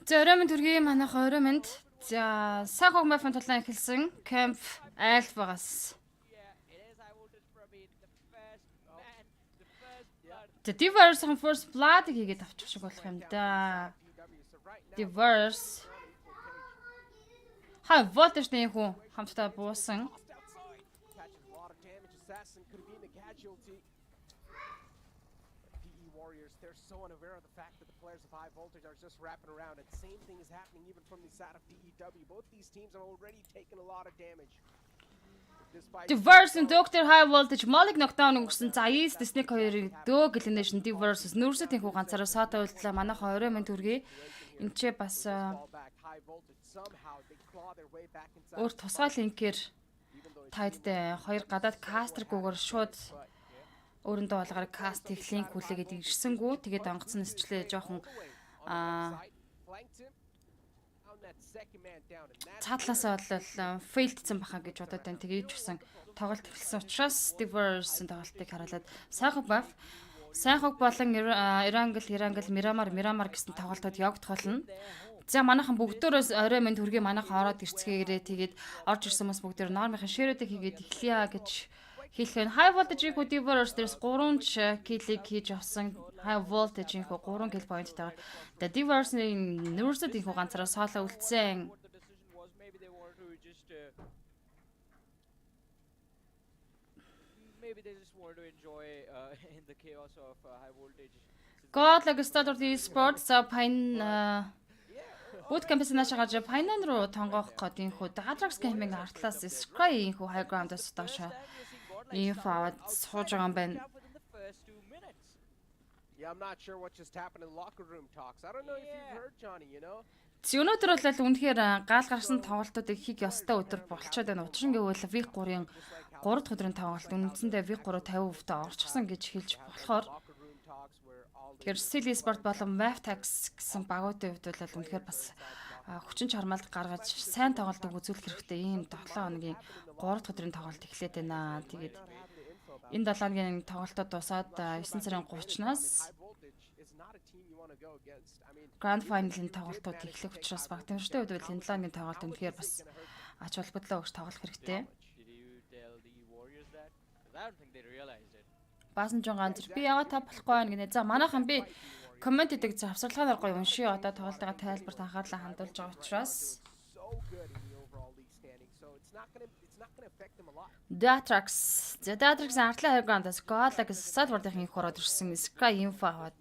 Зоримын төргийн манайх ороймонд за цаг хогмофон талаа эхэлсэн camp айлт байгаас. The Diverse-ийн first blood хийгээд авчих шиг болох юм да. Diverse. Хай voltage-ний хүн хамтдаа буусан. They're so unaware of the fact that the players of high voltage are just wrapping around, and the same thing is happening even from the side of DEW. Both these teams have already taken a lot of damage. Diverse and Dr. High Voltage Molly knockdown өнгөрсөн. За East Snake 2-ыг дөө гэлэнэшн Diverse нүүрсэт инхүү ганцаараа саата үлдлээ. Манайх ороймон төргий. Энд ч бас өөр тусгай линкээр тайдтай хоёр гадаад кастргүйгээр шууд өөрөндөө болгоор каст их линк хүлээгээд ирсэнгүү. Тэгээд онгоцсон нэсчлээ жоохон цаатлаасаа бол фейлдсэн баха гэж бодоод байна. Тэгээд ч гэсэн тоглолт эхэлсэн учраас Diverse-ийн тоглолтыг харуулад Сайхог болон Ирангл, Мирамар гэсэн тоглолтод явагдах болно. За манайхан бүгдөөс ороймон төргийн манайхан ороод ирцгээгээрээ тэгээд орж ирсэн хүмүүс бүгдээр нормынхаа ширүүдийг хийгээд эхлэе гэж хэлэх. High voltage хүү Diverse дээрс 3 киллийг хийж авсан. High voltage хүү 3 kill point-тайгаар the Diverse-ийн нүүрсэд ихүү ганцаараа соло үлдсэн. Maybe they just want to enjoy in the chaos of high voltage. God like started the sports pine bootcamp-с нааш гарч Pine руу тонгоох гээд энэ хүү Dadrax game-ийн артлаас Sky энэ хүү high ground-аас доош инфо аваад сууж байгаа юм байна. Yeah, I'm not sure what just happened in locker room talks. I don't know if you've heard, Johnny, you know. Өнөөдөр бол үнэхээр гаал гарсан тоглолтуудыг хийх ёстой өдөр болчиход байна. Учир нь гэвэл V3-ийн 3 дахь өдрийн тоглолт үндсэндээ V3 50%-тай орчихсон гэж хэлж болохоор тэгэхээр Silly Sport болон Maftax гэсэн багуудын хувьд бол үнэхээр бас хүчин чармаалт гаргаж сайн тоглолтыг үзүүлэх хэрэгтэй. Ийм 7 хоногийн 3 дахь өдрийн тоглолт эхлээд байна. Тэгээд энэ 7 хоногийн тоглолтод дуусаад 9 сарын 30-наас Grand Final-ын тоглолтууд эхлэх учраас баг тэмцтэй үед бол энэ 7 хоногийн тоглолт үнэхээр бас ач холбогдлоо өгч тоглох хэрэгтэй. Баасан жон ганц би яга та болохгүй байна гинэ. За манайхан би коммент хийдэг завсарлагаар гоё уншия. Одоо тоглолтоо тайлбарт анхаарлаа хандуулж байгаа учраас Datrax артлаа хайгандас Golag Sadward-ийн их ороод ирсэн Sky info аваад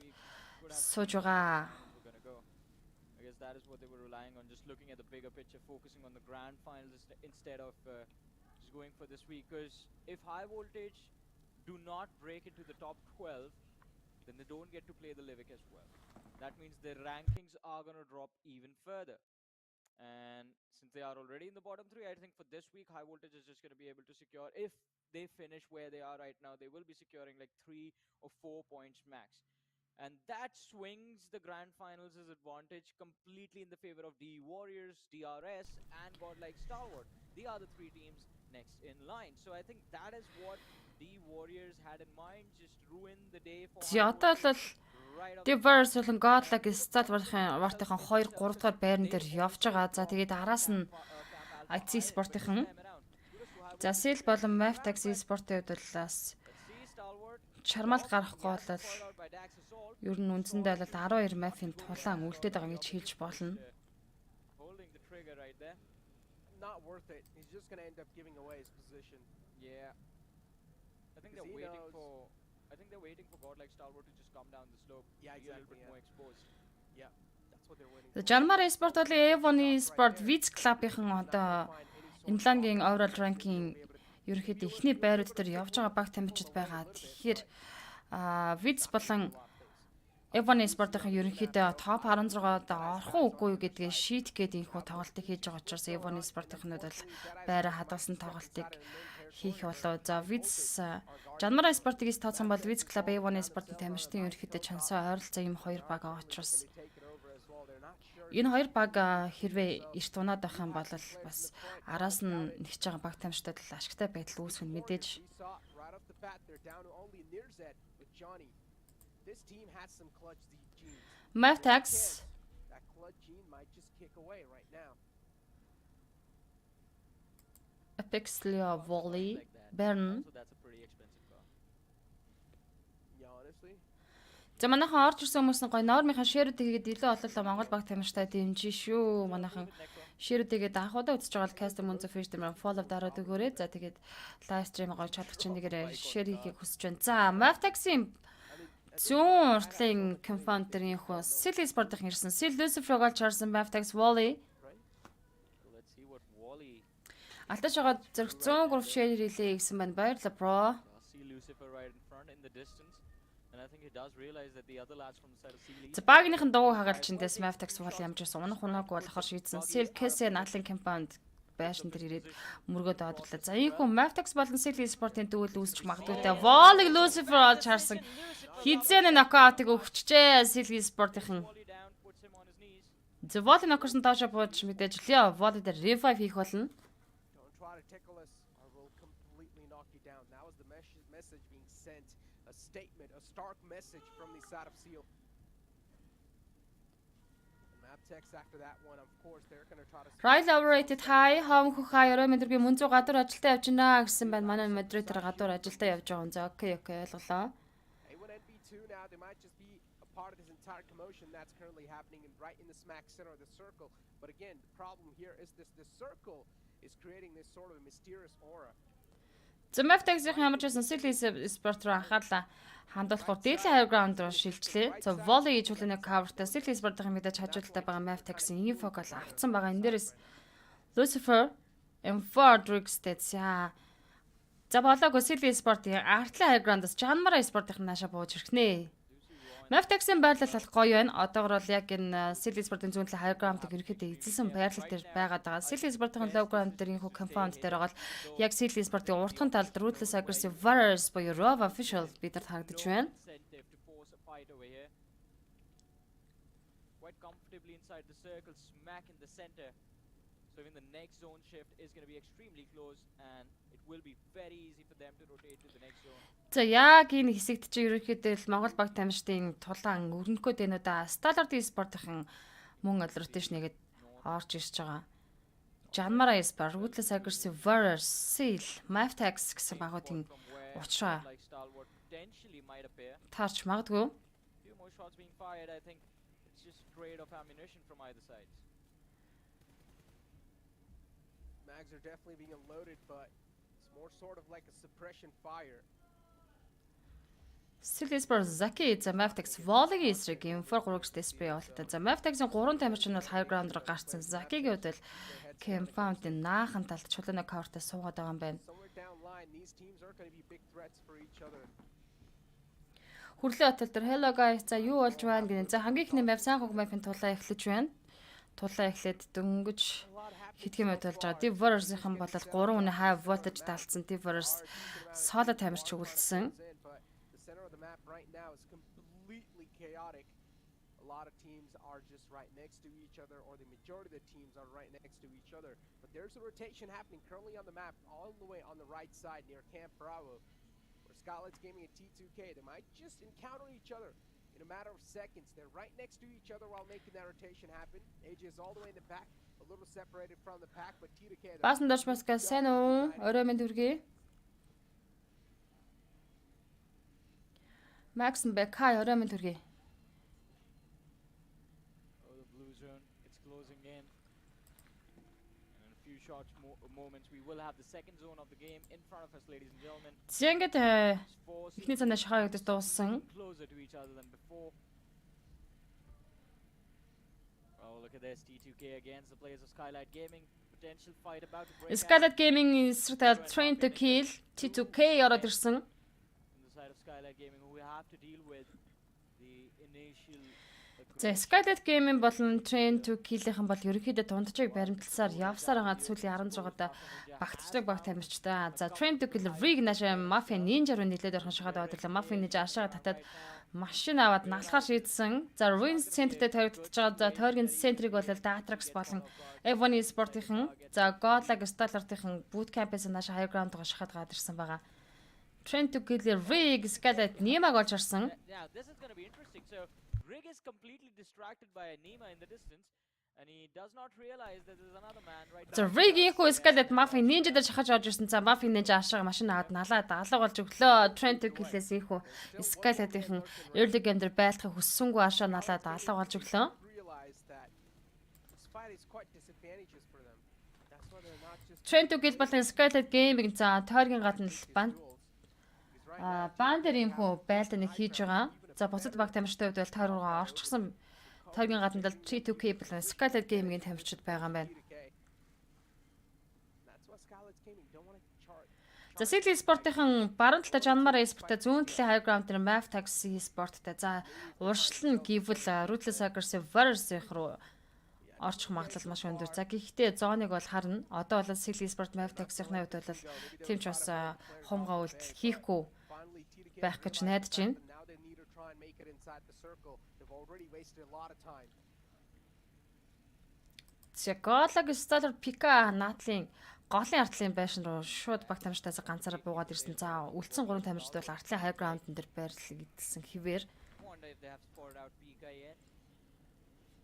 сууж байгаа. I guess that is what they were relying on, just looking at the bigger picture, focusing on the grand finals instead of just going for this week. Because if high voltage do not break into the top 12, then they don't get to play the Livic as well. That means their rankings are going to drop even further. And since they are already in the bottom 3, I think for this week, high voltage is just going to be able to secure, if they finish where they are right now, they will be securing like 3 or 4 points max. And that swings the grand finals' advantage completely in the favor of the Warriors, DRS, and Godlike Stalwart. They are the 3 teams next in line. So I think that is what the Warriors had in mind, just ruin the day for Diverse болон Godlike Stalwart-ийн 2 3 дахь байран дээр явж байгаа. За тэгээд араас нь IT Sport-ийн за Seal болон Maftax Sport-ийн хувьд бол чармаалт гарахгүй бол ер нь үндсэндээ бол 12 мафийн тулаан үлдээд байгаа гэж хэлж болно. Not worth it. He's just going to end up giving away his position. Yeah. I think they're waiting for Godlike Stalwart to just come down the slope. Yeah, exactly. Be a little bit more exposed. Yeah. That's what they're waiting for. Janmar Sport бол Avon Sport Viz Club-ийн одоо энэ лангийн overall ranking ерөнхийдөө эхний байрууд дээр явж байгаа баг тамирчид байгаа. Тэгэхээр Viz болон Avon Sport-ийн ерөнхийдөө топ 16-д орох уугүй гэдгээ шийдэх гээд инхүү тоглолтыг хийж байгаа учраас Avon Sport-ийнуд бол байраа хадгалсан тоглолтыг хийх болоо. За Viz Janmar Sport-ийг тооцсон бол Viz Club Avon Sport-ийн тамирчдын ерөнхийдөө чансаа ойролцоо ийм хоёр баг байгаа учраас энэ хоёр баг хэрвээ эрт унаад байх юм бол бас араас нь нэгж байгаа баг тамирчдад л ашигтай байдал үүсэх нь мэдээж. This team has some clutch genes. Maftax Scarlet Gene might just kick away right now. Apex Leo Volley Like that. Burn. Also, that's a pretty expensive car. Yeah, honestly. За манайхан орж ирсэн хүмүүс нь гоё нормынхаа шэрүүдтэйгээд илүү олоолаа Монгол баг тамирчтай дэмжин шүү. Манайхан шэрүүдтэйгээд анхудаа үзэж байгаа бол Custom Moons Fish дээр follow дараад өгөөрэй. За тэгээд лайв стрим гоё чадах чинь нэгээрээ шэр хийхийг хүсэж байна. За Mavtax-ийн зүүн уртлын конфаунтерийн хөө Silly Sport-ын ирсэн. Sil Lucifer гол чарсан Mavtax Volley. So let's see what Wally. Алтаж байгаа зэрэг 103 шэр хийлээ гэсэн байна. Баярлалаа bro. See Lucifer right in front in the distance. And I think he does realize that the other lads from the side of Sealy. За багийнхын дуу хагаалч эндээс Mavtax Volley ямж ирсэн. Унах унаагүй болохоор шийдсэн. Sil Kese натлын компаунд байшин дээр ирээд мөргөд одрлоо. За энэ хүн Mavtax болон Silly Sport-ын дүүл үүсчих магадгүй. Volley Lucifer олж харсан. Хизээ нокаутыг өгчжээ Silly Sport-ын. Wally down, puts him on his knees. За Volley нокорсон доошо бууж мэдээж Leo Volley дээр revive хийх болно. Don't try to tickle us or we'll completely knock you down. That was the message being sent. A statement, a stark message from the side of Seal. And Mavtex after that one, of course, they're going to try to... Right overrated high home хөх хаяа өнөөдөр би мөн зүү гадуур ажилдаа явж байна гэсэн байна. Манай модератор гадуур ажилдаа явж байгаа юм. За окей ойлголоо. A1NB2 now, they might just be a part of this entire commotion that's currently happening right in the smack center of the circle. But again, the problem here is this circle is creating this sort of mysterious aura. За Mavtax-ийн ямар ч байсан Silly Sport руу анхаарлаа хандуулахаар дээдлийн high ground руу шилжлээ. За Volley гэж хүлээнэ coverтай Silly Sport-ын мэдээж хажуудалтай байгаа Mavtax-ийн info гол авцсан байгаа. Энэ дээрээс Lucifer M4 за болоогүй Silly Sport-ийн артлын high ground-аас Janmara Sport-ын наашаа бууж ирхнэ. Mavtax-ийн байрлал болох гоё байна. Одоогор бол яг энэ Silly Sport-ын зүүн талын high ground-ыг ерөөхдөө эзэлсэн байрлал дээр байгаад байгаа. Silly Sport-ын low ground дээр энэ compound дээр байгаа л яг Silly Sport-ын уртхан талд Ruthless Aggressive Warriors буюу Rov official бидэрт харагдаж байна. Incentive to force a fight over here. Quite comfortably inside the circle, smack in the center. So even the next zone shift is going to be extremely close and it will be very easy for them to rotate to the next zone. За яг энэ хэсэгт чи ерөөхдөө л Монгол баг тамирчдын тулаан өрнөхөд энэ удаа Standard Sport-ын мөн rotation-нэгэд орж ирж байгаа. Janmara Sport, Ruthless Aggressive Warriors, Seal, Mavtax гэсэн багуудын учраа Like Stalwart potentially might appear. таарч магадгүй. Few more shots being fired. I think it's just trade of ammunition from either side. Mags are definitely being unloaded, but it's more sort of like a suppression fire. Silly Sport Zaki за Mavtax Volley-ийн эсрэг M4 3-т display болтой. За Mavtax-ийн 3 тамирчин нь бол high ground руу гарцсан. Zaki-гийн хувьд бол compound-ийн наахан талд чулууны cover-тай суугаад байгаа юм байна. Somewhere down line, these teams are going to be big threats for each other. Хүрлээ хотел дээр hello guys за юу болж байна гэнэ. За хамгийн ихний map сайн хог map-ын тулаа эхлэж байна. Тулаа эхлээд дөнгөж хитгэн мод болж байгаа. Deep Warriors-ийн бол 3 үнэ high voltage даалцсан. Deep Warriors соло тамирч өгүүлсэн. But the center of the map right now is completely chaotic. A lot of teams are just right next to each other, or the majority of the teams are right next to each other. But there's a rotation happening currently on the map, all the way on the right side near Camp Bravo, where Scarlet's Gaming and T2K, they might just encounter each other in a matter of seconds. They're right next to each other while making that rotation happen. AJ is all the way in the back, a little separated from the pack, but T2K... Баасан дорж маска сайн уу? Орой минь хүргэе. Max and Beck хай орой минь хүргэе. Oh, the blue zone, it's closing in. And in a few short moments, we will have the second zone of the game in front of us, ladies and gentlemen. За ингээд ихний цанаа шахаа гэдэг дууссан. Closer to each other than before. Oh, look at this, T2K against the players of Skylight Gaming. Potential fight about to break out. Skylight Gaming Israel Train to Kill T2K ороод ирсэн. On the side of Skylight Gaming, who we have to deal with the initial. За Skylight Gaming болон Train to Kill-ийнхэн бол ерөнхийдөө дундчийг баримтласаар явсаар байгаа сүүлийн 16-д багтдаг баг тамирчтай. За Train to Kill Rig наашаа Mafia Ninja руу нэлээд орхон шахаад аваад ирлээ. Mafia Ninja ашаага татаад машин аваад наглахаар шийдсэн. За Ruins Center-тэй тавигдчихж байгаа. За Torgen Center-ыг бол Datrax болон Evony Sport-ийнхэн за Godlag Stalwart-ийнхэн Bootcamp-ээс наашаа high ground руу шахаад гаад ирсэн байгаа. Train to Kill Rig Skylight Nimag олж орсон. Yeah, this is going to be interesting. So Greg is completely distracted by Nima in the distance, and he does not realize that there's another man right За there. Rig ихүү Scarlet Mafia Ninja дээр шахаж орж ирсэн. За Mafia Ninja ашиг машин аваад налаад алга болж өглөө. Trent Kills ихүү Scarlet-ийн early game дээр байлахыг хүссэнгүй ашаа налаад алга болж өглөө. Realize that this fight is quite disadvantageous for them. That's why they're not just Trent Kill болон Scarlet Game-ийг за тойргийн гадна л банд бан дээр юм хөө байлтаа нэг хийж байгаа. За буцад баг тамирчтай хувьд бол тойр руугаа орчихсон. Тойргийн гадна л 3-2 болон Scarlet Game-ийн тамирчид байгаа юм байна. That's what Scarlet's gaming don't want to charge. За Silly Sport-ийн баруун талд Жанмар Sport-тай зүүн талын high ground дээр Map Taxi Sport-тай за уршил нь гэвэл Ruthless Hackers Warriors руу орчих магадлал маш өндөр. За гэхдээ зооныг бол харна. Одоо бол Silly Sport Map Taxi-ийн хувьд бол тийм ч бас хумгаа үйлдэл хийхгүй Finally, TDK байх гэж найдаж байна. now they need to try and make it inside the circle. They've already wasted a lot of time. Голог Stellar Pika Натлын голын артлын байшин руу шууд баг тамирчтайс ганцаараа буугаад ирсэн. За үлдсэн 3 тамирчид бол артлын high ground-н дээр байрлал идэлсэн хэвээр. Wonder if they have spotted out Pika yet.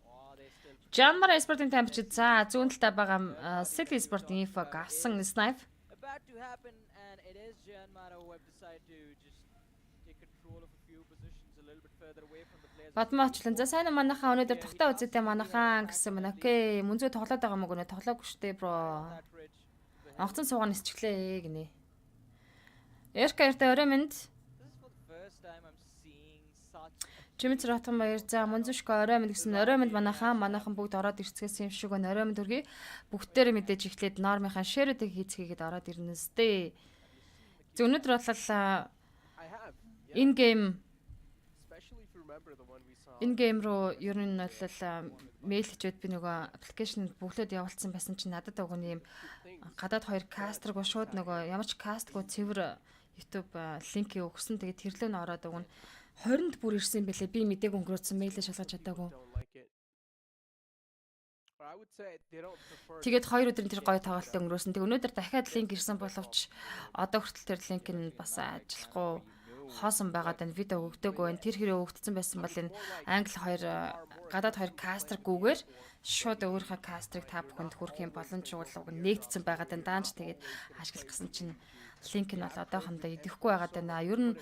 Oh, they still Жанмар Sport-ийн тамирчид за зүүн талдаа байгаа Silly Sport-ийн info авсан snipe. about to happen, and it is Janmara who have decided to just take control of a few positions a little bit further away from the players. Батмаачлан за сайн манайхаа өнөөдөр тогтоо үзэтэй манайхаа гэсэн мөн окей мөнзөө тоглоод байгаа мөг нэ тоглоогүй штэ бро. That ridge. Онгоцон суугаа нисчихлээ гинэ. Эрка эртэ өрөө минь This is for the first time I'm seeing such. Жимэц Ротон баяр за мөнзөшк өрөө минь гэсэн өрөө минь манайхан бүгд ороод ирцгээс юм шиг гэн өрөө минь төргий бүгдээр мэдээж ихлээд нормынхаа шэрэдэг хийцгээгээд ороод ирнэ сте. Зөв өнөөдөр бол I have. Yeah. in game Especially if you remember the one we saw. in game руу ер нь бол мэйл хийчихэд би нөгөө аппликейшн бүглөөд явуулсан байсан чинь надад өгөн юм гадаад хоёр кастрыг шууд нөгөө ямар ч кастгүй цэвэр YouTube линкийг өгсөн. Тэгээд тэрлөө нь ороод өгнө. 20-нд бүр ирсэн бэлээ. Би мдэг өнгөрөөсөн мэйлээ шалгаж чадаагүй. Don't like it. Or I would say they don't prefer. Тэгээд 2 өдрийн тэр гоё тоглолт өнгөрөөсөн. Тэг өнөөдөр дахиад линк ирсэн боловч одоо хүртэл тэр линк нь бас ажиллахгүй хоосон байгаад байна. Видео өгдөөгүй байна. Тэр хэрэг өгдсөн байсан бол энэ англи хоёр гадаад хоёр кастргүйгээр шууд өөрийнхөө кастрыг та бүхэнд хүрэх юм боломж уг нэгдсэн байгаад байна. Даанч тэгээд ашиглах гэсэн чинь линк нь бол одоохондоо идэхгүй байгаад байна. Ер нь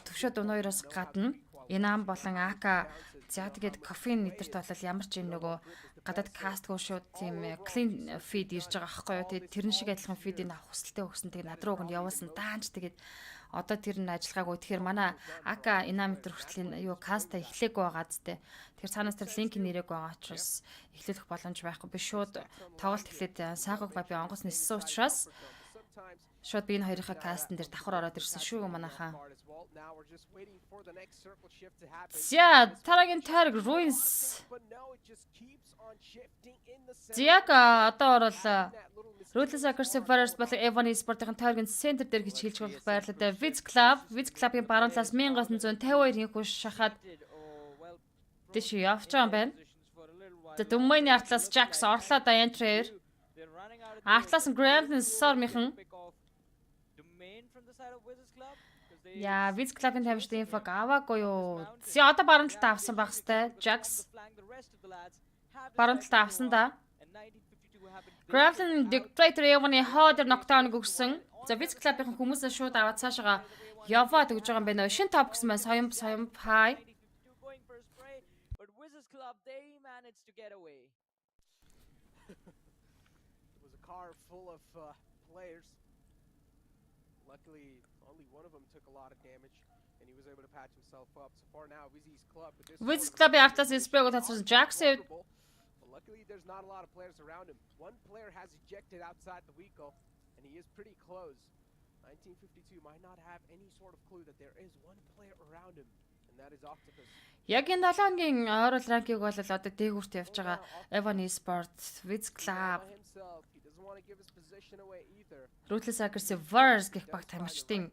төвшөө дуноёроос гадна Инам болон АК за тэгээд кофеин нэдэрт бол ямар ч юм нөгөө гадаад кастгүй шууд тийм clean feed ирж байгаа аахгүй юу. Тэгээд тэрэн шиг адилхан feed-ийг авах хүсэлтэй өгсөн. Тэгээд над руу нь явуулсан. Даанч тэгээд одоо тэр нь ажиллагаагүй. Тэгэхээр манай АК Инам метр хүртэл юу каста эхлэегүй байгаа зү. Тэгэхээр цаанаас тэр линк нэрэг байгаа учраас эхлүүлэх боломж байхгүй. Би шууд тоглолт эхлээд сайгаг ба би онгоц ниссэн учраас шууд би энэ хоёрынхаа кастн дээр давхар ороод ирсэн шүү манайхаа. За тарагийн тайрг Ruins. Яг одоо орол Ruthless Hackers Warriors болон Evan Sport-ын тайргийн центр дээр гэж хэлж болох байрлалтай Viz Club-ийн баруун талаас 1952 инх хүш шахаад тийш явж байгаа юм байна. За Дүмэний артлаас Jax орлоо да Entry-ээр. Артлаас нь Grand Storm-ийн яа, Viz Club-ын тамирчдын инфог аваагүй юу? Зэ одоо баруун талд авсан байх хэвээр. Jax баруун талд авсан да. Grafton Dictator Evan-ы хойдор нокдаун өгсөн. За Viz Club-ын хүмүүсээ шууд аваад цаашаа яваад өгж байгаа юм байна. Шин топ гэсэн маань соём хай. But Wizards Club, they managed to get away. It was a car full of players. Luckily, only one of them took a lot of damage, and he was able to patch himself up. So far now, Wizzy's club. Viz Club-ийн артаас спрэг татсан Jax Luckily, there's not a lot of players around him. One player has ejected outside the Wico, and he is pretty close. 1952 might not have any sort of clue that there is one player around him, and that is Octopus. яг энэ 7 хоногийн ойрол ранкийг бол одоо дээгүүрт явж байгаа Evan Sports, Viz Club, By himself, he doesn't want to give his position away either. Ruthless Hackers Warriors гэх баг тамирчдын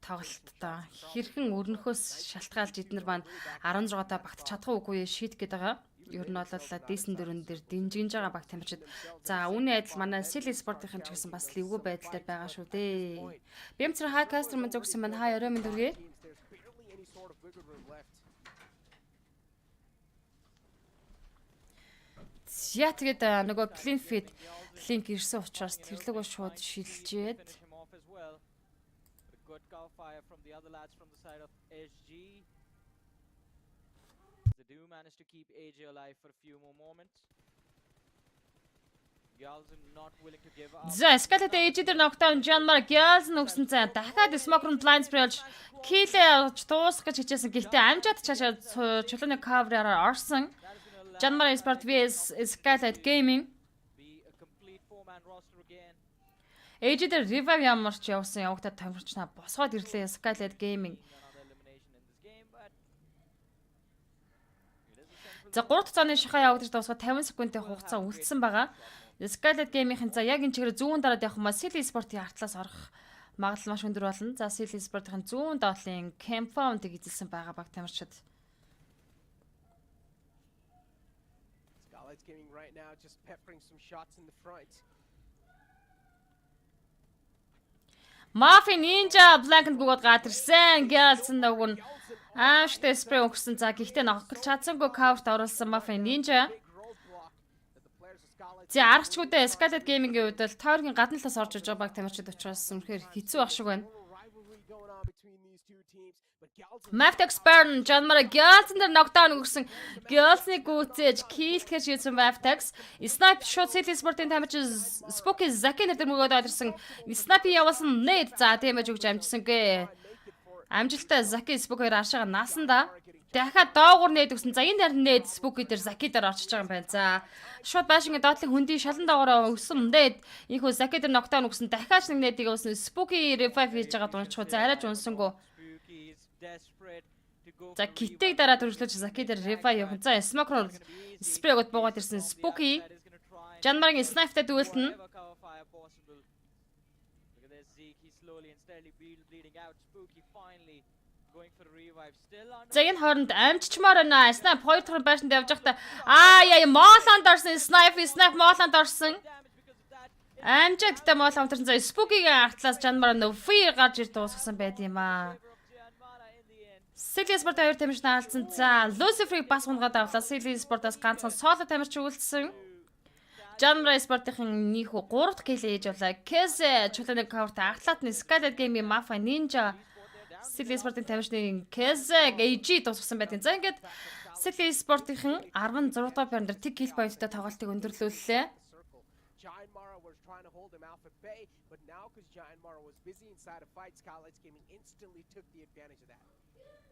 тоглолттой хэрхэн өрнөхөөс шалтгаалж эднэр маань 16 та багт чадах уугүй шийдэх гээд байгаа. Ер нь бол дийсэн дөрөн дээр дэмжиж байгаа баг тамирчид. За үүний адил манай Silly Sport-ийн ч гэсэн бас ливгүй байдал дээр байгаа шүү дээ. BMC Hackcaster мөн зөвгсөн маань хаа өрөө минь дүргээ. There's barely any sort of wiggle room left. За тэгээд нөгөө clean feed link ирсэн учраас тэрлэгөө шууд шилжээд Finish him off as well. But a good cow fire from the other lads from the side of SG. They do manage to keep AJ alive for a few more moments. Gals are not willing to give up. За Scarlet AJ дээр knockdown Janmar Gals нөгсөн цаа дахиад smoke run blind spray болж kill дуусгах гэж хичээсэн. Гэхдээ амжаад чашаа чулууны cover-аар орсон. Janmar Sport vs Scarlet Gaming. Be a complete four-man roster again. AJ дээр revive ямар ч явагдаад тамирчнаа босгоод ирлээ Scarlet Gaming. Another elimination in this game, but it is a central За 3 дахь цааны шахаа явагдаж дуусгаад 50 секундын хугацаа үлдсэн байгаа. Scarlet Gaming-ийн за яг энэ чигээр зүүн дараад явах юм ба Silly Sport-ийн артлаас орох магадлал маш өндөр болно. За Silly Sport-ийн зүүн доотлын Campfound-ыг эзэлсэн байгаа баг тамирчид. Scarlet's Gaming right now just peppering some shots in the front. Mafia Ninja Blank гүгод гатарсан. Гэлсэн дагун ааштай спрей өгсөн. За гэхдээ ногоглож чадсангүй cover-т оруулсан Mafia Ninja. Big roadblock that the players of Scarlet За аргачлуудаа Scarlet Gaming-ийн хувьд л тойргийн гадна талаас орж иж байгаа баг тамирчид учраас үнэхээр хэцүү ах шиг байна. rivalry going on between these two teams, but Gals are Maftex Burn Janmar Gals дээр knockdown өгсөн. Gals-ны гүцээж киллтгэж шийдсэн Maftex. Snipe shot Silly Sport-ийн тамирчин Spooky Zaki дээр мөгөөд орсон. Snipe явуулсан net за тиймэж өгч амжсан гээ. Амжилттай Zaki Spooky-ээр ашаага наасанда дахиад доогуур нээд өгсөн. За энэ харин нээд Spooky дээр Zaki дээр орчиж байгаа юм байна. За шууд Баашингийн доотлын хүндий шалан доогоор өгсөн нээд ийхүү Zaki дээр knockdown өгсөн. Дахиад нэг нээдийг өгсөн. Spooky revive хийж байгаа дуусчихгүй. За арайч унсангүй. Spooky is desperate to go За for a китэг дараа төрөлж Zaki дээр revive явах. За smoke руу spray өгöd буугаад ирсэн Spooky that is going to try Janmar-гийн snipe-тай дүүлтэн. whatever cover fire possible. Look at this Zeke, he's slowly and steadily bleeding out. Spooky finally going for a revive. Still under За энэ хооронд амжичмаар байна. Snipe 2 дахь байшинд явж байхдаа яа моолонд орсон snipe моолонд орсон. damage because of that. Амжигтай моолонд орсон. За Spooky-гийн артлаас Janmar нөө free гарч ир дуусгасан байд юм аа. Gianmara in the end. Silly Sport 2 тамирч наалцсан. За Lucifer-ийг бас унгаад авлаа. Silly Sport-аас ганцхан соло тамирч үлдсэн. Janmar Sport-ийн нийхүү 3 дахь kill ээж болоо. Keze чулууны cover-т ахлаатны Scarlet Gaming Mafia Ninja Silly Sport-ийн тамирчны Keze AG дуусгасан байдیں۔ За ингээд Silly Sport-ийн 16 дахь байранд тэг kill point-тай тоглолтыг өндөрлүүллээ. circle. Gianmara was trying to hold him out at bay, but now because Gianmara was busy inside a fight, Scarlet's Gaming instantly took the advantage of that.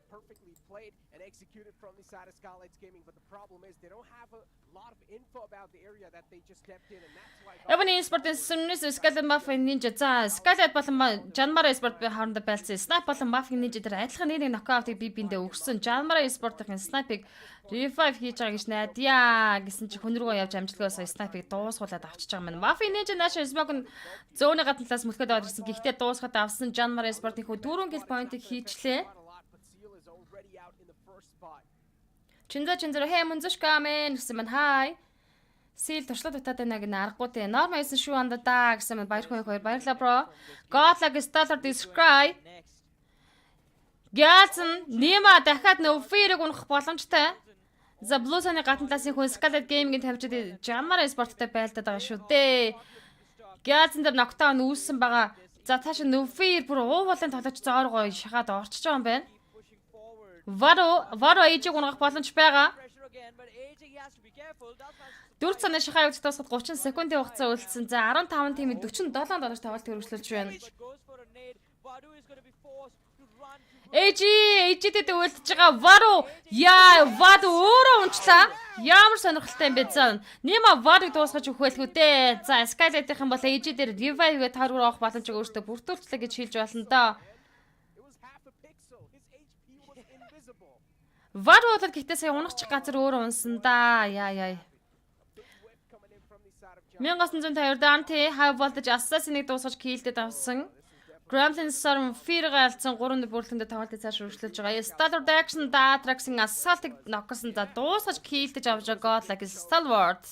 Perfectly played and executed from the side of Scarlet's Gaming, but the problem is they don't have a lot of info about the area that they just stepped in, and that's why Ebony Sport-ийн сүннээс Scarlet Mafia Ninja за Scarlet болон Janmar Sport хоорондоо байлцсан. Snipe болон Mafia Ninja дээр адилхан нэг knockout-ыг бие биендээ өгсөн. Janmar Sport-ийн Snipe-ыг revive хийж байгаа гэж найдаа гэсэн чи хүн рүү явж амжилтгаас Snipe-ыг дуусгуулад авчиж байгаа юм. Mafia Ninja нааш Smoke нь зөөний гадна талаас мөлхөд аваад ирсэн. Гэхдээ дуусгаад авсан Janmar Sport-ийн хөө 4 kill point-ыг хийчлээ. a lot, but Seal is already out in the first spot. Чинзэр хэ мөнзөшкамен гэсэн мань хай. Сил туршлага дутаад байна гэнэ аргагүй те. Норм хийсэн шүү анда да гэсэн мань баярхан хоёр баярлаа бро. Godlike Stellar Describe. Next. Гялцэн Нима дахиад нөфирэг унах боломжтой. За Blue-ны гадна талын хүн Scarlet Gaming-ийн тавьчид Janmar Sport-тай байлдаад байгаа шүү дээ. Гялцэн дээр knockdown үүссэн байгаа. За цааш нөфир бүр уувалын тоглож зоор гоё шахаад орчиж байгаа юм байна. Pushing forward. Варо ээжийг унгах боломж байгаа. Pressure again, but AJ he has to be careful. That's why 4 цагийн шахаа явж дуусгаад 30 секундын хугацаа үлдсэн. За 15 тимийн 47 доллар тоглолт хөрвүүлж байна. but goes for a nade. Badu is going to be forced to run to Ээжидэд үлдэж байгаа Варо Ваду өөрөө унчлаа. Ямар сонирхолтой юм бэ заа. Нима Варыг дуусгаж өгөөлгүй дээ. За Skylight-ийн бол ээжи дээр revive-гээ тааргуур авах боломжийг өөртөө бүртгүүлчлээ гэж хэлж болно доо. It was half a pixel. His HP was invisible. Варо бол гэхдээ сая унахчих газар өөрөө унсан да. Яа. Big whip coming in from the side of Gianmara. 1950 Dante High Voltage Assassin-ыг дуусгаж киллдэд авсан. Gremlin Storm Fear-га алдсан 3 бүрэлдэхүүн цааш үргэлжлүүлж байгаа. Stellar Action Datrax-ын Assault-ыг ноксон за дуусгаж киллдэж авч байгаа Godlike Stalwart.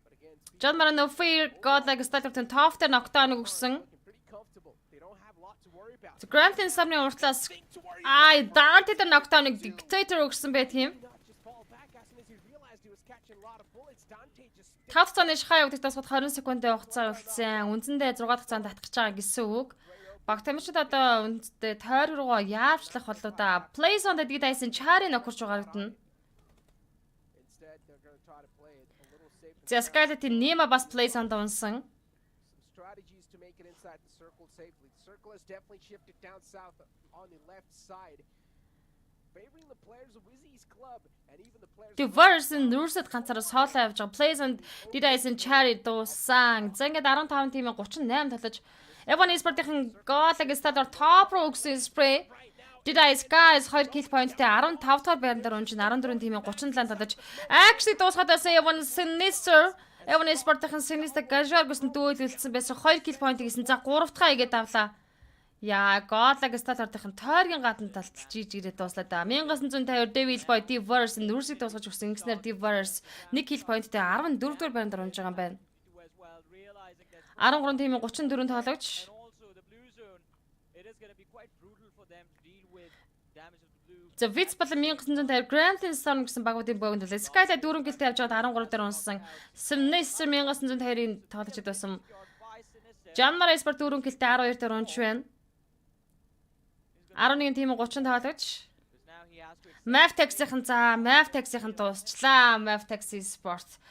But again, Janmar No Fear Godlike Stalwart-ын top дээр knockdown өгсөн. looking pretty comfortable. They don't have a lot to worry about. Gremlin Storm-ын уртлаас Dante дээр knockdown-ыг Dictator өгсөн байх юм. Not just fall back as soon as he realized realized he was catching a lot of bullets. Dante just 5 цагааны шахаа явагдаж тасгад 20 секундын хугацаа үлдсэн. Үндсэндээ 6 дахь цагаанд татах гэж байгаа гэсэн үг. Баг тамирчид одоо үндсдээ тойр руугаа яавчлах болоо да. Plays on the D-Dice Chari нөхөрч байгаагдана. instead they're going to try to play it a little safer. За Skylet Нима бас Plays on унсан. Some strategies to make it inside the circle safely. The circle has definitely shifted down south on the left side, favoring the players of Wizzy's club and even the players. Diverse and Nurset ганцаараа соолоо явж байгаа. Plays on D-Dice Chari дууссан. За ингээд 15 тимийн 38 талж Evan Esports-ийн гоолыг стадаар топ руу өгсөн спрей. D-Dice guys 2 kill point-тэй 15 дахь байранд унжин 14 тимийн 37 талж actually дуусгаад байсан Evan Sinister Evan Esports-ийн Sinister casual гэсэн дүүлэлсэн байсан 2 kill point гэсэн. За 3 дахь игээд авлаа. Яа, гоолыг стадаарынхын тойргийн гадна талд жиж ирээд дууслаа да. 1950 Devil Boy Diverse Nurse-ийг дуусгаж өгсөн. Ингэснээр Diverse 1 kill point-тэй 14 дугаар байранд унж байгаа юм байна. 13 тимийн 34 тоглогч. За Wits болон 1950 Gremlin Storm гэсэн багуудын богинд үлээ. Skylight 4 гэлтэй явж байгаад 13 дээр унсан. Sinister 1950-ийн тоглогчд байсан. Janmar Esport 4 гэлтэй 12 дээр унж байна. 11 тимийн 30 тоглогч. Mavtex-ийн Mavtex-ийн дуусчлаа. Mavtex Sport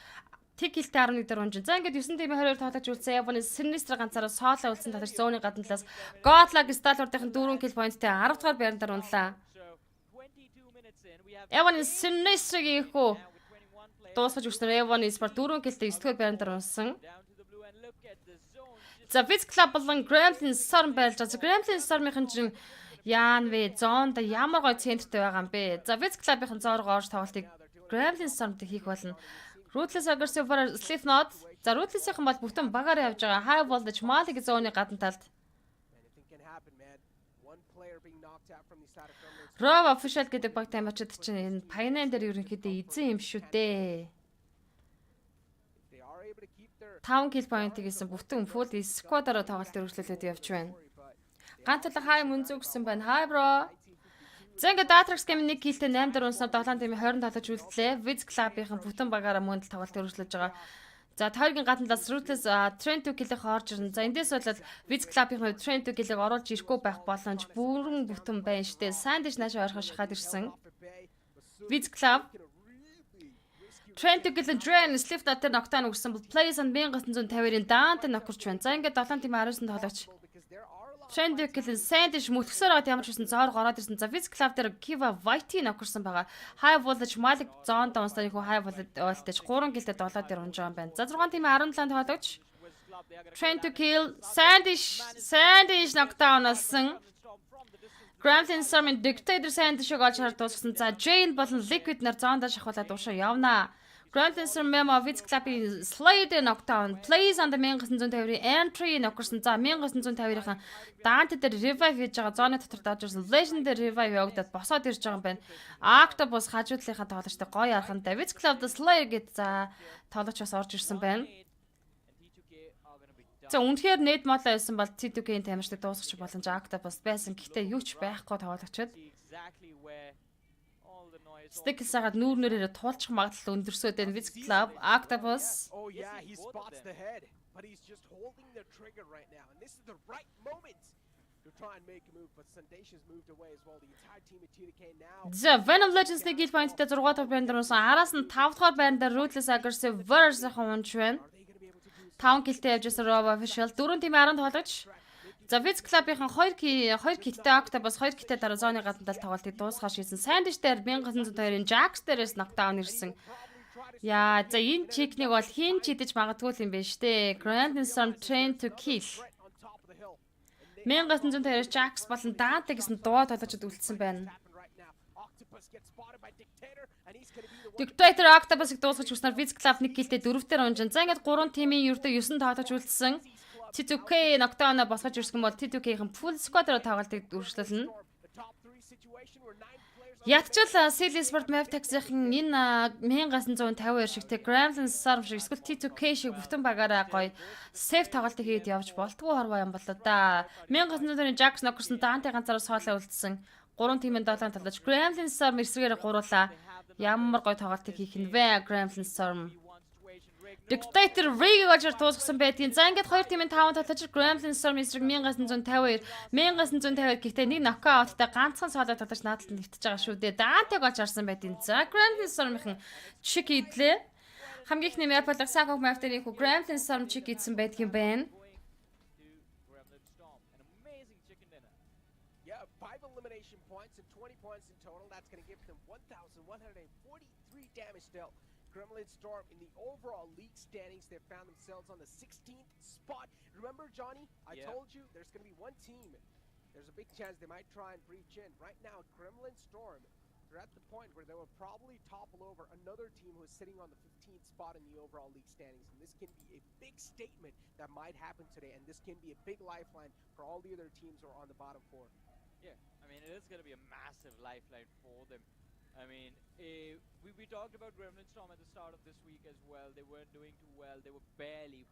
Тэг хилтэй 11 дээр унжин. За ингээд 9 тимийн 22 тоглож үлдсэн. Яваны Sinister ганцаараа соолоо үлдсэн тоглож зооны гадна талаас Godlag Stalwart-ийн 4 kill point-тэй 10 дахь байранд унлаа. Яваны Sinister-ийн хөө дуусгаж өгсөн. Яваны Sport 4 kill-тэй 9 дахь байранд унсан. За Wits Club болон Gremlin Storm байлж байгаа. Gremlin Storm-ийн чинь яан вэ? Зоонд ямар гой центртэй байгаа юм бэ? За Wits Club-ийн зооргоо орж тоглолтыг Gremlin Storm-тэй хийх болно. Ruthless Aggressive for Slipknot. За Ruthless-ийн бол бүтэн багаар явж байгаа. High voltage Malik зооны гадна талд. Raw official гэдэг баг тамирчид чинь энэ Pioneer дээр ерөнхийдөө эзэн юм шүү дээ. 5 kill point гэсэн бүтэн full squad-аар тоглолт өргөжлөлөд явж байна. Ганцлаг хай мөн зүгсэн байна. Hi bro. За ингээд Datrax game 1 killтэй 8 дээр унснаар 7 тимийн 20 тоглож үлдлээ. Wits Club-ийн бүтэн багаараа мөн тоглолт өргөжлөж байгаа. За тойргийн гадна талаас Ruthless Trend 2 kill-ийг орж ирнэ. За эндээс бол Wits Club-ийн хувьд Trend 2 kill-ийг оруулж ирэхгүй байх боломж бүрэн бүтэн байна штэ. Sandwich наашаа орохоо шахаад ирсэн. Wits Club Trend 2 kill Drain Slipknot дээр ногтаан өгсөн бол Plays on 1950-ийн Dante нокорч байна. За ингээд 7 тимийн 19 тоглогч Trend 2 kill Sandwich мөлгсөөр аваад ямар ч байсан зоор гороод ирсэн. За Wits Club дээр Kiva White нокорсон байгаа. High voltage Malik зоон доонстарын хүү High voltage 3 киллтэй 7 дээр унж байгаа юм байна. За 6 тимийн 17 тоглогч Trend 2 kill Sandwich knockdown болсон. Gremlin Storm Dictator Sandwich-ийг олж харж дуусгасан. За Jane болон Liquid нар зоондоо шахуулаад уушаа явнаа. Gremlin Storm Memo Wits Club-ийн Slade knockdown Plays on the 1950-ийн entry нокорсон. За 1950-ийн Dante дээр revive хийж байгаа. Зооны дотор дааж ирсэн Legend дээр revive явагдаад босоод ирж байгаа юм байна. Octopus хажуудлынхаа тоглогчтой гоё арахантай Wits Club-д Slayer гэд за тоглогч бас орж ирсэн байна. За үнэхээр net мод байсан бол T2K-ийн тамирчдыг дуусгах боломж Octopus байсан. Гэхдээ юу ч байхгүй тоглогчд. Stickles агаад нүүрнээрээ туулчих магадлал өндөрсөд энэ Wits Club Octopus. Oh yeah, he spots the head, but he's just holding the trigger right now, and this is the right moment to try and make a move. But Sundation's moved away as well. The entire team of T2K now. За Venom Legends-ийн kill point-тэй 6 дахь байранд орсон. Араас нь 5 дахь байранд Ruthless Aggressive versus-ийн унж байна. 5 киллтэй явж байсан Raw official 4 тимийн 10 тоглогч. За Wits Club-ийн 2 киллтэй Octopus 2 киллтэй дараа зооны гадна талд тоглолтыг дуусгаж шийдсэн. Sandwich дээр 1902-ын Jax дээрээс knockdown ирсэн. Яа, за энэ чекнийг бол хийн чидэж магадгүй юм байна штэ. Gremlin Storm Train to Kill. 1902-аас Jax болон Dante гэсэн дуу тоглогчд үлдсэн байна. Dictator Octopus-ыг дуусгаж хүснээр Wits Club 1 киллтэй 4 дээр унжин. За ингээд 3 тимийн ердөө 9 тоглож үлдсэн. T2K knockdown босгож ирсэн бол T2K-ийн full squad-аар тоглолтыг үргэлжлүүлнэ. Ятчил Silly Sport Mavtex-ийн энэ 1952 шигтэй Gremlin Storm шиг эсвэл T2K шиг бүтэн багаараа гоё safe тоглолтыг хийгээд явж болтгоо хорвоо юм болоо да. 1900-ийн Jax нокерсон Dante ганцаараа соолоо үлдсэн. 3 тимийн 7 талдаж Gremlin Storm эсрэгээр гуруулаа. Ямар гоё тоглолтыг хийх нь вэ? Gremlin Storm. Dictator Rig-ээр дуусгасан байдгийн. За ингээд хоёр тимийн 5 тоглож Gremlin Storm эсрэг 1952 1952 гэхдээ нэг нокауттай ганцхан соолоо тоглож наадталд нэвтэж байгаа шүү дээ. Даантайг олж харсан байдгийн. За Gremlin Storm-ийн чиг идлээ. Хамгийн ихний map бол Sago map-ийн Gremlin Storm чиг идсэн байдгийн байна. Yeah, 5 elimination points and 20 points in total. That's going to give them 1,143 damage dealt. Gremlin Storm in the overall league standings, they found themselves on the 16th spot. Remember, Johnny, I told you there's going to be one team. There's a big chance they might try and breach in. Right now, Gremlin Storm, they're at the point where they will probably topple over another team who is sitting on the 15th spot in the overall league standings. And this can be a big statement that might happen today. And this can be a big lifeline for all the other teams who are on the bottom 4. Yeah, I mean, it is going to be a massive lifeline for them. I mean, we talked about Gremlin Storm at the start of this week as well. They weren't doing too well. They were barely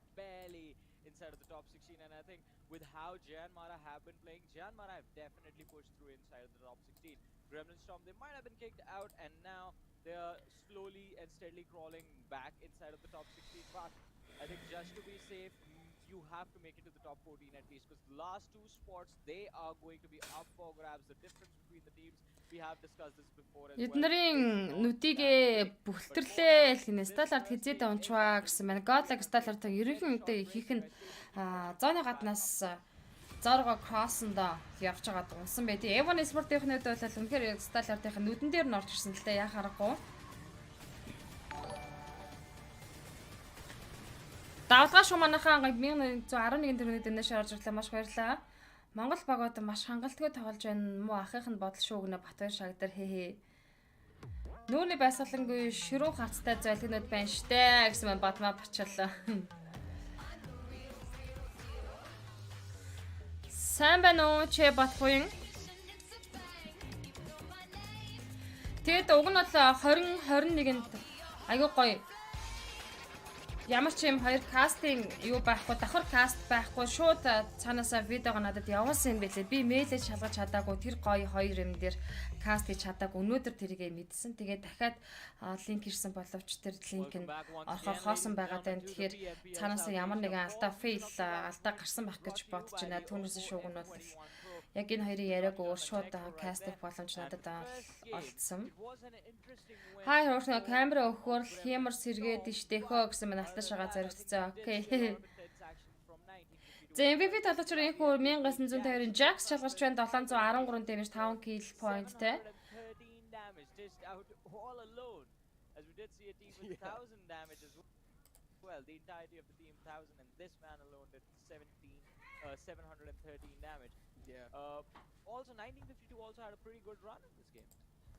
inside of the top 16. And I think with how Jan Mara have been playing, Jan Mara have definitely pushed through inside of the top 16. Gremlin Storm, they might have been kicked out, and now they are slowly and steadily crawling back inside of the top 16. But I think just to be safe, you have to make it to the top 14 at least, because the last 2 spots, they are going to be up for grabs. The difference between the teams, we have discussed this before as well. Эднэрийн нүдийгээ бүхэлтэрлээ хэлхийнэ Сталарт хизээд унчваа гэсэн байна. Godlike Stallart ерөнхийдөө хийх нь зооны гаднаас зорго кросsoнд явж байгаа дунсан байдیں۔ Evan Sport-ийн хувьд бол үнэхээр Stallart-ийн нүдэн дээр нь орж ирсэн л дээ, яа харахгүй. Давлгаа шүү манайхаа 1111 төгрөгийн дэндээс орж ирлээ, маш баярлалаа. Монгол багууд маш хангалттай тоглож байна. Муу ахих нь бодол шүү гэнэ Батбаяр шагдар хээ. Нүүрний байсгалангүй ширүү хацтай золигнууд байна штэ гэсэн мань бадмаа бачлаа. Сайн байна уу чи Батбаяр? Тэгэд уг нь бол 2021-нд аюу гоё ямар ч юм хоёр кастинг юу байхгүй, давхар каст байхгүй, шууд цаанаасаа видеого надад явуулсан юм байлээ. Би мэйлээ шалгаж чадаагүй, тэр гоё хоёр юм дээр каст хийж чадаагүй. Өнөөдөр тэрийгэ мэдсэн. Тэгээд дахиад линк ирсэн боловч тэр линк нь орохоор хоосон байгаа даа. Тэгэхээр цаанаасаа ямар нэгэн алдаа гарсан байх гэж бодож байна. Түүнээс шууг нь бол яг энэ хоёрын яриаг өөр шууд кастинг боломж надад олдсон. Хай хоорно камера өгөхөөр хэмэр сэргээд иштэхөө гэсэн мань алтаж байгаа зоригтцоо. Окей. За MVP талбарчрын их өөр 1952-ын Jax шалгарч байна 713 damage 5 kill point те. As we did see a team with 1000 damage as well. The entirety of the team 1000, and this man alone did 713 damage. Yeah. Also 1952 also had a pretty good run in this game.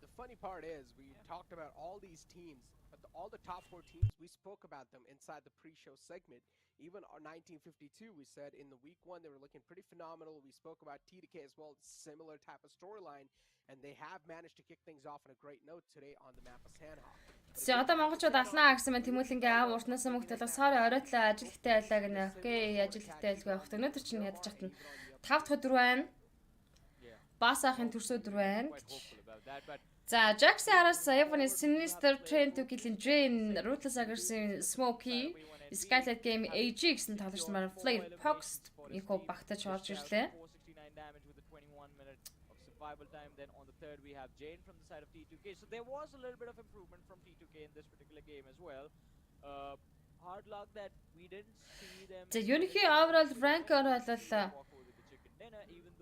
The funny part is we talked about all these teams, all the top 4 teams, we spoke about them inside the pre-show segment. Even our 1952, we said in the week 1 they were looking pretty phenomenal. We spoke about TDK as well, similar type of storyline, and they have managed to kick things off on a great note today on the map of Sandhawk. За одоо монголчууд алнаа гэсэн мань Тэмүүлэнгийн аав уртнаас мөгтөлөө сори оройлоо ажил ихтэй айлаа гэнэ. Окей, ажил ихтэй айлгүй явах. Өнөөдөр чинь ядаж хат нь 5 дахь өдөр байна. Бас ахын төрс өдөр байна гэж. За Jax-ийн араас Evan Sinister Train to Kill Drain, Ruthless Aggression, Smokey, Skylight Game AG гэсэн тоглогч маань Flare Fox ихо багтаж орж ирлээ. Survival time. Then on the third we have Jane from the side of T2K. So there was a little bit of improvement from T2K in this particular game as well. Hard luck that we didn't see them. За ерөнхий overall rank-оор бол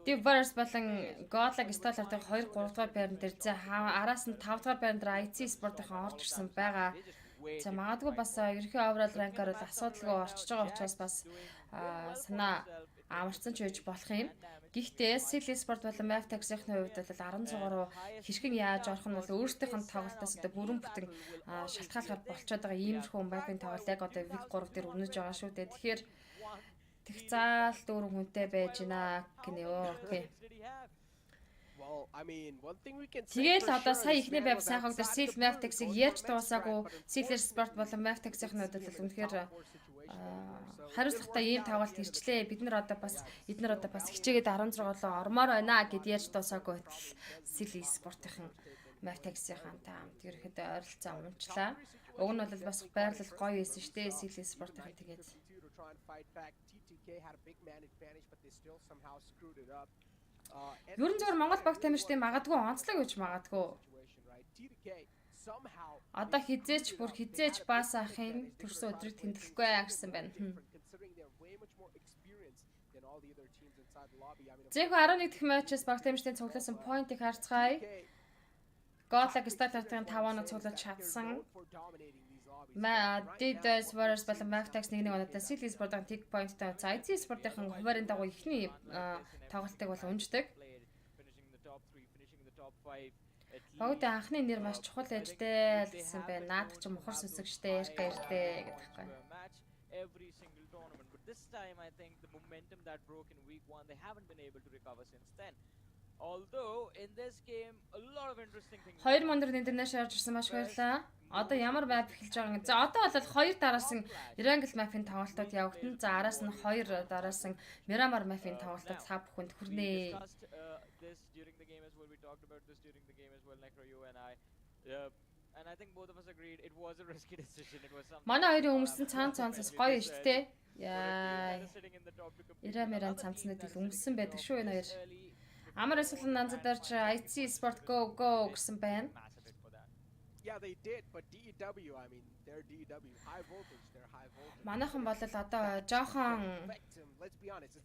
Diverse болон Godlike Stallart-ийн 2 3 дугаар байран дээр за араас нь 5 дугаар байран дээр IT Sport-ийн орж ирсэн байгаа. За магадгүй бас ерөнхий overall rank-аар бол асуудалгүй орчиж байгаа учраас бас санаа амарсан ч байж болох юм. Гэхдээ Silly Sport болон Mavtax-ийн хувьд бол 16 руу хэрхэн яаж орох нь бол өөрсдийнх нь тоглолтоос одоо бүрэн бүтэн шалтгаалгаар болчиход байгаа иймэрхүү Mavin тоглолт яг одоо Week 3 дээр өрнөж байгаа шүү дээ. Тэгэхээр тех заал дөрөв хүнтэй байж гинэ гинэ ёо. Окей. Тэгээд одоо сая ихний байв сайхан дээр Seal Mavtax-ыг яаж дуусаагүй Silly Sport болон Mavtax-ийн хувьд бол үнэхээр хариуцлагатай ийм тоглолт ирчлээ. Бид нар одоо бас эднэр одоо бас хичээгээд 16 руу ормоор байна гэд яаж дуусаагүй байтал Silly Sport-ийн Mavtex-ийн хамт ерөөхдөө ойролцоо унчлаа. Уг нь бол бас байрлал гоё байсан шүү дээ. CL Sport-ийн тэгээд Ер нь зөвхөн Монгол баг тамирчдын магадгүй онцлог гэж магадгүй. Одоо хизээч баас ахын төрсөн өдрийг тэмдэглэхгүй гэсэн байна. Зээх 11 дэх матчээс баг тамирчдын цугласан поинтыг харцгаая. Готлаг стартартын 5-оноо цуглаж чадсан. Didus Warriors болон Mavtex 1-1 оноотой CL Sport-ын тиг поинттай за IC Sport-ын хуваарийн дагуу ихний тоглолтыг бол унждаг. Багт анхны нэр маш чухал ээжтэй л гэсэн байна. Наадах ч мухар сүсэгчтэй эрдээ гэдэг байна. Every single tournament, but this time I think the momentum that broke in week 1 they haven't been able to recover since then. Although in this game a lot of interesting things. 2 мөндөр интернэшнл орж ирсэн маш баярлаа. Одоо ямар map эхэлж байгаа юм. За одоо бол 2 дараас нь Irangel map-ийн тоглолтууд явагдана. За араас нь 2 дараас нь Miramar map-ийн тоглолтууд та бүхэнд хүрнэ. This during the game as well. We talked about this during the game as well, Necro, you and I. And I think both of us agreed it was a risky decision. It was something. Манай хоёрын өмсөн цаанаас гоё шүү дээ. Яа. Ирэмэрэн цамцнууд ил өмсөн байдаг шүү энэ хоёр. Амар эсвэл нанзадарч IC Sport go гэсэн байна. Yeah, they did, but DEW, I mean, they're DEW, high voltage, they're high voltage. Манайхан бол одоо жоохон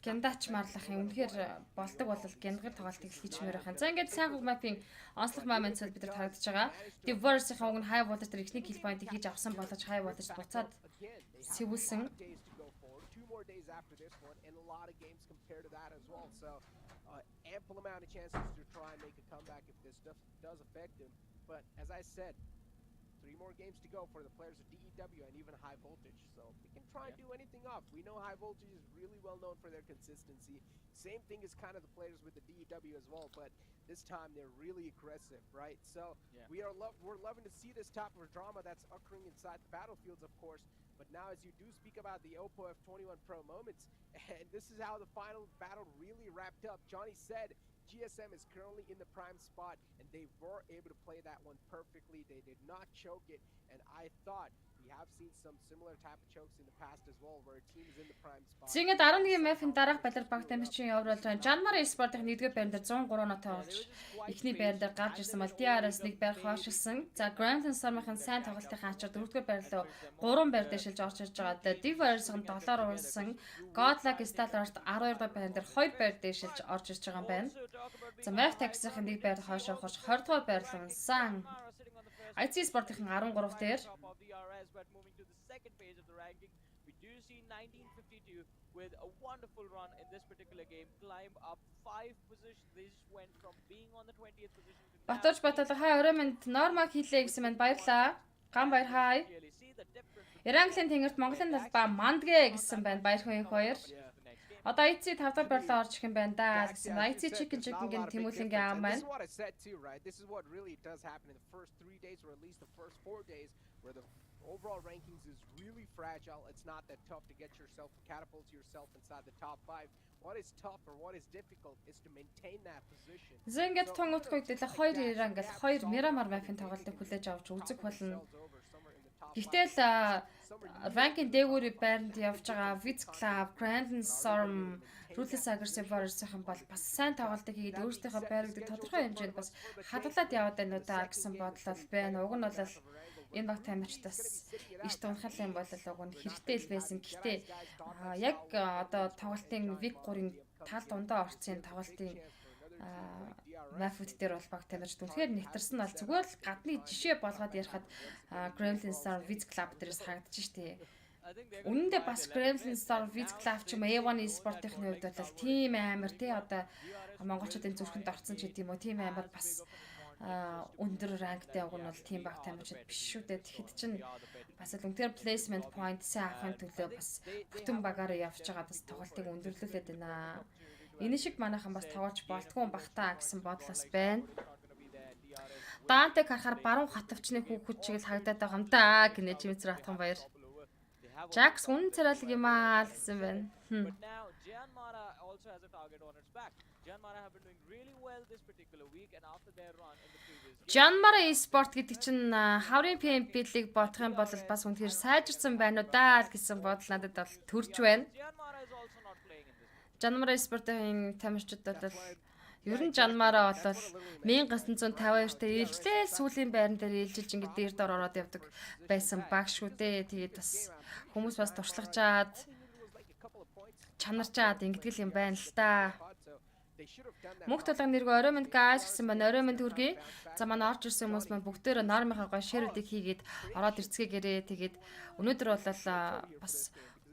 гяндач марлах юм. Үнэхээр болдог бол гянгар тоглолтыг хийчмээр байна. За ингээд сайн мапын онцлог момент бид нар харагдаж байгаа. Diverse-ийн уг нь high voltage дээр ихний kill point-ийг хийж авсан болож high voltage буцаад сэвүүлсэн. 2 more days after this one and a lot of games compared to that as well. So, ample amount of chances to try and make a comeback if this stuff does affect him. But as I said, 3 more games to go for the players of DEW and even high voltage. So we can try and do anything up. We know high voltage is really well known for their consistency. Same thing as kind of the players with the DEW as well, but this time they're really aggressive, right? So we're loving to see this type of drama that's occurring inside the battlefields, of course. But now as you do speak about the Oppo F21 Pro moments, and this is how the final battle really wrapped up. Johnny said GSM is currently in the prime spot, and they were able to play that one perfectly. They did not choke it, and I thought we have seen some similar type of chokes in the past as well, where a team is in the prime spot. Зингэд 11 мапын дараах балер баг тамирчин явуулж байгаа. Жанмар Sport-ын 1-р байран дээр 103 ноттой болж эхний байран дээр гарч ирсэн бол DRS 1 байр хойшилсан. За Grand Storm-ын сайн тоглолтын хаачаар 4-р байр руу 3 байр дэшилж орж ирж байгаа. Diverse-ын 7-оор уурсан. Godlike Stallard 12-р байран дээр 2 байр дэшилж орж ирж байгаа юм байна. За Mavtex-ийн 1 байр хойшоо хурж 20-р байрлал унсан. IC Sport-ийн 13 дээр we do see 1952 with a wonderful run in this particular game, climb up 5 positions. They just went from being on the 20th position to Баталж хай өрөөмөнд нормаг хийлээ гэсэн мэнд баярлаа. Ган баяр хай. Иранглийн тэнгэрт Монголын талбай мандгэ гэсэн байна. Баяр хүн хоёр. Одоо IC 5 дахь байрлал орж ирэх юм байна да гэсэн. IC chicken-гийн Тэмүүлэнгийн аав маань. This is what I said too, right? This is what really does happen in the first 3 days, or at least the first 4 days, where the overall rankings is really fragile. It's not that tough to get yourself, catapult yourself inside the top 5. What is tough or what is difficult is to maintain that position. Зингэд тунгуудх үедээ 2 Ирангл 2 Miramar map-ийн тоглолтыг хүлээж авч үзэх болно. Гэтэл ранкинг дээгүүр байранд явж байгаа Viz Club, Grand Storm, Ruthless Aggressive Warriors-ийн бол бас сайн тоглолтыг хийгээд өөрсдийнхөө байруудыг тодорхой хэмжээнд бас хадгалаад яваад байна уу да гэсэн бодол байна. Уг нь бол энэ баг тамирчдаас эрт унхал юм бол уг нь хэрэгтэй л байсан. Гэхдээ яг одоо тоглолтын Week 3-ын тал дундаа орцын тоглолтын мафут дээр бол баг тамирчд үнэхээр нэтэрсэн бол зүгээр л гадны жишээ болгоод ярихад Gremlin Star Viz Club дээрээс харагдаж штэ. Үнэндээ бас Gremlin Star Viz Club ч юм A1 Sport-ийн хувьд бол тийм амар тий одоо монголчуудын зүрхэнд орсон ч гэдэм үү тийм амар бас өндөр ранктай уг нь бол тийм баг тамирчид биш шүү дээ. Тэгэхэд чинь бас л үнэхээр placement point сайн авахын төлөө бас бүтэн багаараа явж байгаа бас тоглолтыг өндөрлүүлээд байна. Энэ шиг манайхан бас тоглож болтгүй бахтаа гэсэн бодлоос байна. Даантыг харахаар баруун хатавчны хүүхэд чигээр харагдаад байгаа юм да гинэ Жимцэр Атхан баяр. have also Jax done үнэн very царайлаг юм well, аа like л I гэсэн said. байна. But now Gianmara also has a target on its back. Gianmara have been doing really well this particular week, and after their run in the previous game, Жанмара e-sport гэдэг чинь хаврын PMPL-ийг бодох юм бол бас үнэхээр сайжирсан байна уу даа л гэсэн бодол надад бол төрж байна. Gianmara is also not playing in this game. Жанмара e-sport-ийн тамирчид бол ер нь Жанмара бол 1952 дээр ээлжлээ сүүлийн байран дээр ээлжилж ингээд дээр дор ороод явдаг байсан баг шүү дээ. Тэгээд бас хүмүүс бас туршлагаж чаад чанарчаад ингэдэг юм байна л та. Мөнх толгойн нэргүй орой минь guys гэсэн байна. Орой минь хүргэе. За манай орж ирсэн хүмүүс маань бүгдээрээ нормынхаа гоё ширүүдийг хийгээд ороод ирцгээгээрээ. Тэгээд өнөөдөр бол бас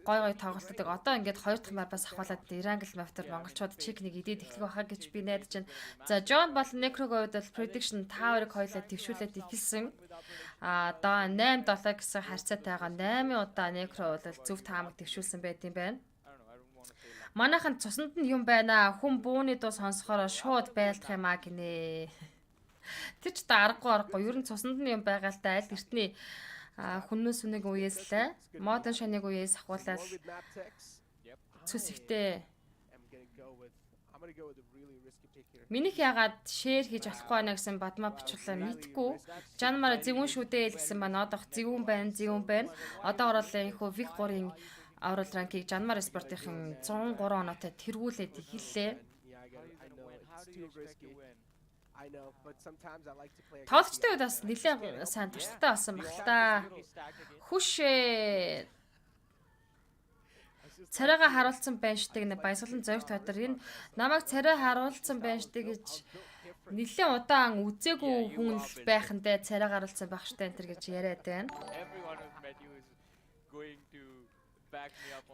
гой тоглолтыг одоо ингээд хоёр дахь мар бас ахвалаад Ирангл Mafter монголчууд чекнийг идээд эхлэх байхаа гэж би найдаж байна. За John болон Necro-гийн хувьд бол prediction Tower-ыг хоёулаа дэвшүүлээд эхэлсэн. Одоо 8-7 гэсэн харьцаатайгаа 8 удаа Necro бол зөв таамаг дэвшүүлсэн байт юм байна. Манайхан цуснд нь юм байна. Хүн бууны дуу сонсохоор шууд байлдах юм а гинэ. Тэр ч та аргагүй. Ер нь цуснд нь юм байгаа л та аль эртний хүннөөс үнэг үеэс л модон шаныг үеэс ахуулаад цус ихтэй. Минийх ягаад шеэр хийж болохгүй байна гэсэн бадмаа бичлээ мэдгүй. Жанмара зэвүүн шүү дээ л гэсэн байна. Одоох зэвүүн байна. Одоо оруулаа энэ хөө Vic 3-ийн аврал ранкийг Жанмар спортын 103 оноотой тэргүүлээд эхэллээ. Тоглолчтой үед бас нэлээд сайн туршлагатай болсон баг л та. Хүшээ. Царайгаа харуулсан байна штэ гэнэ баясгалан зөрөгт байтар энэ намайг царай харуулсан байна штэ гэж нэлээд удаан үзээгүй хүн л байхандаа царай харуулсан байх штэ энэ гэж яриад байна.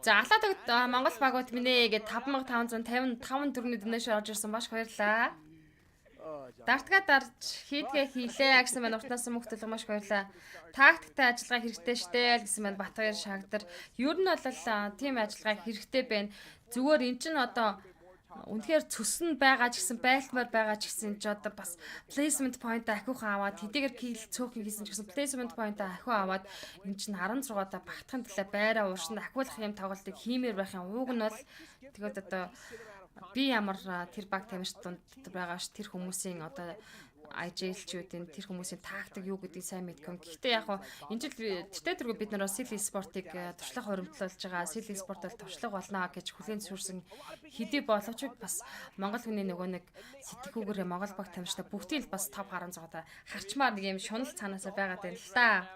За алаадаг Монгол багууд минь ээ гээд 5555 төгрөний донешн орж ирсэн баш баярлаа. Дартгаа дарж хийдгээ хийлээ гэсэн маань уртнаас мөнгө төлөх маш баярлаа. Тактиктэй ажиллагаа хэрэгтэй штэ л гэсэн маань Батбаяр шаагдар. Ер нь бол тийм ажиллагаа хэрэгтэй байна. Зүгээр эн чинь одоо үнэхээр цөсөн байгаа ч гэсэн байлтмаар байгаа ч гэсэн ч одоо бас placement point ахиухан аваад хэдийгээр kill цөөхөн хийсэн ч гэсэн placement point ахиу аваад эн чинь 16 одоо багтхан талаа байраа ууршин ахиулах юм тоглолтыг хиймээр байх юм. Ууг нь бол тэгээд одоо би ямар тэр баг тамирчдад байгаа ш тэр хүмүүсийн одоо IJL-чүүдийн тэр хүмүүсийн тактик юу гэдгийг сайн мэдгүй. Гэхдээ яг хоо энэ жил тэртээ бид нар Сил спортыг туршлага хуримтлуулж байгаа. Сил спорт бол туршлага болно гэж хүлээн зөвшөөрсөн хэдий боловч бас Монгол хүний нөгөө нэг сэтгүүгээр Монгол баг тамирчтай бүгдийг л бас топ харан зогоо харчмаар нэг юм шунал цаанаасаа байгаад байна л та.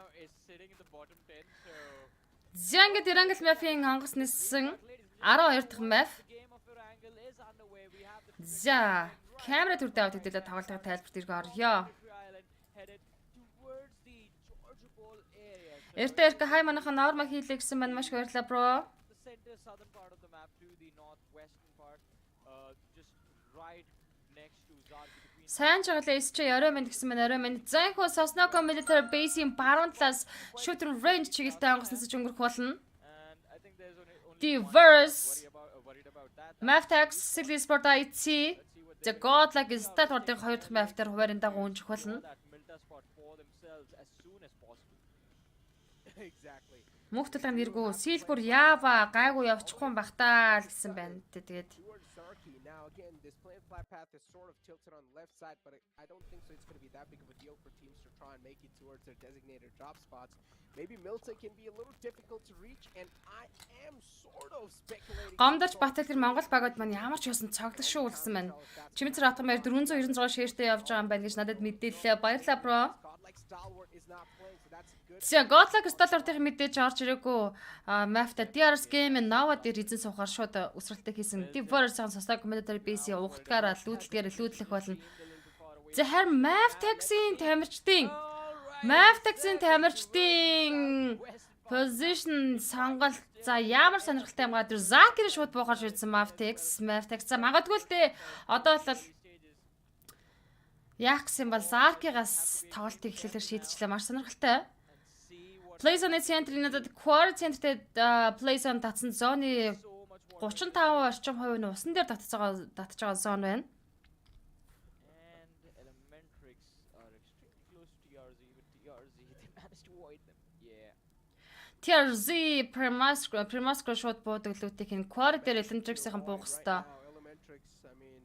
Зянгд Ирангл Mafia-ийн хангас ниссэн 12 дахь map. За камера төрдөө аваад хэдүүлээ тоглолтын тайлбарт иргэ орё. Эртээ хай манайхан норма хийлээ гэсэн маань маш баярлалаа бро. Сайн жагалаа эсч орой минь гэсэн маань орой минь. Зайхуу Sosnoco military base-ийн баруун талаас shooter range чиглэлтэй онгоцноос өнгөрөх болно. Diverse Maftex City Sport IT The Godlike is that ордын 2 дахь Mafter хуваарийн дагуу унжих болно. Мөнх толгойн нэргүү Silver Java гайгүй явчихгүй багтаа л гэсэн байна. Тэгээд again, this planned flat path is sort of tilted on the left side, but I don't think so it's going to be that big of a deal for teams to try and make it towards their designated drop spots. Maybe Milton can be a little difficult to reach, and I am sort of speculating. Гомдож Батал тэр Монгол багууд маань ямар ч байсан цогдол шүү үлдсэн байна. Чимэцэр Атгамаар 496 шээртэй явж байгаа юм байна гэж надад мэдээллээ. Баярлалаа бро. За Godlike Stalwart-ийн мэдээж орж ирээгүй Mafta DRS game Nova дээр эзэн суухаар шууд өсрэлттэй хийсэн. Diverse-ийн Sosnoco military base-ийн ухтгаараа лүүдлэх болно. За харин Maftex-ийн position сонголт за ямар сонирхолтой юм гаа тэр Zakir шууд буухаар шийдсэн Maftex за магадгүй л дээ одоо л яах гэсэн бол Zarki-гаас тоглолтыг эхлэлээр шийдчихлээ маш сонирхолтой. Playzone центрийн надад Quarry центртэй Playzone татсан зоны 35% орчим хувь нь усан дээр татж байгаа зон байна. TRZ Primascro шууд буудаг лүүтийг хэн quarry дээр Elementrix-ийн буух хэвээр. Elementrix, I mean,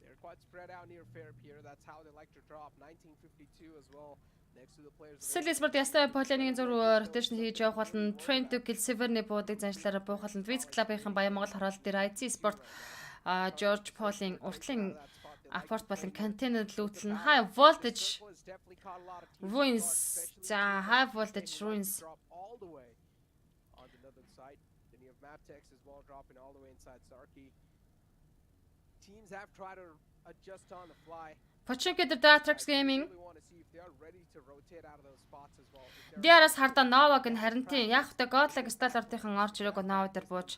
they're quite spread out near Fair Pier. That's how they like to drop. 1952 as well. Next to the players. Селиспорт ястай Полиагийн зургаар rotation хийж явах болон Train to Kill Severny буудаг заншлаараа буух болон Viz Club-ийн Баян Монгол хороолт дээр IC Sport George Paul-ийн уртлын апорт болон container лүүтэл high voltage ruins за high voltage ruins all the way on the northern side. Then you have Maptex as well dropping all the way inside Sarki. Teams have tried to adjust on the fly. Починки дээр Datrax Gaming Really want to see if they are ready to rotate out of those spots as well. If they're Диараас хардаа Novag нь харин тийм яг та Godlike Stalart-ийн орж ирээгүй Nova дээр бууж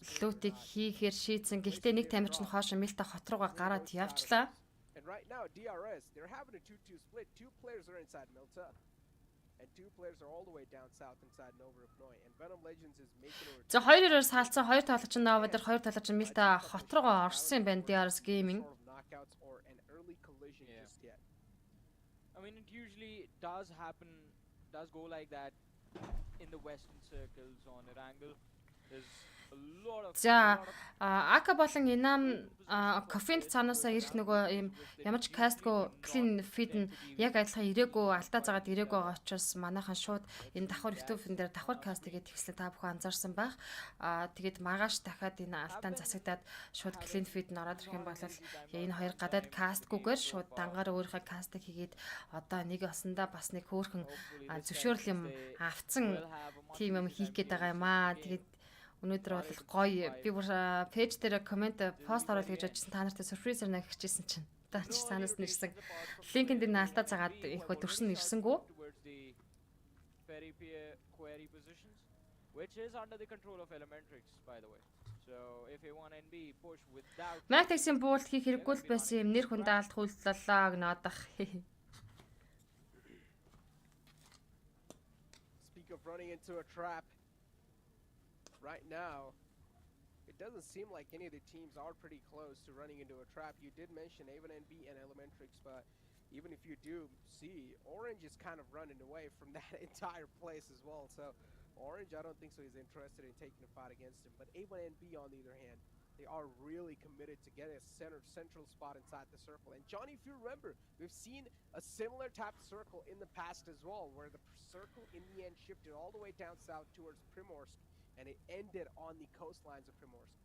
лүүтийг хийхээр шийдсэн. Гэхдээ нэг тамирч нь хоошо Милта хот руугаа гараад явчлаа. And right now DRS, they're having a 2-2 split. Two players are inside Milta. And two players are all the way down south inside Nova Pnoy. And Venom Legends is making a За хоёроор салцсан хоёр талч нь Nova дээр хоёр талч нь Милта хот руугаа орсон юм байна DRS Gaming. sort of knockouts or an early collision Yeah. just yet. I mean, it usually does happen, does go like that in the western circles on Erangel. There's a lot of. За Ака болон Инам кофенд цаанаасаа ирэх нөгөө ийм ямар ч кастгүй clean feed нь яг адилхан ирээгүй алдаа загаад ирээгүй байгаа учраас манайхан шууд энэ давхар YouTube-ын дээр давхар каст гэдэг тэгслээ та бүхэн анзаарсан байх. Тэгээд маргааш дахиад энэ алдаан засагдаад шууд clean feed нь ороод ирэх юм бол энэ хоёр гадаад кастгүйгээр шууд дангаар өөрийнхөө кастыг хийгээд одоо нэг осондоо бас нэг хөөрхөн зөвшөөрөл юм авцсан тийм юм хийх гээд байгаа юм аа. Тэгээд өнөөдөр бол гоё би бүр пэйж дээр комент пост оруулах гэж бодчихсон та нартай сюрпризер нагчихсан чинь та чи цаанаас нь ирсэн линкэнд энэ алдаа загаад ихөө төрсөн ирсэнгүү Towards the ferry pier query positions, which is under the control of Elementrix, by the way. So if A1NB push without Maptex-ийн буулт хийх хэрэггүй л байсан юм нэр хүндээ алт хууллалаа гнодах Speak of running into a trap. Right now, it doesn't seem like any of the teams are pretty close to running into a trap. You did mention A1NB and Elementrix, but even if you do see, Orange is kind of running away from that entire place as well. So Orange, I don't think so he's interested in taking a fight against him. But A1NB, on the other hand, they are really committed to get a central spot inside the circle. And Johnny, if you remember, we've seen a similar type of circle in the past as well, where the circle in the end shifted all the way down south towards Primorsk, and it ended on the coastlines of Primorsk.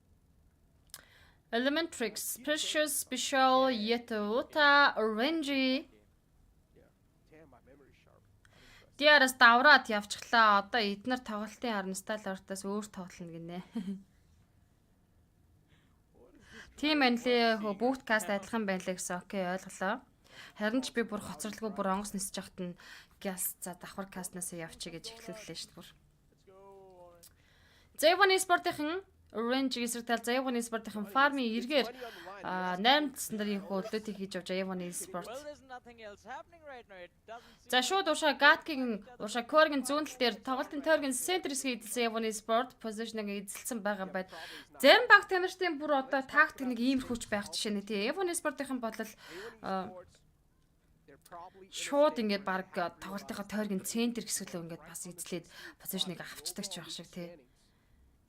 Elementrix Precious Special Yetota Orange Yeah, damn, my memory's sharp. I'm impressed. Диараас давраад явчихлаа. Одоо эднэр тоглолтын харин Stalart-аас өөр тоглоно гинэ. Тийм анилээ бүгд каст адилхан байлаа гэсэн окей ойлголоо. Харин ч би бүр хоцрорлгүй бүр онгоц нисэж яхад нь газ за давхар кастнаас явчих гэж эхлүүллээ шүү дээ бүр. let's go Orange. Zayvon Sport-ийн Orange эсрэгтэл Zayvon Sport-ийн фармын эргээр 8 цэсэндэр их хөдлөлтийг хийж авч Zayvon Sport. Well, there's nothing else happening right now. It doesn't seem За шууд ушаа Гаткийн ушаа Коргийн зүүнтэл дээр тоглолтын тойргийн центр хэсгийг эзэлсэн Zayvon Sport позишныг эзэлсэн байгаа байд. Зарим баг тамирчдын бүр одоо тактик нэг иймэрхүүч байх жишээ нэ тий. Zayvon Sport-ийн бодлол They're probably in a шууд state ингээд where баг тоглолтынхаа тойргийн центр хэсгэлөө ингээд бас эзлээд позишныг авчдаг ч байх шиг тий.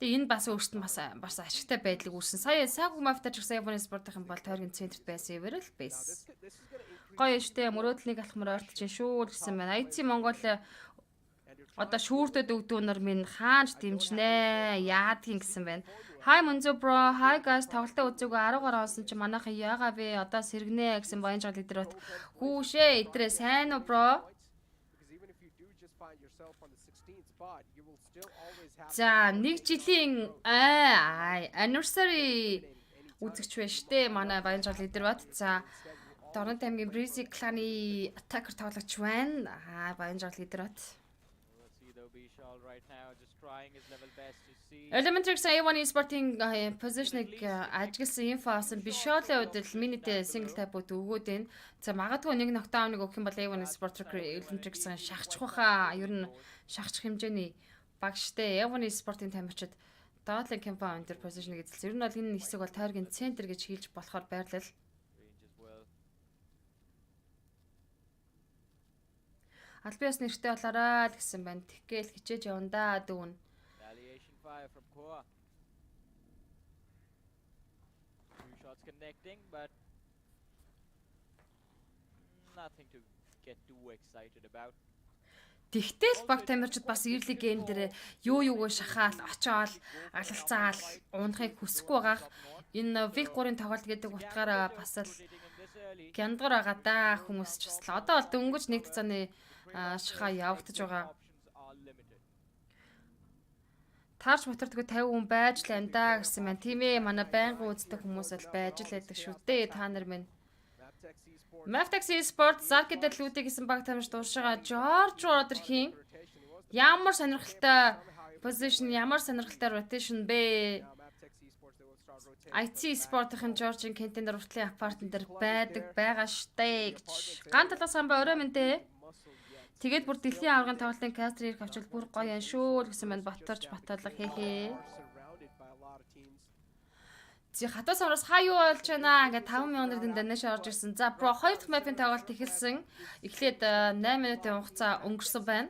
Тэгээ энэ бас өөртөө бас ашигтай байдлыг үүссэн. Саяг мафтаж гэсэн Zayvon Sport-ийн бол тойргийн центрт байсан эвэр л байсан. this is going to increase Гоё штэ мөрөөдлийг алхмаар ойртож шүү гэсэн байна. IC Монгол одоо шүүртэд өгдүүнөр минь хаанч дэмжнэ яадгийн гэсэн байна. Hi Munzo bro, hi guys тоглолтоо үзээгүй 10 гаруй онсон чи манайхан яага бэ одоо сэргнэ гэсэн баян жаал лидер бат. Хүүшээ идрээ сайн уу bro? because even if you do just find yourself on the 16th spot, you will still always have За нэг жилийн anniversary үзэгч байна штэ манай баян жаал лидер бат. За Дорнот аймгийн Breezy Clan-ы attacker тоглогч байна. Баян жаал лидер бат. Let's see the Vishal right now just trying his level best to see. Elementrix A1 Sport-ing position-ыг ажигласан инфо авсан Bishol-ийн хувьд минутэ single type-ууд өгөөд байна. За магадгүй нэг knockdown-ыг өгөх юм бол A1 Sport Elementrix-ын шахчих байхаа ер нь шахчих хэмжээний баг штэ. A1 Sport-ing тамирчид доотлын кампани дээр position-ыг эзэлсэн. Ер нь бол энэ хэсэг бол тойргийн центр гэж хэлж болохоор байрлал. Range as well. Албиас нэртэй болоорой гэсэн байна. Тэгэл хичээж явна да дүүн. Retaliation fire from Koa. Two shots connecting, but nothing to get too excited about. Тэгтэл баг тамирчид бас early game дээр юу юуг шахаал, очоол, алалцаал, уунахыг хүсэхгүй байгаах. Энэ Week 3-ын тоглолт гэдэг утгаараа бас л гяндгар байгаа да хүмүүс ч бас л одоо бол дөнгөж нэг цааны шахаа явагдаж байгаа. Таарч мотордгүй 50 хүн байж л байна да гэсэн маань тийм ээ манай байнгын үздэг хүмүүс л байж л байдаг шүү дээ та нар минь. Maftex Esports Zarkid-д лүүдий гэсэн баг тамирч дууршгаа George ороод ирхийн. Ямар сонирхолтой position, ямар сонирхолтой rotation бэ? IT Sport-ын George-ийн контейнер уртлын апартмент дээр байдаг байгаа штэ гэж. Ган талаас хамбаа орой мэнтэй. Тэгээд бүр дэлхийн аваргын тоглолтын кастер ирэх авчвал бүр гоё юм шүү гэсэн маань батарч баталга хээхээ. Зи хатаас оноос хаа юу болж байна? Ингээд 5 минутын дэнэш орж ирсэн. За про 2 дахь мапын тоглолт эхэлсэн. Эхлээд 8 минутын хугацаа өнгөрсөн байна.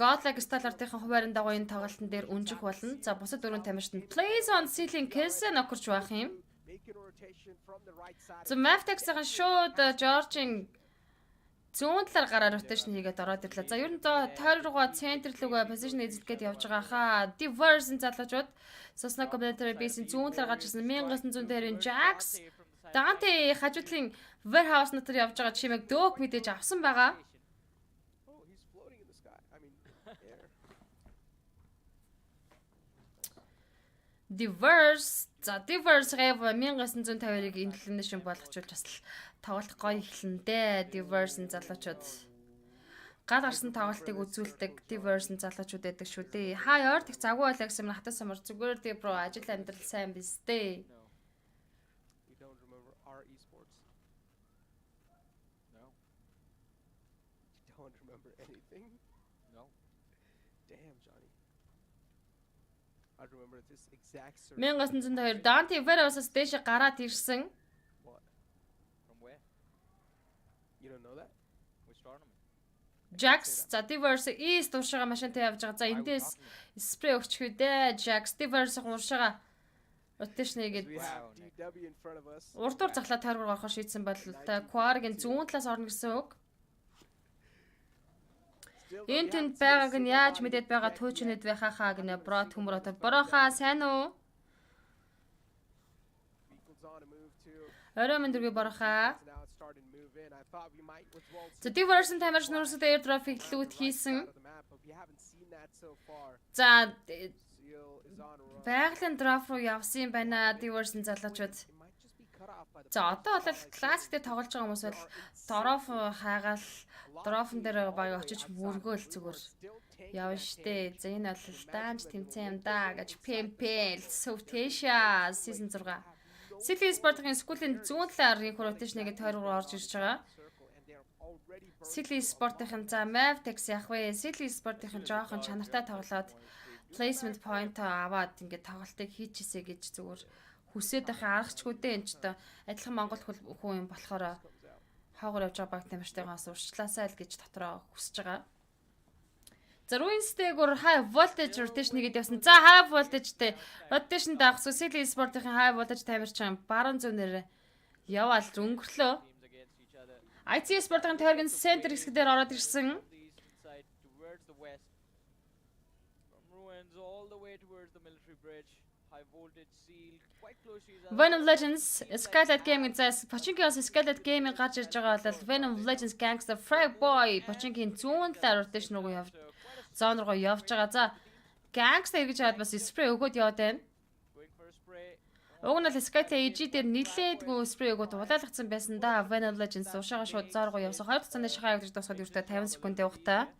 Godlike Stall-артын хуваарийн дагуу энэ тоглолтын дээр өнжих болно. За бусад дөрвөн тамирчид нь Plays on Ceiling Kelsey нокорч байх юм. За Maftex-ийн шууд George-ийн зүүн талаар гараар rotation хийгээд ороод ирлээ. За ер нь тойр руугаа центр рүүгээ position эзэлгээд явж байгаа хаа. Diverse залуучууд Sosna Community Base-ийн зүүн талаар гарч ирсэн 1900 дээрийн Jax Dante хажуудлын Warehouse натар явж байгаа чимээг дөөх мэдээж авсан байгаа. Diverse Rev 1952-ыг implementation болгочулж бас тоглолт гоё эхлэндээ. Diverse залуучууд гал гарсан тоглолтыг үзүүлдэг Diverse залуучууд байдаг шүү дээ. Хаяар тех загвар байлаа гэсэн нь хатас самар зүгээр дээ бро ажил амьдрал сайн биз дээ. You don't remember our esports? No. You don't remember anything? No. Damn, Johnny. I remember this exact 1952 Dante Warehouse-аас дэше гараад ирсэн. What? From where? You don't know that? Which tournament? Jax Diverse East уушгаа машинтай явж байгаа. За эндээс спрей өгчихвэ дээ. Jax Diverse уушгаа rotation хийгээд We have DW in front of us. урдуур захлаа тойргоор орохоор шийдсэн бол Quark-ийн зүүн талаас орно гэсэн үг. Энэ тэнд байгааг нь яаж мэдээд байгаа төөчнөд байхаа хаа гинэ бро төмөрөд борохаа сайн уу? Орой мэндэргүй борохаа. За Diverse тамирч нурсад airdrop иглүүд хийсэн. За байгалийн drop руу явсан юм байна Diverse залуучууд. За одоо бол классиктэй тоглож байгаа хүмүүс бол drop хайгаал дрофн дээр баг очиж мөргөөл зүгээр явна штэ. За энэ бол данж тэмцээн юм да гэж PMPL Southesia season 6. City Sport-ын скуулийн зүүн талаар их rotation-ыг тойргоор орж ирж байгаа. City Sport-ын за Mavtex яг вэ. City Sport-ын жоохон чанартай тоглоод placement point аваад ингээд тоглолтыг хийчихсэ гэж зүгээр хүсээд байхаа аргачгүй дээ энэ ч одоо адилхан Монгол хүн юм болохоор хаагур явж байгаа баг тамирчтайгаас урьдчилаасаа л гэж дотроо хүсэж байгаа. За Ruins-тэйгүр high voltage rotation гэдэг явсан. За high voltage-тэй rotation даах City Sport-ын high voltage тамирчин баруун зүүнээр яваал өнгөрлөө. IT Sport-ын тойргийн center хэсэг дээр ороод ирсэн. Venom Legends Skylight Gaming зас Pochinki-ос Skylight Gaming гарч ирж байгаа бол Venom Legends Gangster Frag Boy Pochinki-ийн зүүн талаар rotation руу явж зон руу явж байгаа. За Gangster гэж хаад бас spray өгөөд яваад байна. Уг нь л Skylight AG дээр нилээдгүй spray өгөөд улаалгацсан байсан да. Venom Legends ушаага шууд зон руу явсан. 2 цааны шахаа явуулж тасгаад юртаа 50 секундын хугацаа.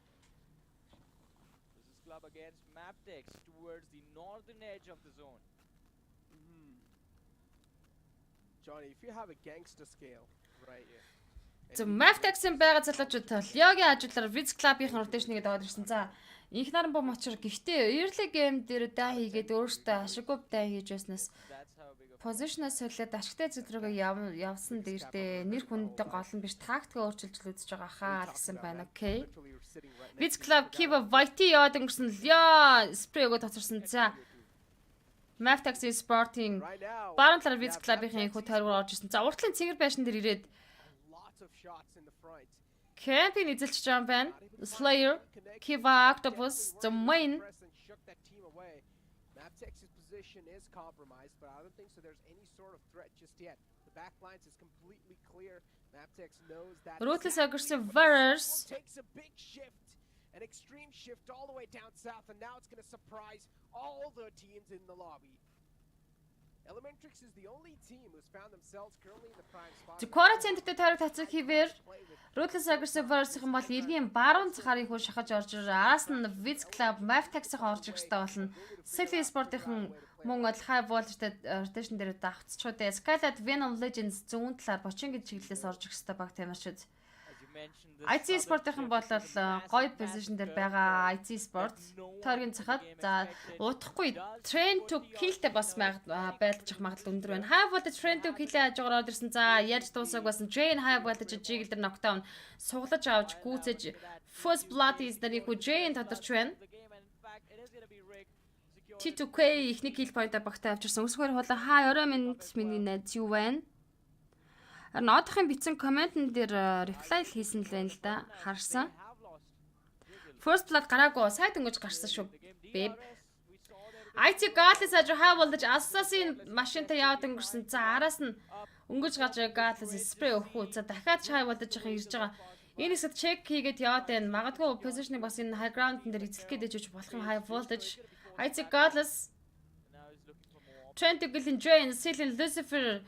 Johnny, if you have a gangster scale right here. За Maftex-ийн байгаа залуучууд Лёгийн ажлаар Viz Club-ийн rotation-ыг даваад ирсэн. За инх наран бом очор гэхдээ early game дээр даа хийгээд өөртөө ашиггүй даа хийж байснаас Position-аас солиод ашигтай зүйл рүү явсан дээрдээ нэр хүндтэй гол нь биш тактикаа өөрчилж үзэж байгаа хаа гэсэн байна. Окей. Viz Club Kiva White яваад өнгөрсөн л яа спрей өгөө тоцорсон. За. Mavtax Sporting баруун талаар Viz Club-ийн хүү тойргоор орж ирсэн. За уртлын цэнгэр байшин дээр ирээд Camping эзэлж байгаа юм байна. Slayer, Kiva Octopus, the main Mavtex's position is compromised, but I don't think so there's any sort of threat just yet. The back lines is completely clear. Mavtex knows that Ruthless Aggressive Warriors takes a big shift, an extreme shift all the way down south, and now it's going to surprise all the teams in the lobby. Elementrix is the only team who's found themselves currently in the prime spot. Quarter центртэй тойрог тацаг хийвэр Ruthless Aggressive Warriors-ын бол эргийн баруун цагаарыг хөө шахаж орж ирээ. Араас нь Viz Club Mavtax-ыг орж ирэх хэрэгтэй болно. City Sport-ын мөн high voltage rotation дээр давцчууд Skylight Venom Legends зүүн талаар бочин гэж чиглэлээс орж ирэх хэрэгтэй баг тамирчид. IT Sport-ын бол гоё position дээр байгаа IT Sport тойргийн цахад за удахгүй Train to Kill-тэй бас байлдчих магадлал өндөр байна. High voltage Train to Kill-ийн хажуугаар орж ирсэн. За ярьж дуусах байсан Jane High voltage жиглэл дээр knockdown суглаж авч гүйцэж First Blood is нарыг хүү Jane тодорч байна. T2K ихний kill point-а багтаа авчирсан. Өсвөр хулаа хаа орой минут миний найз юу байна? Одоогийн бичсэн комментэн дээр reply хийсэн л байна л да. Харсан. First Blood гараагүй сайд өнгөж гарсан шүү. Бэб. IT Gatlas аж хаа болдож Assassin машинтай яваад өнгөрсөн. За араас нь өнгөж гаж Gatlas spray өгөх үү. За дахиад хай болдож яхаа ирж байгаа. Энэ хэсэгт check хийгээд яваад байна. Магадгүй position-ыг бас энэ high ground дээр эзлэх гээд ижиж болох юм high voltage. IT Gatlas Trent Gillen Jane, Silin Lucifer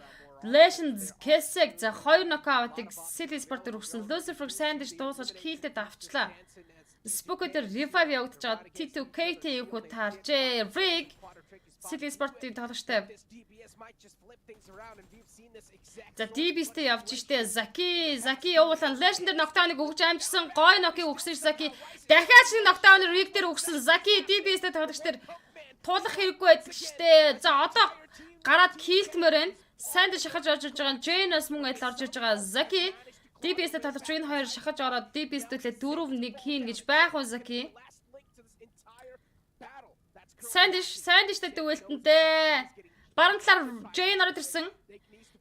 Legends Kesek за 2 knockout-ыг City Sport өргөсөн. Lucifer Sandwich дуусгаж киллтэд авчлаа. Spook дээр revive явагдаж байгаа T2KT хүү тааржээ. Rig City Sport-ийн тоглогчтой. За DBS-тэй явж штэ. Zaki явуулан Legendary knockdown-ыг өгж амжсан. Гой нокийг өгсөн Zaki. Дахиад шинэ knockdown-ыг Rig дээр өгсөн. Zaki DBS-тэй тоглогчтой туулах хэрэггүй байдаг штэ. За одоо гараад киллтмээр байна. Санд шахаж орж ирж байгаа Jane-ос мөн адил орж ирж байгаа Zaki DBS-тэй толгоч энэ хоёр шахаж ороод DBS-тэй 4-1 хийн гэж байх уу Zaki? Sandish-тэй дүүлтэнтэй. Баруун талаар Jane ороод ирсэн.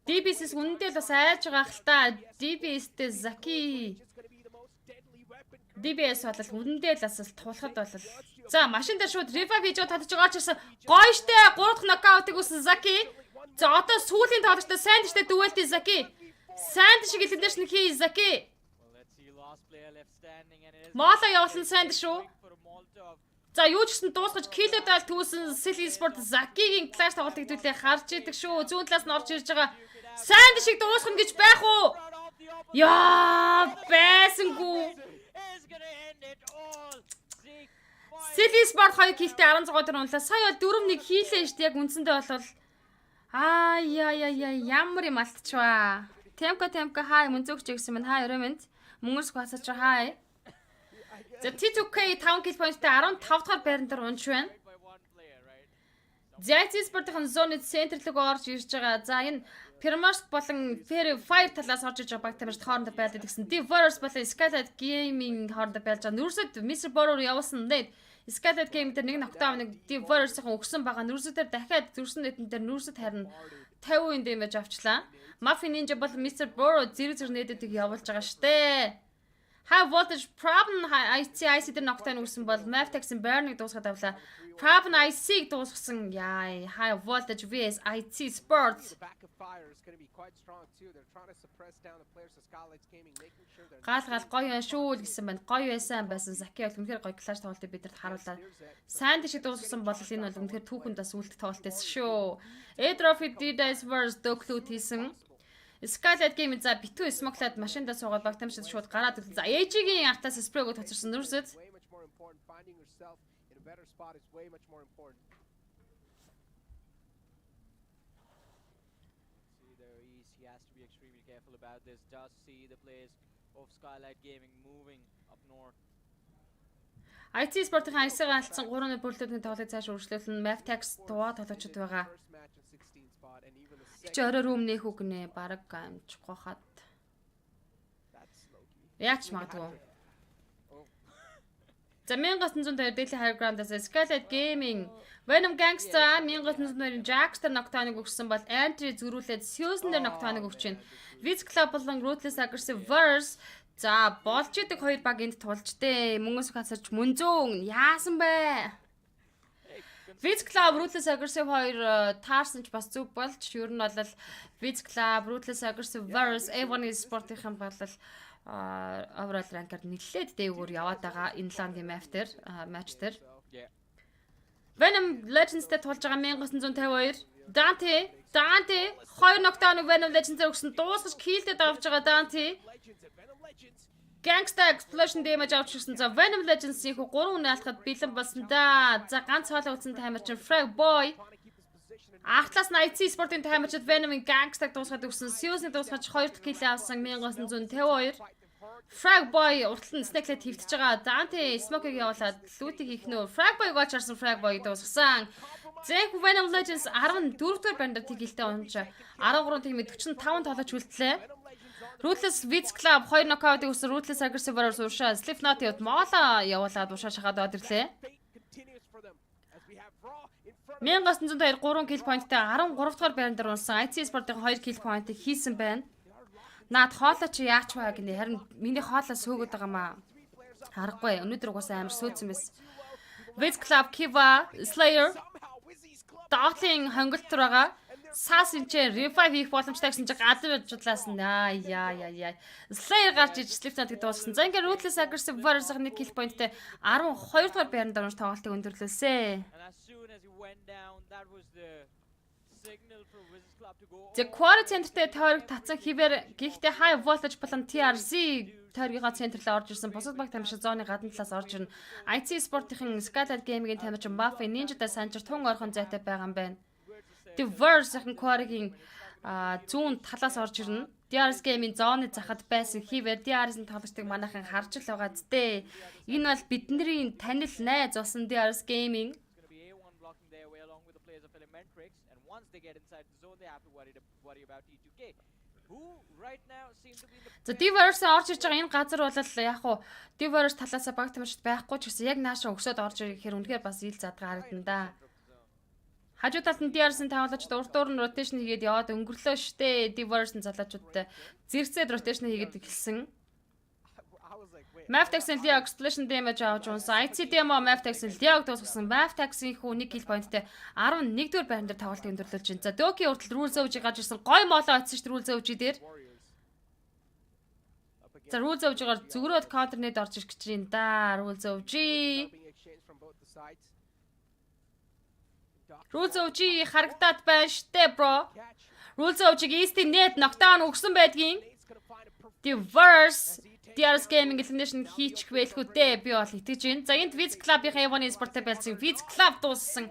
DBS-с үнэндээ л бас айж байгаа хэл та. DBS-тэй Zaki. DBS бол үнэндээ л бас туулахад бол. За машин дээр шууд revive хийж чадж байгаа ч гэсэн гоё штэ. 3 дахь knockout-ыг үүсэн Zaki. За одоо сүүлийн тоглогчтой Sandish-тэй дүүлтий Zaki. Sandish гэлэндээс нэг хий Zaki. Мола явуулсан Sandish шүү. За юу ч гэсэн дуусгаж киллэд айл түүсэн City Sport Zaki-гийн clash тоглолтыг төлөө харж идэг шүү. Зүүн талаас нь орж ирж байгаа Sandish-ийг дуусгах гэж байх уу? Яа, байсангүй. City Sport 2 киллтэй 16 дөрөв унлаа. Сая бол 4-1 хийлээ шүү дээ. Яг үндсэндээ бол ямар юм алтчваа. Темка хай мөнзөгч гэсэн мэн хай өрөөмөнд мөнгөрс хасаж хай. За T2K 5 kill point-тэй 15 дахь байран дээр унж байна. ZT Sport-ын зоны центрлэг орж ирж байгаа. За энэ Permarsk болон Fire талаас орж иж байгаа баг тамирчид хоорондоо байлдаад гэсэн. Divorce болон Skylight Gaming хоорондоо байлж байгаа. Нүрсэд Mr. Borrow явуулсан нэ. Skylight Gaming дээр нэг knockdown нэг Divorce-ийн өгсөн байгаа. Нүрсэдээр дахиад зүрсэн нэдэн дээр нүрсэд харин 50% damage авчлаа. Mafia Ninja бол Mr. Borrow зэрэг нэдэдэг явуулж байгаа штэ. High voltage problem IC дээр knockdown өгсөн бол Mavtax-ийн Burning дуусгаад авлаа. Problem IC-г дуусгасан яа High voltage vs IT Sports. Гал гоё юм шүү л гэсэн байна. Гоё байсан Zaki бол үнэхээр гоё clash тоглолтыг бидэрт харууллаа. Sandish дуусгасан бол энэ бол үнэхээр түүхэнд бас үлдэх тоглолт байсан шүү. Edrophy D-Dice vs Doclut хийсэн. Skylight Game за битүү Smokelad машиндаа суугаад баг тамшид шууд гараад ирсэн. За AG-гийн артаас спрейг тоцорсон нүрсэд. IT Sport-ын хайсгаа алдсан 3-ны бүрлүүдний тоглолтыг цааш үргэлжлүүлэн Mavtax дуу тоглогчд байгаа. god, and even the Чи орой рүүм нээх үг нэ бараг амжихгүй хаад. that's Loki. Яач магадгүй. Oh. За 1950 Daily High Ground-аас Skylight Gaming Venom Gangsta 1992-ийн Jackster ногтооныг өгсөн бол Entry зөрүүлээд Susan дээр ногтооныг өгч байна. Wiz Club болон Ruthless Aggressive Verse за болж идэг хоёр баг энд тулж дээ. Мөнгөс хасарч мөн зүүн яасан бэ? Wiz Club Ruthless Aggressive хоёр таарсан ч бас зүг болж ер нь бол Wiz Club Ruthless Aggressive Verse Avon Sport-ийн бол overall rank-аар нэлээд дээгүүр яваад байгаа энэ лангийн матч дээр. Yeah. Venom Legends-тэй тулж байгаа 1952 Dante хоёр нокдауныг Venom Legends-ээр өгсөн дуусгаж киллдэд авч байгаа Dante Gangsta Explosion damage авч ирсэн. За Venom Legends-ийн 3 үнэ алдахад бэлэн болсон да. За ганц хоолой утсан таймер чинь Frag Boy Ахтлаас IC Sport-ийн таймерчд Venom-ийн Gangsta-г дуусгаад өгсөн. Susan-ыг дуусгаж 2 дахь килл авсан 1952 Frag Boy уртл нь Snake-лээ твтж байгаа. Dante Smoke-ыг явуулаад лүүтийг хийх нөө. Frag Boy гооч харсан Frag Boy дуусгасан. Zek Venom Legends 14 дугаар бандад тгийлтэй унж 13 тимээ 45 тоглож үлдлээ. Ruthless Wiz Club 2 нокаутыг өгсөн Ruthless Aggressive Verse уушаа Slipknot-д Mola явуулаад уушаа шахаад од ирлээ. 1902 3 kill point-тэй 13 дугаар байранд унсан. IC Sport-ийн 2 kill point-ыг хийсэн байна. Наад хоолой чи яач вэ гинэ. Харин миний хоолой сөөгöd байгаа маа. Харахгүй. Өнөөдөр угаасаа амар сөөцсөн байсан. Wiz Club Kiva Slayer Dotling хонголт байгаа. Сас энэ revive хийх боломжтой гэсэн чинь гадар бодлаас нь яа. Slayer гарч иж Slipknot-ыг дуусгасан. За ингээд Ruthless Aggressive Verse-ийн 1 kill point-тэй 12 дугаар байранд орж тоглолтыг өндөрлөөсэй. The Quarry Center-тэй тойрог татсан хിവэр гэхдээ High Voltage болон TRC тойргийнхаа центрлээ орж ирсэн. Бусад баг тамирчин зооны гадна талаас орж ирнэ. IC Sport-ийн Skylight Gaming-ийн тамирчин Buffy Ninja-тай санчир тун орхон зайтай байгаа юм байна. The Verse-ийн Quarry-гийн зүүн талаас орж ирнэ. DRS Gaming зооны захад байсан хിവэр DRS-ийн тоглолтыг манайхан харж л байгаа зү. Энэ бол бидний танил найз болсон DRS Gaming. Once they get inside the zone, they have to worry about T2K, who right now seem to be in the. За Diverse орж ирж байгаа энэ газар бол яг хуу Diverse талаасаа баг тамирчид байхгүй ч гэсэн яг нааша өсөд орж ирэх хэрэг үнэхээр бас ил задгаа харагдана да. Хажуу талд нь DRS-ийн тавлаачд урд дуур нь rotation хийгээд яваад өнгөрлөө штэ. Diverse-ийн залуучуудтай зэрцээд rotation хийгээд эхэлсэн. Maftex-ийн Leo Explosion damage авч унсан. IC demo Maftex-ийн Leo-г дуусгасан. Maftex-ийн хүү 1 kill point-тэй 11 дугаар байранд тоглолтыг өндөрлөж байна. За Doki хүртэл rule зөөж гарч ирсэн. Гой молоо очсон шүү rule зөөж дээр. За rule зөөж гар зүгрөөд counter net орж ирэх гэж байна да. Rule зөөж. Rule зөөж харагдаад байна штэ bro. Rule зөөжийг easy net knockdown өгсөн байдгийн. Diverse DRS Gaming Elimination хийчих байлгүй дээ. Би бол итгэж байна. За энд Wiz Club-ийн Avon Sport-тэй байлсан. Wiz Club дууссан.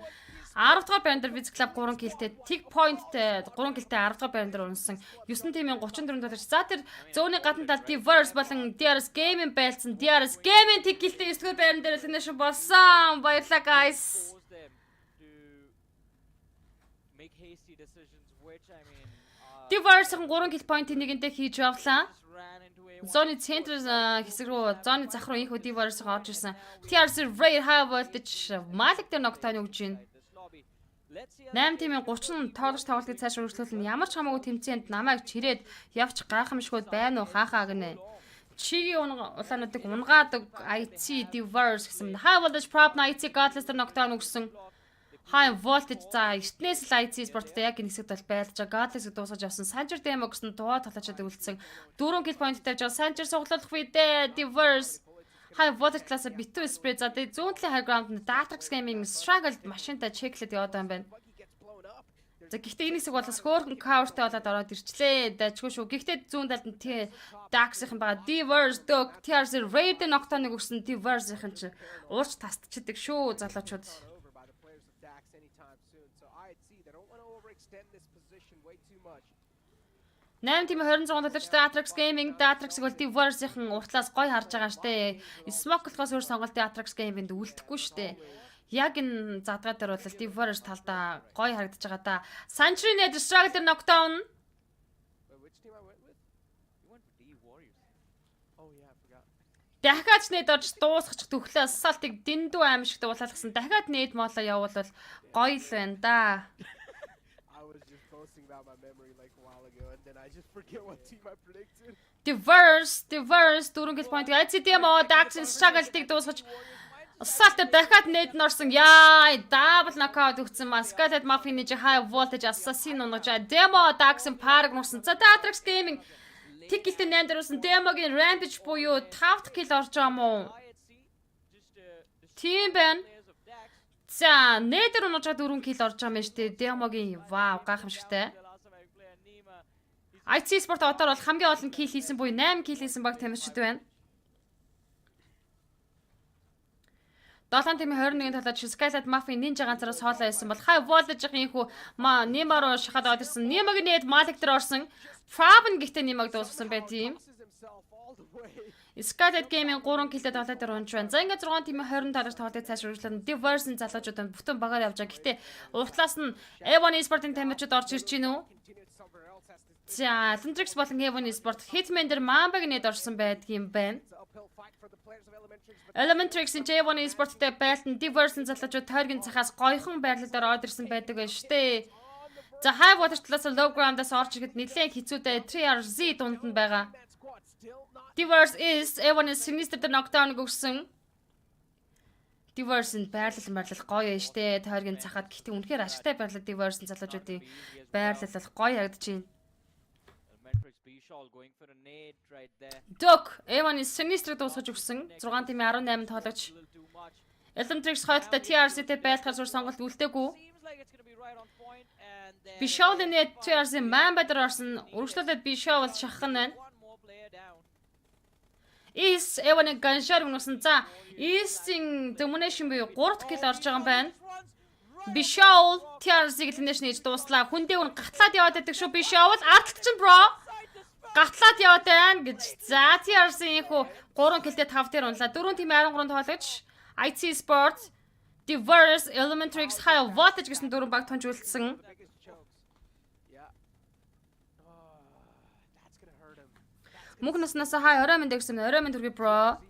10 дугаар байранд Wiz Club 3 киллтэй, Tick Point-тэй 3 киллтэй 10 дугаар байранд унсан. 9 тимийн 34 тоглогч. За тэр зөөний гадна талд Diverse болон DRS Gaming байлсан. DRS Gaming Tick киллтэй 9 дугаар байранд Elimination болсон. Баярлалаа guys. Diverse-ийн 3 kill point-ийг нэгэнтэй хийж явлаа. Зоны центр хэсэг рүү, зоны зах руу инхүү Diverse орж ирсэн. TRC Rare High Voltage Malik дээр ногтооны өгж байна. 8 тимийн 30 тоглож тоглолтыг цааш өргөжлүүлэн ямар ч хамаагүй тэмцээнд намайг чирээд явж гайхамшгүй байна уу хаахаа гинэ. Чигийн улаануудыг унгаадаг IC Diverse гэсэн. High Voltage Prop IC Godless дээр ногтооны өгсөн. High Voltage за эртнээс л IC Sport-тэй яг энэ хэсэгт бол байлж байгаа. Godless-г дуусгаж явсан. Sancher Demo гэсэн дуу тоглолцоод үлдсэн. 4 kill point-тай жоо Sancher суглуулах үедээ Diverse High Voltage талаас битүү спрей за тэгээ зүүн талын high ground-д Datrax Gaming Struggle машинтай чеклээд яваад байгаа юм байна. За гэхдээ энэ хэсэг бол бас хөөрхөн cover-тай болоод ороод ирчлээ. Дажгүй шүү. Гэхдээ зүүн талд нь Dax-ийн байгаа Diverse Dog TRC Raid ногтооныг өгсөн Diverse-ийн чинь уурч тасдчихдаг шүү залуучууд. 8 тим 26 төлөвч Datrax Gaming Datrax-ыг бол Diverse-ийн уртлаас гой харж байгаа штэ. Smoke болохоос өөр сонголт Datrax Gaming-д үлдэхгүй штэ. яг энэ задгаа дээр бол Diverse талдаа гоё харагдаж байгаа да. Century Net Struggle дээр knockdown. Which team I went with? You went for D Warriors. Oh yeah, I forgot. Дахиад нээд орж дуусгачих төгөлөө асаалтыг дэндүү аимшигт уулалгасан. Дахиад нээд молоо явуулвал гоё л байна да. I was just boasting about my memory like a while ago, and then I just forget what team I predicted. Diverse 4 гол point. ICDMO Dax Struggle-ыг дуусгаж асаалт дахиад нээд норсон. Яа, double knockout өгсөн Mascaled Mafia-ны high voltage assassin унаж Demo Dax-ын параг нурсан. За Datrax Gaming тэг гэлтэй 8 дөрөсөн Demo-гийн Rampage буюу 5 дахь kill орж байгаа мó. Тийм байна. За, нээдэр унаж 4 kill орж байгаа юм шүү дээ. Demo-гийн вау, гайхамшигтай. IT Sport отоор бол хамгийн олон kill хийсэн буюу 8 kill хийсэн баг тамирчид байна. 7 тимийн 21 талаад Skylight Mafia Ninja ганцаараа соолоо байсан бол хай voltage-ийн хүү Nima руу шахаад орж ирсэн. Nima-гийн нээд Malik дээр орсон. Faben гэхдээ Nima-г дуусгасан бай тийм. Skylight Gaming 3 киллээ тоглоод дээр унж байна. За ингээд 6 тимийн 20 талаар тоглолтыг цааш үргэлжлүүлэн Diverse-ийн залуучууд бүтэн багаар явж байгаа. Гэхдээ уртлаас нь Evan Esports-ийн тамирчид орж ирж гинүү. За, Lentrix болон Evan Esports Hitman дээр Mamba-г нээд орсон байдгийм байна. Elementrix-ийн Evan Esports-тэй байлтан Diverse-ийн залуучууд тойргийн цахаас гоёхон байрлалаар орж ирсэн байдаг байна штэ. За, High Water талаас low ground-аас орж ирэхэд нэлээд хэцүүтэй 3RZ дунд нь байгаа. Diverse is Evan-ийн Sinister дээр knockdown өгсөн. Diverse-ийн байрлал гоё штэ. Тойргийн цахаад гэхдээ үнэхээр ашигтай байрлал Diverse-ийн залуучуудын байрлал бол гоё харагдаж байна. Док Evan-ийн Sinister дуусгаж өгсөн. 6 тимийн 18 тоглогч. Elementrix хойлолтой TRC-тэй байлтахаар сур сонголт үлдээгүй. Bishol-ийн 3RC Mamba дээр орсон. Үргэлжлүүлээд Bishol шахах нь байна. Is Evan-ийн Gunshot өгсөн. За, Is-ийн Domination буюу 3 kill орж байгаа юм байна. Bishol TRC-г elimination хийж дууслаа. Хүндээ үн гатлаад яваад байдаг шүү. Bishol ардалт чинь bro. Гатлаад яваад байна гэж. За, TRC-ийн хүү 3 киллтэй 5 дээр унлаа. 4 тимийн 13 тоглогч. IT Sports, Diverse, Elementrix, High Voltage гэсэн 4 баг тонж үлдсэн. Мөнх наснаас хай орой минь гэсэн орой минь төргий бро.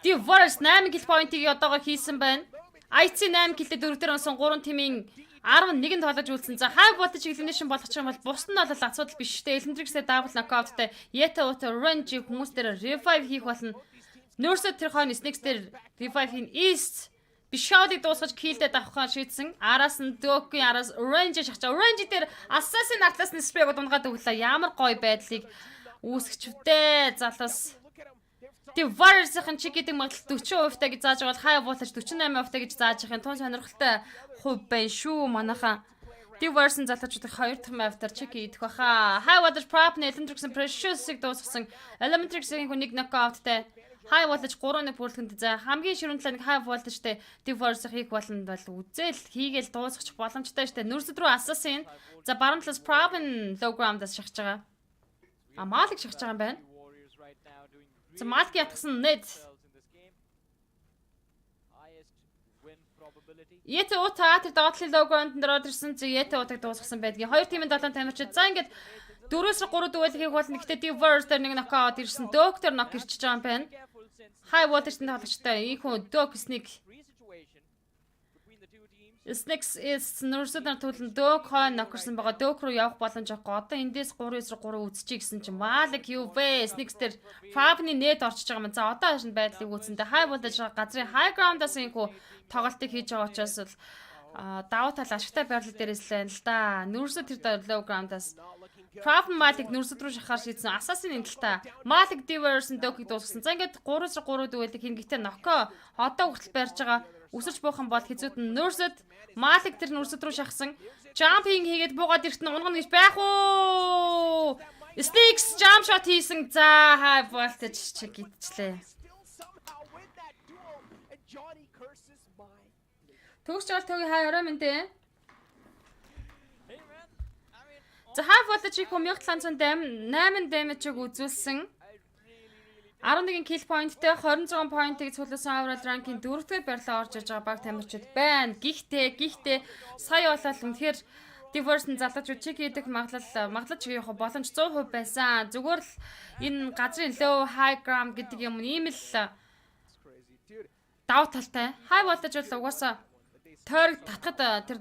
Diverse 8 kill point-ийг одоогоо хийсэн байна. IT 8 kill-тэй 4 дээр унсан 3 тимийн 11 тоглож үлдсэн. За High Voltage elimination болгочих юм бол бус нь бол асуудал биш шүү дээ. Elementrix-тэй double knockout-тэй Yeta Water Range хүмүүс дээр revive хийх болно. Nurse тэр хойно Snakes дээр revive хийн East Bishop-ыг дуусгаж kill-тэй давхаар шийдсэн. Араас нь Doki араас Range шахачаа. Range дээр Assassin артлаас нь spray-го дунгаад өглөө. Ямар гоё байдлыг үүсгэчвтэй залуус. Diverse-ийн чигээр магадлал 40% та гэж зааж байгаа бол High Voltage 48% та гэж зааж байгаа юм. Тун сонирхолтой хувь байна шүү манайхаа. Diverse-ийн залуучуудын 2 дахь map-таар чик идэх баха. High Voltage Prop-ны Elementrix-ийн Precious-ыг дуусгасан. Elementrix-ийн нэг knockout-тай High Voltage 3-1 бүрэлдэхүүнтэй. За хамгийн ширүүн талаа нэг High Voltage-тэй Diverse хийх болно бол үзэл хийгээл дуусгачих боломжтой штэ. Нүрсэд рүү Assassin. За баруун талаас Prop-ын low ground-аас шахаж байгаа. Malik шахаж байгаа юм байна. За Malik ятгсан нэт. Yeta Uta тэр доотлын low ground дээр орсон. За Yeta Uta-г дуусгасан байдгийн. Хоёр тимийн 7 тамирчид. За ингээд 4-3 дуэл хийх болно. Гэхдээ Diverse дээр нэг knockout ирсэн. Доктор knock ирчихэж байгаа юм байна. High Voltage-тэй тоглогчтой. Ийм хүн Dok Snakes is нурсуудаар төлн Dok хойно нокерсэн байгаа. Dok руу явах боломж авахгүй. Одоо эндээс 3-3 үзчихье гэсэн чинь Malik UV Snakes дээр Fab-ны нэт орчиж байгаа юм. За одоо энэ байдлыг үүсэндээ High Voltage газрын high ground-аас ийм хүн тоглолтыг хийж байгаа учраас л давуу тал ашигтай байрлал дээрээс л байна л да. Нүрсэд тэр low ground-аас Prop Malik нүрсэд рүү шахаар шийдсэн. Assassin-ийн талтай Malik Diverse Dok-ыг дуусгасан. За ингээд 3-3 дуэлийг хийн гэхдээ Noco одоо хүртэл барьж байгаа. Үсэрч буухан бол хэзүүд нь Нүрсэд Malik тэр нүрсэд рүү шахсан. Jumping хийгээд буугаад ирэхт нь унган гэж байх уу? Snakes jump shot хийсэн. За High Voltage чиг идчихлээ. Төгсж байгаа төгий хай орой минь дээ. За High Voltage-ийг 1708 damage-ийг үзүүлсэн. 11 kill pointтэй 26 pointыг цугласан overall ranking 4-р байрлал орж иж байгаа баг тамирчид байна. Гэхдээ сая болол үнэхээр Diverse-н залгаж үчиг хийдэг магадлал чиг явах боломж 100% байсан. Зүгээр л энэ газрын low high ground гэдэг юм ийм л давуу талтай. High voltage бол угаасаа тойрог татхад тэр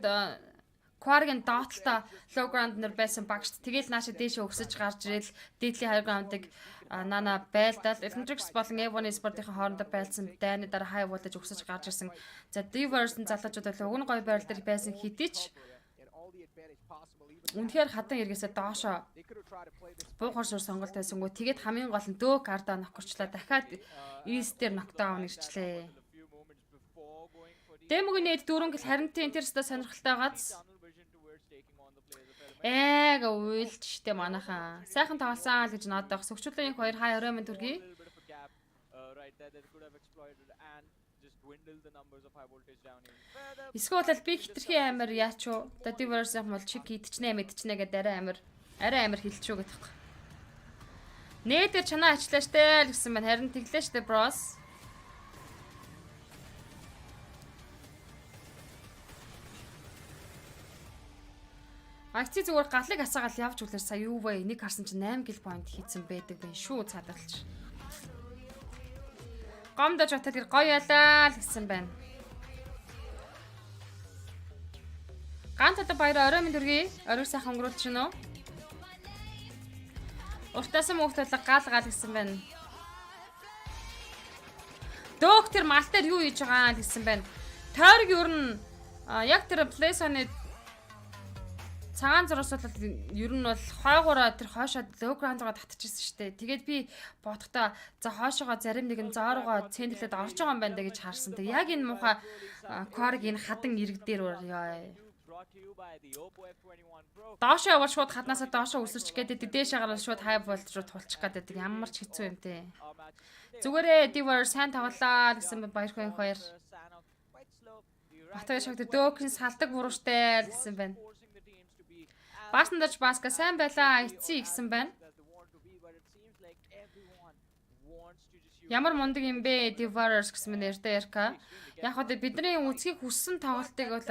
Quarry-гийн доотлолтой low ground нэр байсан багш. Тэгээл нааша дээшээ өксөж гарч ирэл deadly high ground-ыг нана байлдал Electrics болон Evon Sport-ийн хоорондоо байлсан дайны дараа high voltage өксөж гарч ирсэн. За Diverse-н залуучууд бол уг нь гоё байрал дээр байсан хэдий ч үнэхээр хадан эргээсээ доошоо буухар сур сонголт байсангүй. Тэгээд хамгийн гол нь дөө карда нокорчлаа. Дахиад East дээр нокдаун ирчлээ. Дэмогийн нийт 4 гэл харинтын интерстэ сонирхолтой гац. Ээг уйлж штэ манайхан. Сайхан тоглосон л гэж надад сөгчлөлийн 2 хай ороймын төргий. Эсвэл би хитрхи амир яач уу? Diverse юм бол чиг идчихнэ мэдчихнэ гэдэг арай амир хэлчихүү гэдэг. Нээдэр чанаа ачлаа штэ л гэсэн байна. Харин тэглээ штэ bros. Акци зүгээр галыг асаагаал явж үлэр сая юу вэ? Энийг харсан чинь 8 kill point хийсэн байдаг байх шүү цаадгалч. Гомдож батал гэр гоё ялаа л гэсэн байна. Ганц одоо баяр оройн төргий. Орой сайхан өнгөрүүлж байна уу? Уртаасан мөхт бодлого гал гэсэн байна. Доктор мал дээр юу хийж байгаа л гэсэн байна. Тойрог ер нь яг тэр плейсоны цагаан зураас бол ер нь бол хойгоороо тэр хоошоо low ground-гаа татчихсан шүү дээ. Тэгээд би бодохдоо за хоошоогоо зарим нэгэн зоорогоо центрэлээд орж байгаа юм байна да гэж харсан. Тэг яг энэ муухай Quarry энэ хадан ирэг дээр ёо. Доошоо явал шууд хаднаасаа доошоо өсөрч гэдэг дээшээ гараад шууд high voltage руу тулчих гэдэг ямар ч хэцүү юм те. Зүгээрээ Diverse сайн тоглолаа гэсэн баярхан хоёр. Батгай шогт дөөкийн салдаг бурууштай л гэсэн байна. Баасандаж баска сайн байлаа эцсий гэсэн байна. Ямар мундаг юм бэ Diverse гэсэн мэн ярьдаа ярка. Яг хоо бидний үзхийг хүссэн тоглолтыг бол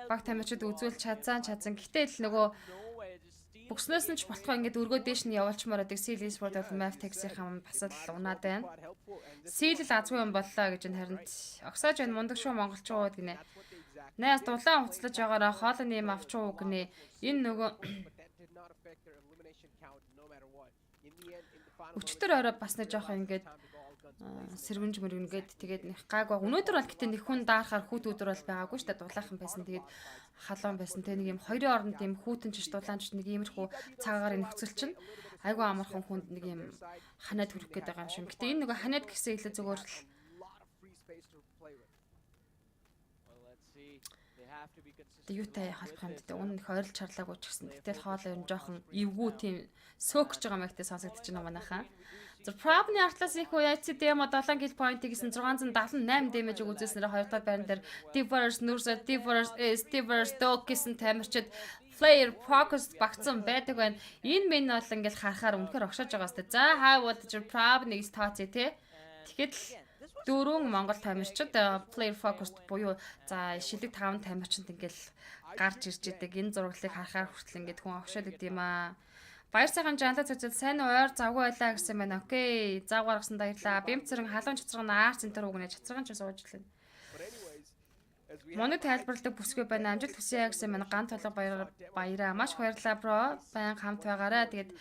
баг тамирчид үзүүл чадсан. Гэхдээ л нөгөө бүкснээс нь ч болтгоо ингээд өргөө дээш нь явуулчмаар байдаг Seal Sport бол Map Taxi-ийн бас л унаад байна. Seal л азгүй юм боллоо гэж энэ харин огсааж байна мундаг шүү монголчууд гинэ. Нээс дулаан хуцлаж байгаараа хоолны юм авч уу гинэ. Энэ нөгөө өчтөр орой бас нэг жоох ингээд сэргэнж мөргөнгээд тэгээд нэг гайгүй. Өнөөдөр бол гэтээ нэг хүн даахаар хүүт өдөр бол байгаагүй шүү дээ. Дулаахан байсан. Тэгээд халуун байсан. Тэ нэг юм хоёрын оронд юм хүүтэн ч дулаанч нэг иймэрхүү цагаагаар нөхцөл чинь айгүй амархан хүнд нэг юм ханаад хүрэх гээд байгаа юм шиг. Гэтээ энэ нөгөө ханаад гэсэн хэлээ зүгээр л тэг юутай холбох юм дээ. Үнэн их ойрлж чарлаагүй ч гэсэн. Гэтэл хоол ер нь жоохон эвгүй тийм сөөгч байгаа мэгтэй сонсогдож байна манайхаа. За Probny артлаас их UIC демо 7 kill point-ийг гэсэн 678 damage үзүүлснээр 2 дахь байран дээр Diverse Nurse Diverse Dog гэсэн тамирчид player focus багцсан байдаг байна. Энэ мэн бол ингээл харахаар үнэхээр огшоож байгаа сте. За high voltage Probny-г тооцъё те. Тэгэхэд л дөрвөн Монгол тамирчид player focused буюу за шилэг 5 тамирчид ингээл гарч ирж идэг. Энэ зураглалыг харахаар хүртэл ингээд хүн огшоод идэв юм аа. Баяр сайхан жанлаа цэцэл сайн ойр завгүй байлаа гэсэн байна. Окей. Зав гаргасан баярлаа. Бэмцэрэн халуун чацраг аар центр үгнэ чацрагын ч сууж лээ. Моны тайлбарладаг бүсгүй байна. Амжилт хүсье гэсэн байна. Ганц толго баяраа. Маш баярлалаа бро. Баян хамт байгаарай. Тэгээд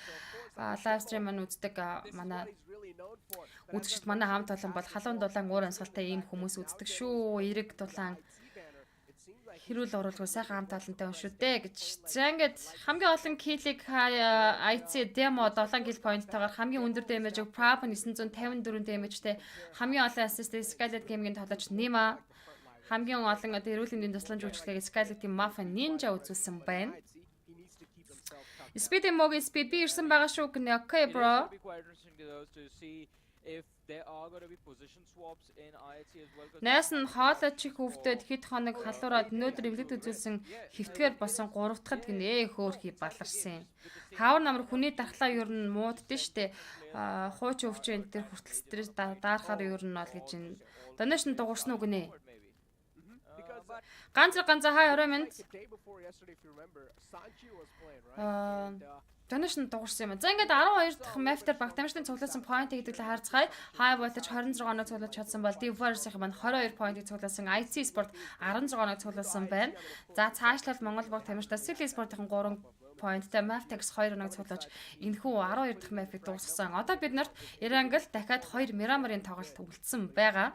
лайв стрим маань үздэг манай үзэгчд манай хамт олон бол халуун дулаан уур амьсгалтай ийм хүмүүс үздэг шүү. Эрэг дулаан хэрүүл оруулгүй сайхан хамт олонтой хүн шүү дээ гэж. За ингээд хамгийн олон киллийг IC demo 7 kill point-тойгоор хамгийн өндөр damage-ыг Probny 954 damage-тэй хамгийн олон assist Skylight Gaming-ийн тоглогч Nima хамгийн олон эрүүл мэндийн тусламж үйлчлэгийг Skylight Team Mafia Ninja үзүүлсэн байна. Speed Mogi Speed би ирсэн байгаа шүү гэнэ. Окей bro. if there are going to be position swaps in IHC as well. Найс нь хоолой чих хөвдөд хэд хоног халуураад өнөөдөр эвлэгд үзүүлсэн хэвтгээр болсон 3 дахьд гинэ хөөхий баларсан. Хавар намар хүний дархлаа ер нь мууддээ штэ. Хууч өвчөө энэ төр хүртэл стресс даарахаар ер нь бол гэж энэ. Донеш нь дуурсан уу гинэ. Ганц хаа орой минь. Донеш нь дуурсан юм. За ингээд 12 дахь мэфтер багтамжтын цуглуулсан поинтыг хэдүүлээ харцгаая. High voltage 26-оноо цуглуулж чадсан бол Divorce-ийн маань 22 поинтыг цуглуулсан IC Sport 16-оноо цуглуулсан байна. За цаашлал Монгол баг тамирчтай Silly Sport-ийн 3 поинттай Maftex 2-оноо цуглуулж энэхүү 12 дахь мэфийг дуусгасан. Одоо бид нарт Ирангл дахиад 2 Miramar-ийн тоглолт үлдсэн байгаа.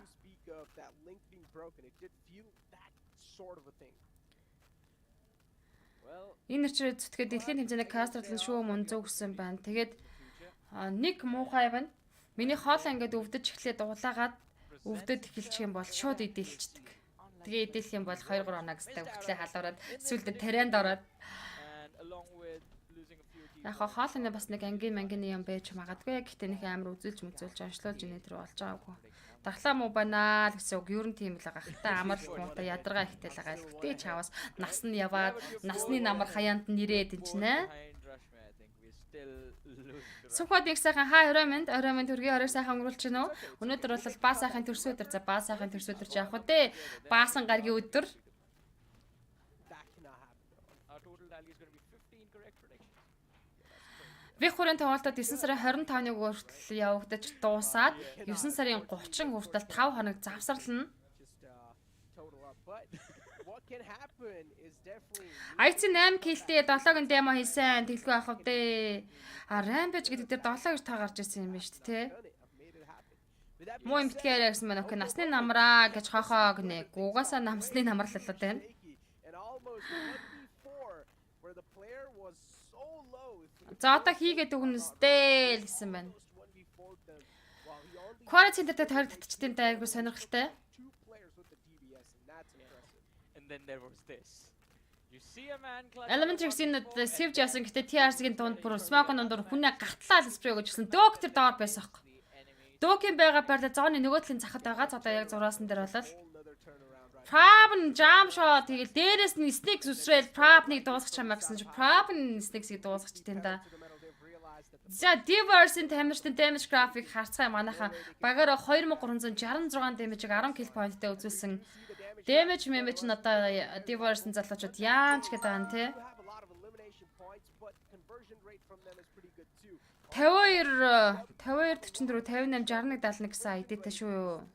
Энэ нэрчрээ зүтгээд дэлхийн хэмжээний кастрлын шүү мөн зөвгсөн байна. Тэгээд нэг муухай байна. Миний хоолой ингээд өвдөж эхлээд улаагаад өвдөд эхэлчих юм бол шууд идэлчдэг. Тэгээ идэлх юм бол 2-3 оноо гэстэй өгтлээ халуураад сүлдө тарианд ороод яг хоолойны бас нэг ангийн юм байж магадгүй. Гэхдээ нэг амар үзүүлж онцлуулж инээ тэр болж байгаагүй. Дархлаа муу байна л гэсэн үг ер нь тийм л байгаа. Хата амарлах муута ядаргаа ихтэй л байгаа л. Гэтэ чаваас нас нь яваад насны намар хаяанд нэрээд энэ чинь ээ. Сухад их сайхан хаа орой минь төргийн оройг сайхан өнгөрүүлж байна уу? Өнөөдөр бол баа сайхан төрсөн өдөр. За баа сайхан төрсөн өдөр ч явах үү? Баасан гаргийн өдөр. Вих хүрээний тоглолтод 9 сарын 25-ныг хүртэл явагдаж дуусаад 9 сарын 30 хүртэл 5 хоног завсарлана. IC 8 киллтэй 7-гийн демо хийсэн тэглгүй авах вэ. Rampage гэдэг дээр 7 гэж таа гарч ирсэн юм байна шүү дээ, тэ. Муу юм битгээрээ гэсэн байна. Окей, насны намраа гэж хохоо гинэ. Угаасаа намсны намарлал л байна. За одоо хийгээд өгнөстэй л гэсэн байна. Quality Center-тэй тойрог татчдیں۔ Айгу сонирхолтой. Elementary-ийн save яасан гэхдээ TRC-ийн дунд бүр smoke-ын дундор хүнээ гатлаа л спрей өгч гисэн. Доктор доор байсан аахгүй. Докийн байгаа байрлал зооны нөгөө талын захад байгаа. Одоо яг зураасан дээр болол Prab jump shot тэгэл дээрээс нь sneak үсрээл Prab-ыг дуусгах чамаа гэсэн чи Prab-ын sneak-ийг дуусгах тийм да. За Divorce-ийн тамирчдын damage graphic харцгаа манайха багаараа 2366 damage-ийг 10 kill point-тэй үзүүлсэн. Damage мэмэж нь одоо Divorce-ын залуучууд яанч гэдэг байгаа юм те. 52 44 58 61 71 гэсэн ID-тэй шүү юу.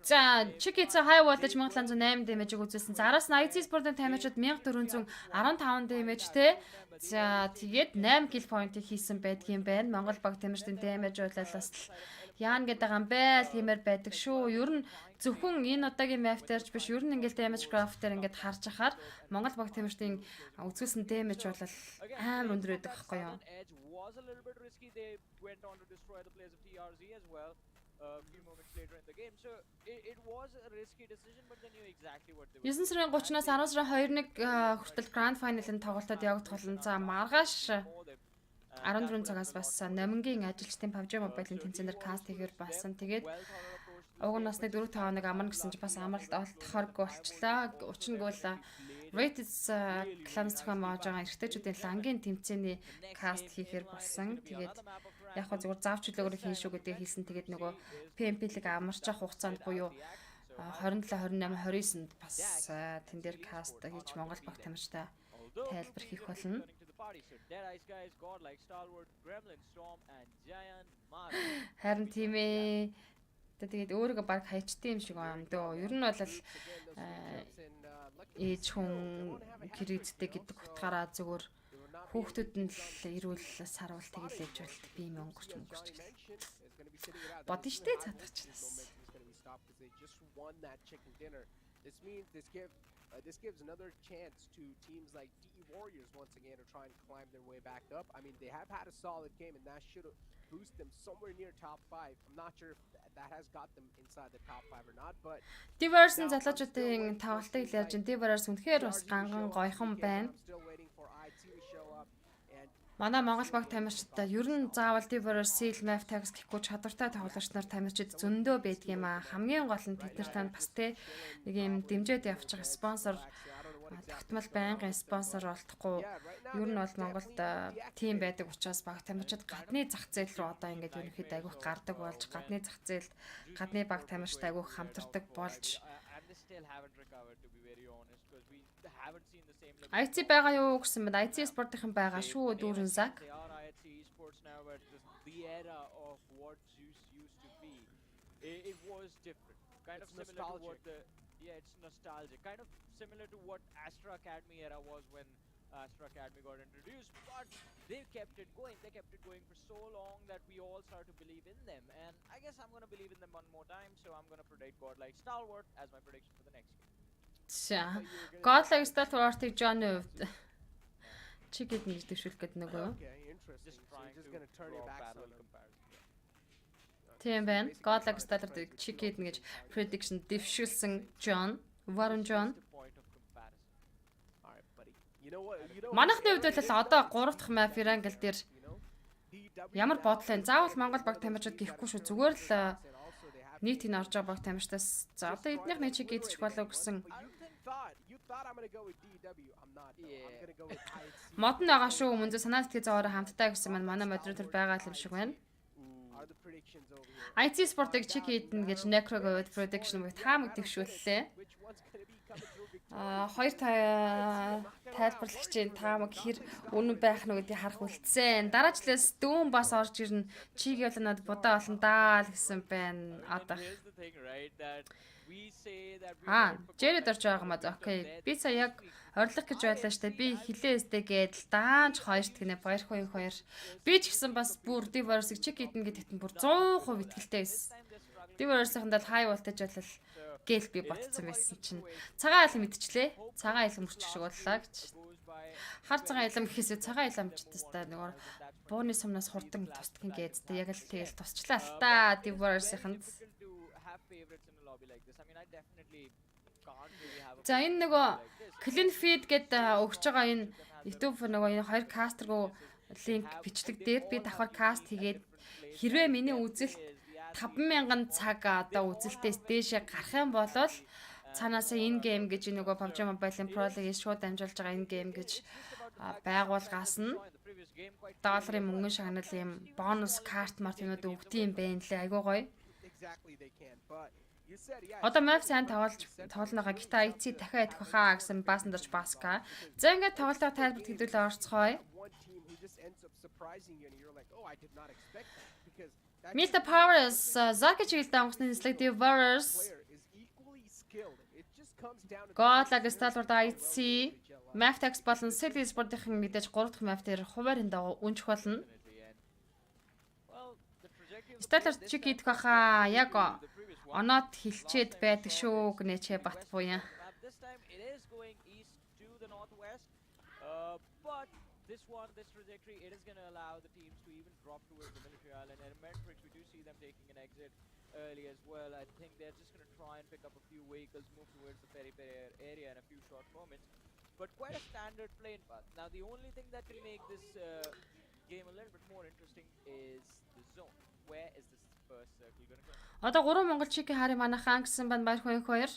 За, Chiki-ца high voltage 1708 damage-ийг үзүүлсэн. За, араас нь IC Sport-ын тамирчид 1415 damage-тэй. За, тэгээд 8 kill point-ийг хийсэн байдгийн байна. Монгол баг тамирчдын damage бололоос л яан гэдэг юм бэ л тиймэр байдаг шүү. Ер нь зөвхөн энэ удаагийн map-таарч биш, ер нь ингээл damage graph-таар ингээд харж ахаар Монгол баг тамирчдын үзүүлсэн damage бол амар өндөр байдаг байхгүй юу? A few moments later in the game, so it was a risky decision, but they knew exactly what they were. 9 сарын 30-наас 10 сарын 2-ыг хүртэл Grand Final-ын тоглолтод явагдах болно. За маргааш 14 цагаас бас номингийн ажилчдын PUBG Mobile-ийн тэмцээнээр каст хийгээр басан. Тэгээд уг нь бас нэг 4-5 хоног амарна гэсэн чи бас амралт олдохоргүй болчлаа. Учир нь бол Rated Clans зохион байгуулж байгаа эрэгтэйчүүдийн лангийн тэмцээний каст хийхээр болсон. Тэгээд яг хөө зүгээр заавч үлөөгөр хийн шүү гэдэг хэлсэн. Тэгээд нөгөө PMPL-ийг амарч авах хугацаанд буюу 27 28 29-нд бас тэн дээр каст хийж Монгол баг тамирчтай тайлбар хийх болно. Харин тийм ээ. Тэгээд өөрийгөө баг хайчтай юм шиг байна дөө. Ер нь бол ээж хүн гэрээдтэй гэдэг утгаараа зүгээр хүүхдүүд нь л ирүүл сарвал тэгэл ээж болт би юм өнгөрч бодно штэ цаадахчнаас. This gives another chance to teams like DE Warriors once again to try and climb their way back up. I mean, they have had a solid game, and that should boost them somewhere near top 5. I'm not sure if that has got them inside the top 5 or not, but Divorce-ын залуучуудын тоглолтыг ярьж, Divorce үнэхээр бас ганган гойхон байна. Манай Монгол баг тамирчид ер нь заавал Divorce, Seal, Map Tags гэхгүй чадвартай тоглогч нар тамирчид зөндөө байдгийм аа. Хамгийн гол нь тэд нар тань бас те нэг юм дэмжиж явчих спонсор тогтмол байнгын спонсор олдохгүй. Ер нь бол Монголд тим байдаг учраас баг тамирчид гадны зах зээл рүү одоо ингээд ерөнхийдөө айгүйх гардаг болж гадны зах зээлд гадны баг тамирчид айгүйх хамтардаг болж IT байгаа юу гэсэн мэд IT спортын байгаа шүү дүүрэн зак. It was different. Kind of similar to what it's nostalgic. Kind of similar to what Astra Academy era was when Astra Academy got introduced, but they kept it going. They kept it going for so long that we all started to believe in them. And I guess I'm going to believe in them one more time, so I'm going to predict Godlike Stalwart as my prediction for the next game. За. Godlike Stalwart-ыг John хувьд чи гээд нэг дэвшүүлэх гээд нөгөө. Just trying to draw parallel comparison. Тийм байна. Godlike Stalwart-ыг чи гээд нэгж prediction дэвшүүлсэн John, Warren John. Манайхны хувьд бол одоо 3 дахь map Irangel дээр ямар бодлоо заавал Монгол баг тамирчид гихгүй шүү. Зүгээр л нийтийн орж байгаа баг тамирчдаас за одоо эднийх нэг чиг идчих болов гэсэн мод нь байгаа шүү. Мөн зэ санаа сэтгэл зовоороо хамтдаа гэсэн манай модератор байгаа юм шиг байна. IT спортыг чиг идэн гэж Necro-г prediction with таамаг дэвшүүллээ. Хоёр тайлбарлагчийн таамаг хэр үнэн байх нь гэдгийг харах үлдсэн. Дараачлаас дүүн бас орж ирнэ. Чиг явал надад будаа болно даа л гэсэн байна. Одоо. Жэрэд орж байгаа маа. Окей. Би сая яг орилох гэж байлаа штэ. Би хилээстэй гээд даанч хоёрт гинэ 2-2. Би ч гэсэн бас бүр Divorce-ыг чиг идэн гэдэгт нь бүр 100% итгэлтэй байсан. Divorce-ын дал хай voltage болол гээл би ботцсон байсан чинь цагаан айлм мэдчихлээ. Цагаан айлм мөрчих шиг боллоо гэж. Хар цагаан айлм гэхээсээ цагаан айлмчдээс та нөгөө бууны сумнаас хурдан тусдгийн гэдтэй яг л тэгэл тусчлаа л та Divorce-ынд. За энэ нөгөө clean feed гэдэг өгч байгаа энэ YouTube нөгөө энэ хоёр кастргуу линк бичлэг дээр би давхар каст хийгээд хэрвээ миний үзэлт 5,000 цаг одоо үзэлтээс дээшээ гарах юм бол цаанаасаа энэ гейм гэж нөгөө PUBG Mobile-ийн Pro League шууд дамжуулж байгаа энэ гейм гэж байгуулгаас нь долларын мөнгөн шагнал юм бонус карт мартинууд өгдөг юм байна лээ. Айгуу гоё. Одоо map сайн тоглоногаа гита IC дахиад идэх хаа гэсэн баасан дорж баска. За ингээд тоглолтоо тайлбарт хэдүүлээ орцгоё. Meet the powers. Zaki чиглэлд онгоцны нислэг Divorce. Godlike Stalwart IC Maftex болон City Sport-ийн мэдээж 3 дахь map дээр хуваарийн дагуу үнжих болно. Stalwart чиг идэх хаа яг оноод хилчээд байдаг шүү гэнэ бат буян. This trajectory, it is going to allow the teams to even drop towards the military island. And in Matrix, we do see them taking an exit early as well. I think they're just going to try and pick up a few vehicles, move towards the peri area in a few short moments. But quite a standard plane path. Now, the only thing that can make this game a little bit more interesting is the zone. Where is this first circle going to go? Одоо 3 монголчуудын хари манайхан гэсэн банд баяр хоёр.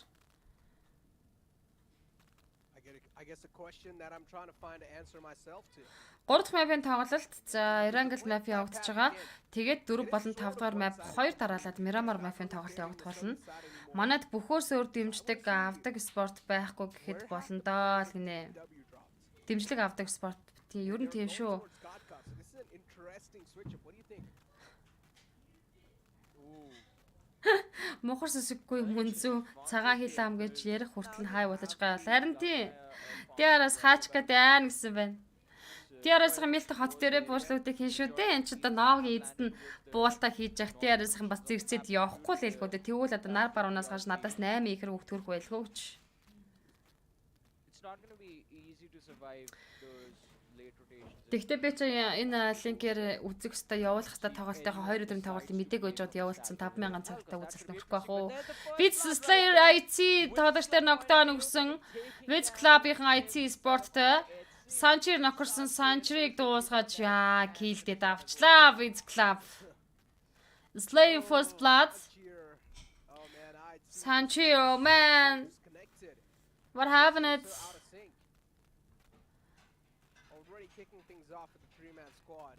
I guess a question that I'm trying to find an answer myself to. 3 дахь map-ийн тоглолт за Irangel map явагдаж байгаа. Тэгээд 4 болон 5 дахь map 2 дараалаад Miramar map-ийн тоглолт явагдах болно. Манайд бүхөөс өөр дэмждэг авдаг спорт байхгүй гэхэд болно доо л гинэ. Дэмжлэг авдаг спорт тийм ер нь тийм шүү. Мохор сэсэггүй мөнзүү цагаан хилам гэж ярих хүртэл хай болж байгаа. Харин тийм. Диараас хаачка даан гэсэн байна. Диараасхийн мэлт хот дээрээ бууршлуудыг хийн шүү дээ. Энд ч одоо ноогийн эзэд нь буултаа хийж явах. Диараасхийн бас зэрцэд явахгүй л хэлэхгүй дээ. Тэгвэл одоо нар баруунаас гарч надаас 8 ихэр хөвгт төрөх байлгүй ч. Тэгтээ би чи энэ линкээр үзэх хэвээр явуулах хэвээр тоглолтынхаа 2 өдрийн тоглолтын мэдээг өгж аваад явуулсан 5,000 цагтай үзэлт нөхөхгүй байх уу. Biz Slayer IT тоглогчдэр ногтон өгсөн Viz Club-ийн IT спорттой Санчир нокорсон Санчирыг дуусгаж яа килдэд авчлаа Viz Club. Slay first blood. Sanchir, oh man. What happened? Already kicking things off with the three-man squad.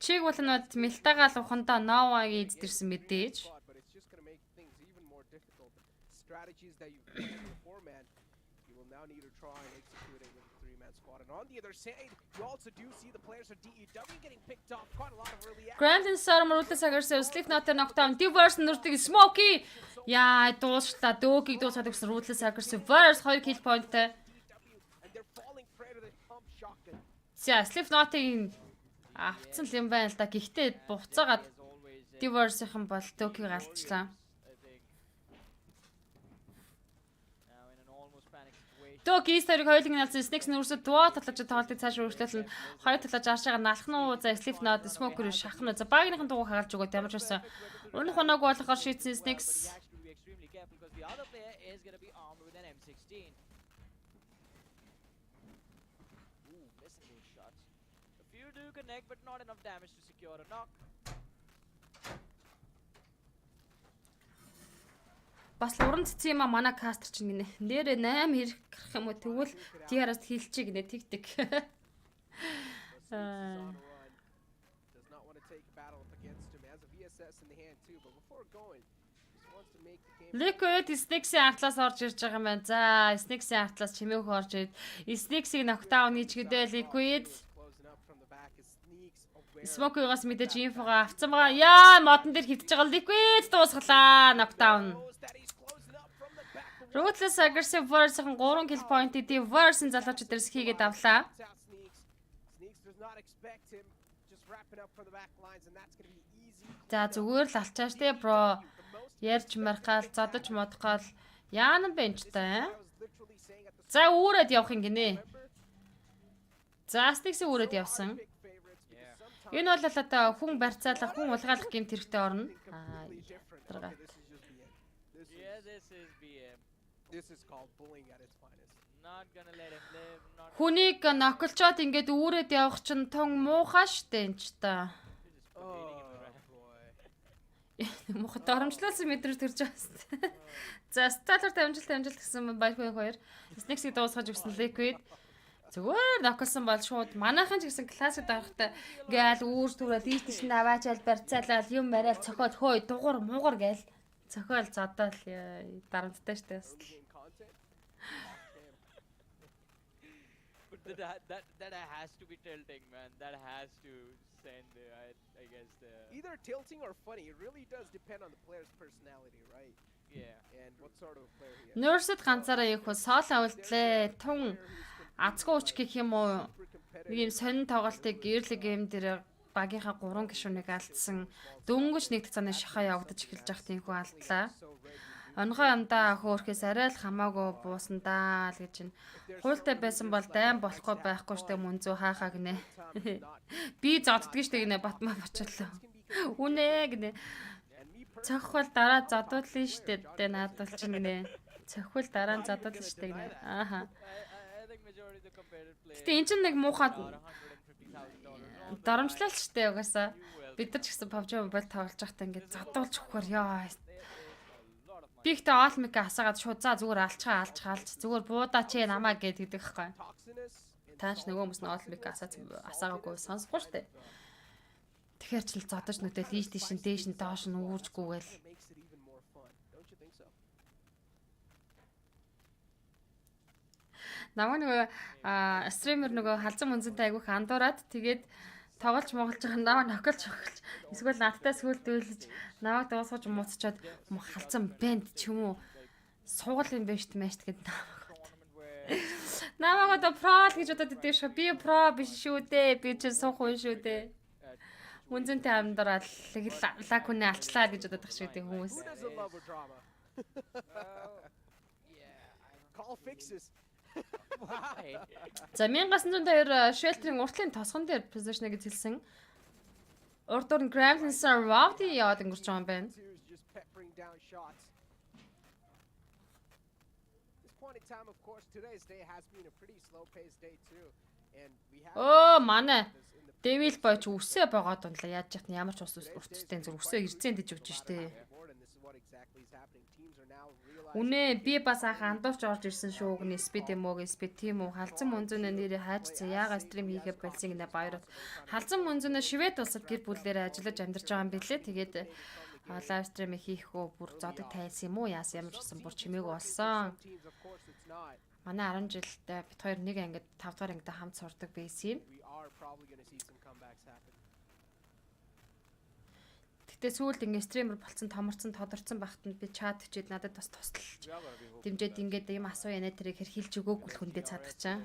Чиг болонод мэлтагаал ухандаа Новагийн эздэрсэн мэдээж. But it's just going to make things even more difficult. Strategies that you've planned with a four-man, you will now need to try and execute it with a three-man squad. And on the other side, you also do see the players of DEW getting picked off. Quite a lot of early action. Grand Storm рүүлээс агаарсан Slipknot knockdown, Diverse нүрдэг Smokey. Яа, дуусчлаа. Дөөгийг дуусгаад гэсэн рүүлээс агаарсан Verse 2 kill point-тэй. And they're falling prey to the pump shotgun. За, Slipknot-ийн авцсан юм байна л да. Гэхдээ буцаагаад Diverse-ийн бол Дөөгийг алдчихлаа. Дөөгийн историк хоёулын налсан Snakes нүрсэд дуу талж тоглолтыг цааш өргөжлөл нь хоёр талж аршаага налах нь за Slipknot Smoker шахах нь за багийнхын дууг хагалж өгөө ямар ч байсан. Унах хоног болохоор шийдсэн Snakes. Connect, but not enough damage to secure a knock. Бас уран цэцэн юм а манай кастер чинь гинэ. Нэрээ 8 хэрэг гарах юм уу тэгвэл TR-аас хийлчээ гинэ тэгдэг. Does not want to take a battle up against him. Has a VSS in the hand too, but before going, just wants to make the game. Liquid Snakes-ийн артлаас орж ирж байгаа юм байна. За, Snakes-ийн артлаас чимээх орж ирээд Snakes-ийг knockdown хийж гэдэг Liquid Smoke-игоос мэдээж инфого авцсан байгаа. Яа, модон дээр хөвтөж байгаа Liquid дуусглаа. Knockdown. Ruthless Aggressive Verse-ийн 3 kill point-ийг Verse-ийн залуучууд дээрс хийгээд авлаа. За, зүгээр л алчааш те бро. Ярьж мархаал, задаж модхаал. Яана бенчтай. За, үүрээд явах юм гинэ. За, Snakes-ийг үүрээд явсан. Энэ бол одоо хүн барьцаалах, хүн улгаалах гэмт хэрэгтэй орно. Дарга. This is called bullying at its finest. Not gonna let him live. Not Хүнийг ноклчоод ингээд үүрээд явах чинь тун муухай штэ энэ ч та. Муухай доромжлуулсан мэдрэл төрж байгаа штэ. За, сталер дамжуулт гэсэн баярхай хоёр. Snakes-ийг дуусгаж өгсөн Liquid. Зүгээр ноклсон бол шууд манайхан ч гэсэн классик давхтай гээл үүр түрээ тийш наваачаал барьцаалал юм барайл цохол хөөй дугур муугар гээл цохол зодоол дарамттай штэ бас. But that has to be tilting, man. That has to send I guess the Either tilting or funny. It really does depend on the player's personality, right? yeah. And what sort of player he is. Nurse-д ганцаараа их соол авалтлаа тун азгүй уч гэх юм уу нэг юм сонин тоглолтыг early game дээр багийнхаа 3 гишүүнийг алдсан дөнгөж нэг цааны шахаа явагдаж эхэлж байхад тийхүү алдлаа. Онгой амдаа хөөхөөс арай л хамаагүй буусандаа л гэж байна. Хуйлтай байсан бол дайм болохгүй байхгүй штэ мөнзөө хаахаа гинэ. Би зодддаг штэ гинэ батмаа бочлоо. Үнэ гинэ. Цохол дараа задуулна штэ тэ наадвал чинь гинэ. Цохол дараа нь задуулна штэ гинэ. Ааха. Гэтэ эн чинь нэг муухай дарамжлал ч штэ угаасаа бид нар ч гэсэн PUBG Mobile тоглож байхдаа ингээд задуулж өгөхөр яа. Би ихтэй All-Mic асаагаад шууд за зүгээр алж зүгээр буудаа чи намаа гэдэг байхгүй. Таач нөгөө хүмүүс нь All-Mic асаагаагүй сонсохгүй штэ. Тэгэхээр ч л зодож нүдэл ийш тийш дээш нь доош нь үүржгүйгээл намаа нөгөө стример нөгөө халзан мөнзөнтэй айгүйх андуураад тэгээд тоглож моголж байгаа намаа ноколж өгч эсвэл надтай сүлд дүүлж намайг дуусгаж муцчаад халзан бэнд ч юм уу суугал юм байна штэ мэшт гэд намайг одоо про л гэж бодоод идэв шүү. Би про биш шүү дээ. Би ч суух хүн шүү дээ. Мөнзөнтэй андуураад лакүнэ алчлаа гэж бодоод тах шүү дээ хүмүүс. Call fixes. За 1902 shelter-ийн уртлын тосгон дээр position гэж хэлсэн. Урдуур нь Grand Survived яваад өнгөрч байгаа юм байна. meantime, of course, today's day has been a pretty slow-paced day too, and we have. Оо манай Дэвил бойч үсээ богоод унлаа. Яаж яах нь ямар ч ус уртстай зүр үсээ ирцэн дэж өгч штэ. Үнэ би бас анх андуурч орж ирсэн шүү. Гүн спид юм уу, спид тийм үү. Халзан мөнзөнө нэрээ хайчсан. Яагаад стрим хийхэ болсон гинэ баярууд. Халзан мөнзөнө Швед улсад гэр бүлээр ажиллаж амьдарч байгаа юм билээ. Тэгээд лайв стрим хийх үү бүр зодог тайлсан юм уу? Яасан ямар ч болсон бүр чимээгүй болсон. Манай 10 жилдээ бит хоёр нэг ангид 5 дахь ангид хамт сурдаг байсан юм. Гэтэ сүүлд ингэ стример болцсон томорцсон тодорцсон багтанд би чат хичээд надад бас тусалж дэмжээд ингээд юм асуу яна тэрийг хэрхэлж өгөөгүй л хүндээ цадах чаа.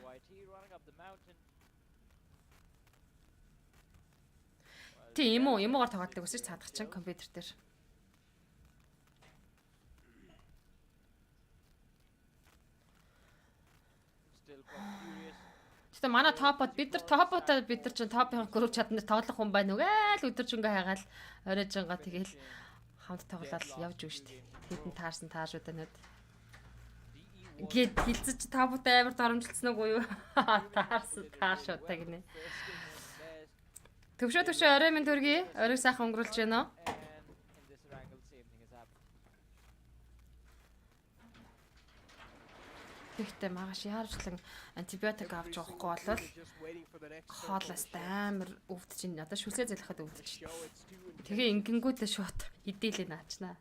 Тийм үү, юмгаар тоглодог өсөж цадах чаа компьютер дээр. Гэтэ манай топод бид нар топотоо бид нар ч топын групп чаднаар тоглох хүн байна үгээл өдөржингөө хайгаал оройжингаа тэгэл хамт тоглоод явж өгч штэ. Хэдэн таарсан таашууд байна. Гэт хилцэж топот амар доромжилсан уу юу? Таарсан таашуудаа гинэ. Төвшөө орой минь төргий. Оройг сайхан өнгөрүүлж байна уу? Тэгтээ магаш яарчлан антибиотик авч явахгүй болвол хоолоос амар өвдөж ин одоо шүлсээ залхахад өвдөж шин. Тэгээ ингэнгүүтээ шууд идээлээ наачнаа.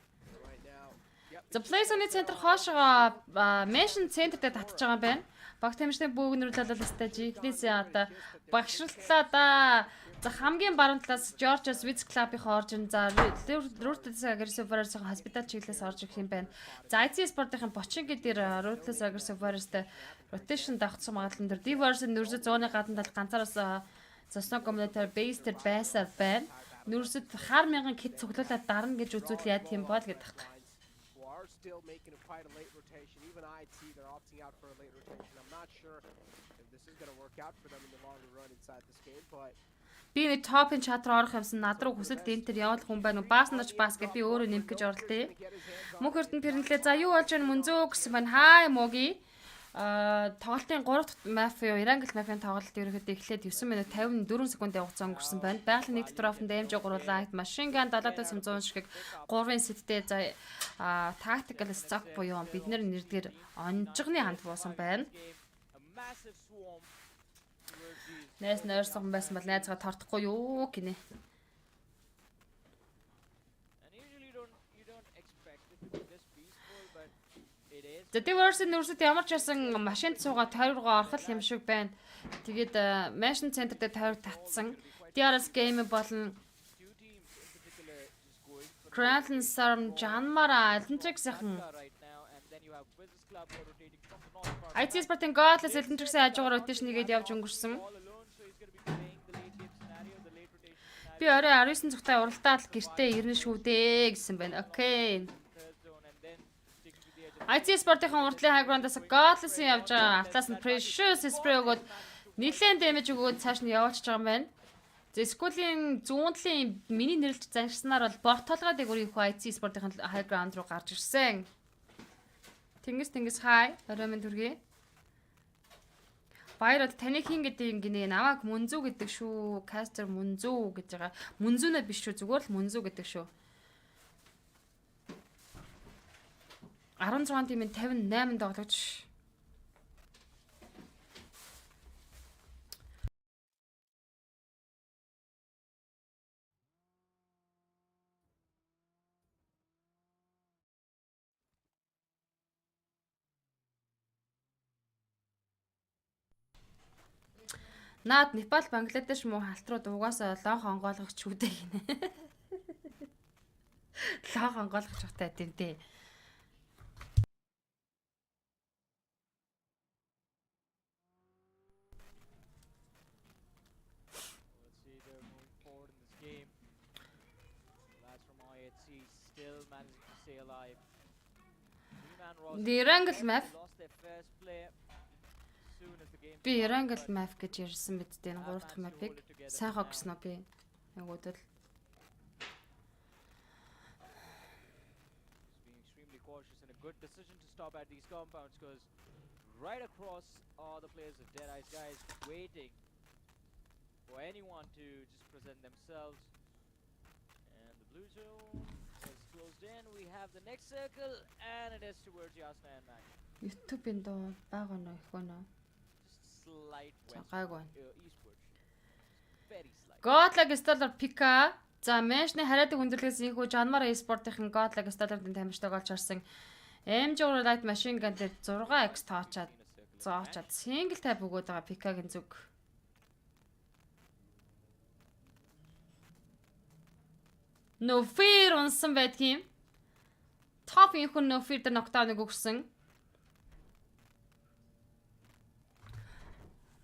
За Play-ны центр хоошоо Mention центртээ татж байгаа юм байна. Баг тамирчны бөөгнөрлөл стаж ихнээсээ одоо багшралтлаа да. За хамгийн баруун талаас Georgia Swiss Club-ийн оржин за Ruthless Aggressive-аас хоспитал чиглэлээс орж ирэх юм байна. За IC Sport-ийн Бочинги дээр Ruthless Aggressive-аас rotation давхцсан магадлал дээр Diverse-ийн нөрсөд 100-ны гадна тал ганцаараас заснаа коммунитар base дээр байсаар байна. Нөрсөд хар мянган кит цуглуулаад дарна гэж үзүүл яа тийм бол гэдэг тах. Still making quite a late rotation. Even IT, they're opting out for a late rotation. I'm not sure if this is going to work out for them in the longer run inside this game, but би нэг топын чат руу орох юмсан над руу хүсэл энтер явуулах хүн байна уу? Бааснаж бас гэж би өөрөө нэмэх гэж оролтъё. Мөнх эрдэнэ пэрнэлээ за юу болж байна мөнзөө гэсэн байна. Хаа мөги. Тоглолтын 3 дахь map юу Ирангл map-ын тоглолт ерөөхдөө эхлээд 9 минут 54 секундын хугацаа өнгөрсөн байна. Байгалийн нэг трофон дэмж гуруулаад машин ган 7500 ширхэг 3-ын сеттэй за tactical stock буюу бид нэр нэрдгээр онжигны ханд буусан байна. Найс нойрсон байсан бол найзгаа тортохгүй юу гинэ. За Diverse нөрсөд ямар ч байсан машинд суугаад тойргоо орхол юм шиг байна. Тэгээд Mention центр дээр тойрог татсан. DRS game болон Grand Storm Janmara Electric-ийн IT Sport-ийн Godless Electric-ийн хажуугаар rotation нэгээд явж өнгөрсөн. Би орой 19 цагтаа уралдаад гэртээ ирнэ шүү дээ гэсэн байна. Окей. IT Sport-ийн урдлын high ground-аас Godless-ийн явж байгаа. Атлаас нь Precious Spray өгөөд нэлээд damage өгөөд цааш нь явуулчихж байгаа юм байна. За School-ийн зүүн талын миний нэрлж заншснаар бол Бортолгоо дээгүүр их IT Sport-ийн high ground руу гарч ирсэн. Тэнгис хай орой минь төргий. Баярууд таныг хин гэдэг юм гинэ намайг Мөнзүү гэдэг шүү. Кастер Мөнзүү гэж байгаа. Мөнзүүнэ биш шүү. Зүгээр л Мөнзүү гэдэг шүү. 16 тимийн 58 тоглогч. Наад Непал, Бангладеш муу халтрууд угаасаа лонх онгойлгогч үдэ гинэ. Лонх онгойлгогч ухтай тийм дээ. Irangl map. Би Irangl map гэж ярьсан мэт дээ 3 дахь map-ыг сайхан гэсэн нь би ягуудал Being extremely cautious and a good decision to stop at these compounds because right across are the players of Dead Eyes, guys, waiting for anyone to just present themselves. And the blue zone is closed in. We have the next circle, and it is towards Yasna and Mac. YouTube-ийн дуу бага нөө их өнөө. Just slight гайгүй. eastward. Very slight. Godlag Stellar Pika. За Мэшний хараадаг хүндрэлээс ийхүү Жанмар e-sport-ийн Godlag Stellar-ын тамирчдаг олж харсан. MJ Light Machine Gun-д 6x тоочаад зоочаад single tab өгөөд байгаа Pika-гийн зүг. No fear унсан байдгийн. Top ийхүү No fear дээр knockdown-ыг өгсөн.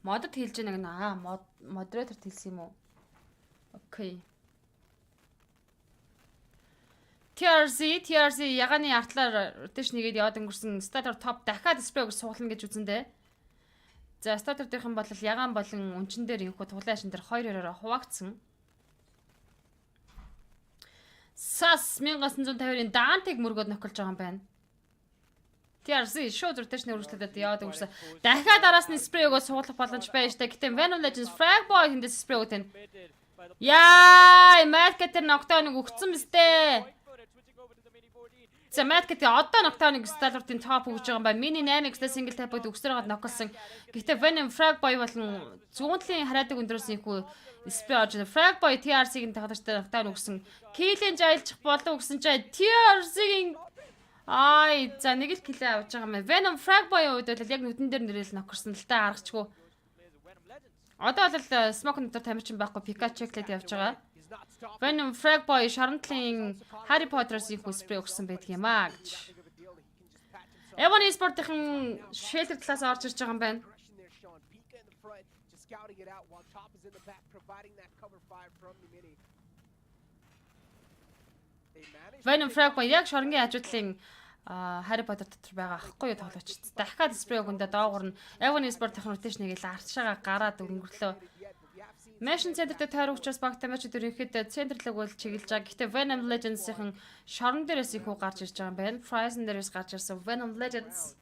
Модод хэлж нэг модератор хэлсэн юм уу? Окей. TRZ яганы артлаар rotation нэгээд яваад өнгөрсөн starter top дахиад spray гэж суулна гэж үзэндээ. За starter-ийнхэн бол ягаан болон өнчин дээр инхүү тулаан шин дээр 2-2-ороо хуваагдсан. Сас 1950-ийн Dante-г мөргөөд ноколж байгаа юм байна. TRZ шууд rotation үргэлжлүүлээд яваад өнгөрсөн. Дахиад араас нь spray өгөө суулгах боломж байж та. Гэтэ Venom Legends Fragboy хэндээс spray өгтэн. Яа, market-ээр knockdown-ыг өгсөн мэт. За Matt-д одоо knockdown-ыг Stalwart-ийн top өгж байгаа юм байна. Mini 8x-д single tap-д өгсөрөөгд knock-олсон. Гэхдээ Venom Fragboy болон зүүнтлийн хараадаг өндөрөөс инхүү spray орж Fragboy TRC-ийн тагдартай knockdown өгсөн. Kill-ийн жайлчих болов өгсөн чинь TRC-ийн за нэг л kill авч байгаа юм. Venom Fragboy-ийн үед бол яг нүдэн дээр нэрэл knock-орсон л та аргачихгүй. Одоо бол smoke дотор тамирчин байхгүй Pika check-лээд явж байгаа. Venom Fragboy шарантлын Harry Potter-с их спрей өгсөн байдаг юм аа гэж. Evan e-sport-ийн shelter талаас орж ирж байгаа юм байна. Venom Fragboy яг шоронгийн хажуудлын Harry Potter дотор байгаа ахгүй юу тоглогч. Дахиад спрей өгөндөө доогуур нь Evan e-sport-ийн rotation-ыг л арчшаага гараад өнгөрлөө. Machine Center дээр тойрог учраас баг тамирчид ерөнхийдөө центрлэг бол чиглэж байгаа. Гэхдээ Venom Legends-ийн шорон дээрээс их уу гарч ирж байгаа юм байна. Fryzen дээрээс гарч ирсэн Venom Legends.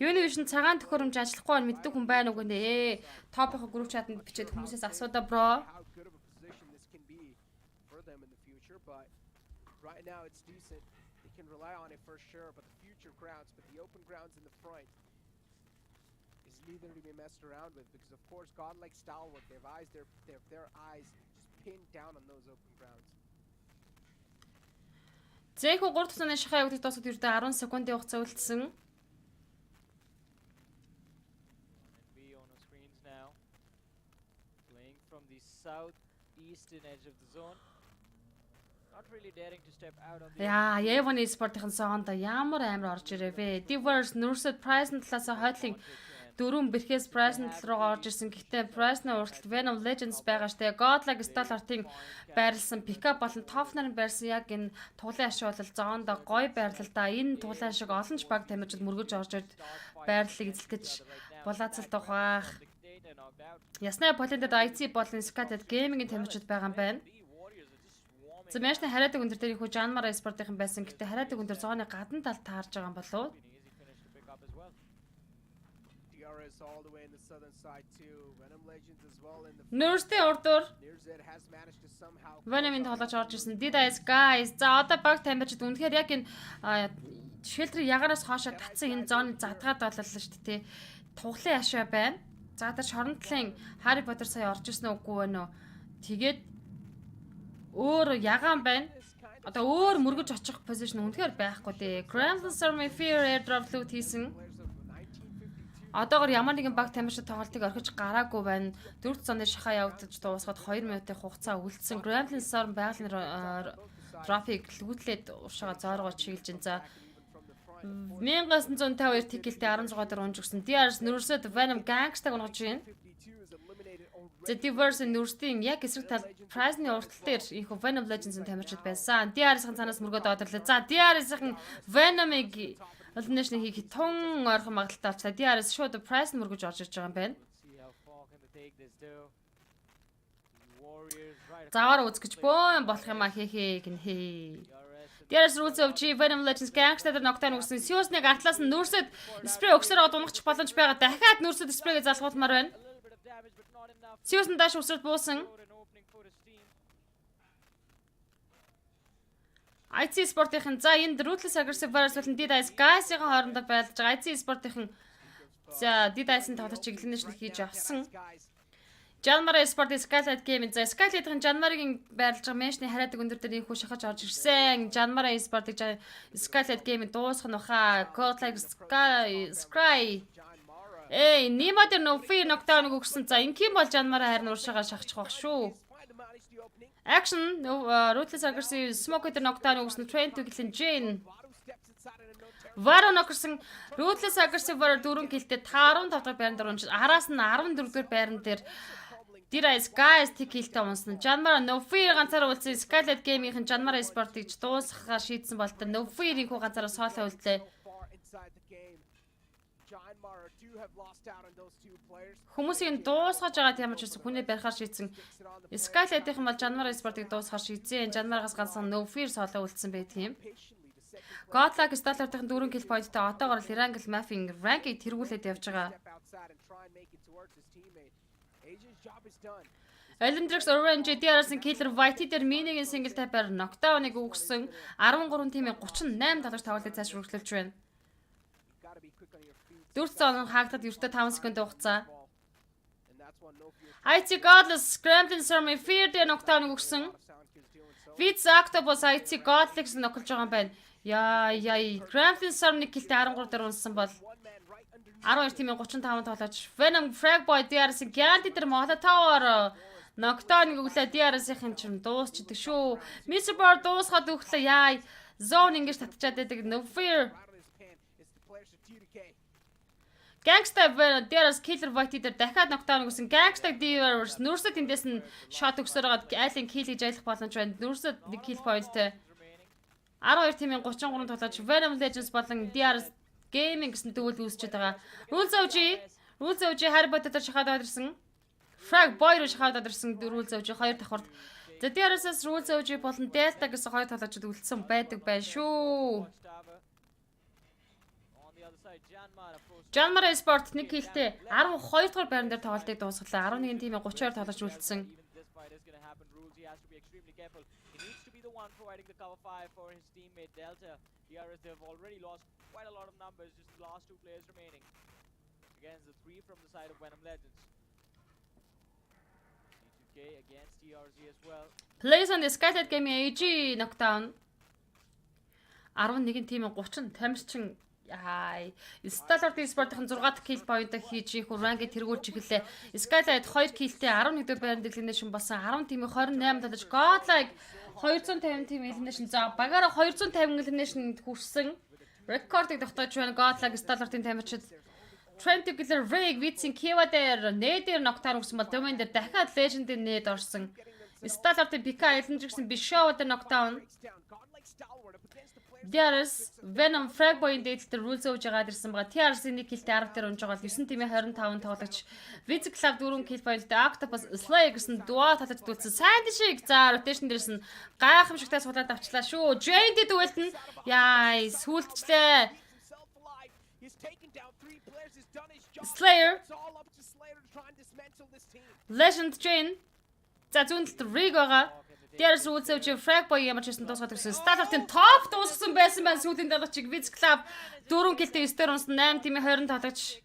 Univision цагаан төхөөрөмж ажиллахгүй нь мэддэг хүн байна уу гэнэ. Top-ийн group chat-нд бичээд хүмүүсээс асуудаа бро. Right now it's decent. They can rely on it for sure, but the future grounds, but the open grounds in the front is neither to be messed around with because of course godlike Stalwart, their eyes just pinned down on those open grounds. Зэхүү 3 туцааны шахаа явагдаж дуусаад ердөө 10 секундын хугацаа үлдсэн. Playing from the southeastern edge of the zone. Not really daring to step out on the Evan e-sport-ийн соонд ямар амар орж ирээвэ. Diverse Nurset Price-ын талаас хойдлын дөрвөн бэрхээс Price-ын тал руу орж ирсэн. Гэхдээ Price-ны урталт Venom Legends байгаа штэ. Godlike Stalwart-ийн байрлсан пикап болон топ нарын байрсан яг энэ тулаан ашиг бол зоондоо гой байрлал да. Энэ тулаан ашиг олон ч баг тамирчид мөргөж орж ирд байрлалыг эзэлдэж булаацалт авах. Ясна Полиндад IT болон Skated Gaming-ийн тамирчид байгаа юм байна. За Мэшний хараадаг өндөр дээр ихүү Жанмар e-sport-ийн байсан. Гэтэ хараадаг өндөр зооны гадна талд таарж байгаа юм болов уу? Nurse-ийн урдуур Venom-ийн тоглож орж ирсэн. Did guys. За одоо баг тамирчид үнэхээр яг энэ shelter ягараас хоошоо татсан энэ зооны задгаад боллоо шүү дээ. Туглын ашаа байна. За тэр шоронтлын Harry Potter сая орж ирсэн үгүй байна уу? Тэгээд өөр ягаан байна. Одоо өөр мөргөж очих позишн үнэхээр байхгүй дээ. Grandson Stormy Fear airdrop loot хийсэн. Одоогор ямар нэгэн баг тамирчид тоглолтыг орхиж гараагүй байна. 4 цааны шахаа явагдаж дуусгаад 2 минутын хугацаа үлдсэн. Grandson Storm байгалийн трафик лүүтлээд уршаага зооргоо чиглэж ин. За 1952 тикэлтэй 16 дээр унж өгсөн. DRS нөрсөд Venom Gangsta-г унгаж байна. The Diverse Nurse-ийн яг эсрэг тал Price-ны уртал дээр инхүү Venom Legends-ын тамирчид байсан. DRS-ын цаанаас мөргөөд одорлоо. За DRS-ын Venom-ыг Elimination хийх тун ойрхон магадaltaй авчлаа. DRS шууд Price-н мөргөж орж ирж байгаа юм байна. Warriors right Заваар үзгэж бөөн болох юм а хээ гин хээ. Дээрээс рүүцээ өвчи Venom Legends gangster ногтаа нүгсэн Сьюсныг артлаас нь нүрсэд спрей өгсөрөө дунгах боломж байгаа. Дахиад нүрсэд спрейгээ залгуулмаар байна. a little bit of damage but not enough. Сьюсн дааш өсрөд буусан. An opening for his team. IC спортын за энэ Ruthless Aggressive Virus болон D-Dice Guys-ийн хоорондоо байлж байгаа. IC спортын за D-Dice-ийн тоглож чиглэнэж хийж авсан. Жанмара спорт Skylight Game за Skylight-ын Жанмарыг байрлаж байгаа меншны хараадаг өндөр дээр их хүү шахаж орж ирсэн. Жанмара спортыг Skylight Game дуусгах нь баха. Code like Sky. Нимадэр Nofi knockdown өгсөн. За ингийн бол Жанмара харин уршаага шахчих واخ шүү. Action Ruthless Aggressive Smoke дээр knockdown өгсөн. Train to kill Jane. Варо нокерсэн Ruthless Aggressive War 4 килтэй 15 дахь байранд орж араас нь 14 дахь байран дээр D-Dice Guys тэг килтэй унсан. Жанмара Nofi ганцаараа үлдсэн Skylight Game-ийн Жанмара спортыг дуусгахаар шийдсэн бол тэр Nofi-ийн хүү ганцаараа соолоо үлдлээ. Хүмүүсийн дуусгаж байгаа тийм ч хүний барихаар шийдсэн. Skylight-ийн бол Жанмара спортыг дуусгахаар шийдсэн. Жанмараас ганцхан Nofi соолоо үлдсэн байх юм. Godlike Stalker-ийн 4 kill point-тэй отоогоор Irangel Mapping rank-ийг тэргүүлээд явж байгаа. Elendrix Orange DRS-ийн Killer White дээр Miniгийн single tap-аар knockdown-ыг өгсөн 13 тимийн 38 талж тоглолтыг цааш үргэлжлүүлж байна. 4 цаон хаагдаад ердөө 5 секунд хугацаа. IT Godless Scrambling Storm Fear дээр knockdown өгсөн. Vitz Octopus IT Godless ноколж байгаа юм байна. Яй Scrambling Storm-ны килтэй 13 дээр унсан бол 12 тимийн 35 тоглож Venom Fragboy DRS-ийн Gandhi дээр Molotov knockdown өглөө DRS-ийн чинь дуусчихдээ шүү. Mr. Bird дуусгаад өглөө яй zone ингэж татчаад байдаг No Fear. Gangsta DRS Killer White дээр дахиад knockdown өгсөн. Gangsta DRS нүрсэд эндээс нь shot өгсөөр байгаа айлын kill хийж аялах боломж байна. Нүрсэд нэг kill point-тэй 12 тимийн 33 тоглож Venom Legends болон DRS Gaming гэсэн төвөл үүсчихэд байгаа. Rules OG Harry Potter шахаад ирсэн. Frag Boy руу шахаад ирсэн Rules OG 2 давхарт. За DRS-аас Rules OG болон Delta гэсэн хоёр тоглогчид үлдсэн байдаг байна шүү. Жанмара Sport нэг килтэй 12 дахь байран дээр тоглолтыг дуусгалаа. 11 тимийн 32 тоглож үлдсэн. Providing the cover fire for his teammate Delta. DRS they've already lost quite a lot of numbers, just the last 2 players remaining. Against the 3 from the side of Venom Legends. D2K against TRZ as well. Plays on the Skylight Game AG knockdown. 11 тимийн 30 тамирчин яй. Stalker Sport-ын 6 дахь kill point хийж их rank тэргүүлж эхэллээ. Skylight 2 killтэй 11 дахь байранд elimination болсон. 10 тимийн 28 талж Godlike 250 тим elimination за багаараа 250 elimination хүрсэн. Рекордыг тогтоож байна. Godlike Stalker-ийн тамирчид Trent Killer Rig Vitz-ийн Kiva дээр нээдээр knockdown өгсөн бол Domain дээр дахиад Legend-ийн нээд орсон. Stalker-ийн Pika Elendrix-ийн Bishow дээр knockdown. DRS Venom Fragboy-ийн дээдлэлээр Rules өгж байгаа ирсэн байгаа. TRS-ийн 1 килтэй 10 дээр унж байгаа 9 тимийн 25 тоглогч. Vitz Club 4 kill point-тэй Octopus Slayer гэсэн дуа талж дүүлсэн. Сайн шиг за rotation дээрс нь гайхамшигтай суулаад авчлаа шүү. JD дүүлт нь яй сүултчлээ. Slayer Legend Jane за зүүнэлт Rig байгаа. DRS Rules өгч Fragboy ямар ч байсан дуусгаад ирсэн. Stalker-ийн топ дуусгасан байсан байна. Сүүлийн далгачиг Vitz Club 4 килтэй 9 дээр унсан 8 тимийн 20 тоглож.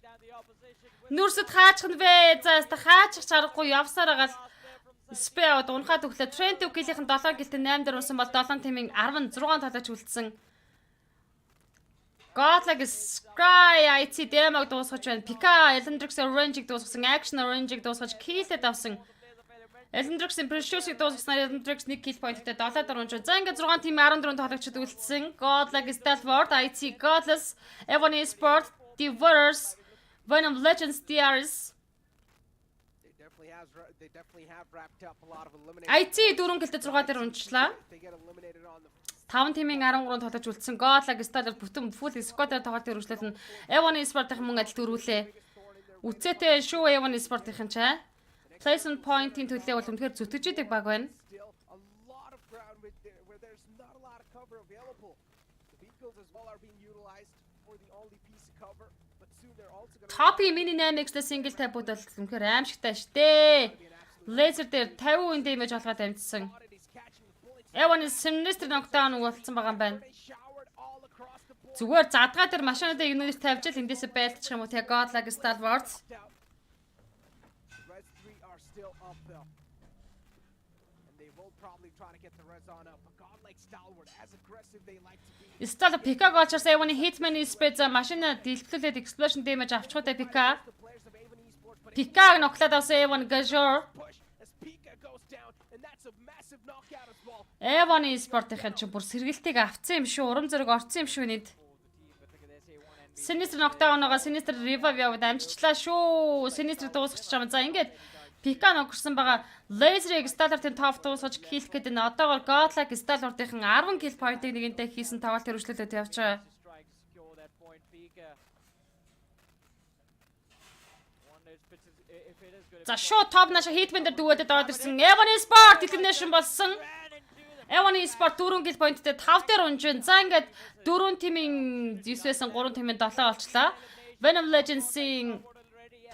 Нүрсэд хаачих нь вэ? За хаачих чаргагүй явсаар байгаа л спрей аваад унхаад өглөө. Trent Killer-ийн 7 килтэй 8 дээр унсан бол 7 тимийн 16 тоглож үлдсэн. Godlike Sky IT Demog дуусгаж байна. Pika Elendrix Orange-ийг дуусгасан. Action Orange-ийг дуусгаж killтэй давсан. Elendrix-ийн Precious-ийг дуусгаснаар Elendrix 1 kill point-тэй 7 дор унж. За ингээд 6 тим 14 тоглогчид үлдсэн. Godlike Stalwart IT Godless Evony Sport Devourers Venom Legends DRS IT 4 килтэй 6 дээр унчлаа. 5 тимийн 13 тоглож үлдсэн. Godlike Stalwart бүтэн full squad-аар тоглолт өргөжлөлт нь Evony Sport-ийн мөн адил төрүүлээ. Үцээтэй шүү Evony Sport-ийн чаа. Placement point-ийн төлөө бол үнэхээр зүтгэж идэг баг байна. Still a lot of ground where there's not a lot of cover available. The vehicles as well are being utilized for the only piece of cover, but soon they're also going to Top mini 8X-тэй single tap бол үнэхээр аимшигтай штэ. Laser дээр 50 үн damage олгоод амжсан. Evan Sinister knockdown уулцсан байгаа юм байна. Зүгээр задгаа дээр машинаа дээр игнорс тавьж л эндээсээ байлтчих юм уу те Godlike Star Wars. Стал Пика голчорс Evan Hitman Space машина дэлгэцүүлээд explosion damage авчихудаа Пика. Пикаг ноклоод авсан Evan Gajor. Evan спортынхын ч бүр сэргэлтийг авцсан юм шүү. Урам зориг орцсон юм шүү нэд. Sinister knockdown-ого Sinister revive яваад амжичлаа шүү. Sinister дуусгачих юм. За ингээд Пика ногорсон байгаа. Laser-ыг Stalwart-ын top дуусгаж хийх гэдэг нь одоогоор Godlike Stalwart-ын 10 kill point-ыг нэгэнтээ хийсэн тоглолт хэрэгжлүүлээд явж байгаа. За шууд топ наша Hitman дээр дүүдэд ороод ирсэн. Evan Sport elimination болсон. Evan Sport 4 kill point-тэй 5 дээр унжин. За ингээд 4 тимийн 9-ээс 3 тимийн 7 болчлаа. Venom Legends-ийн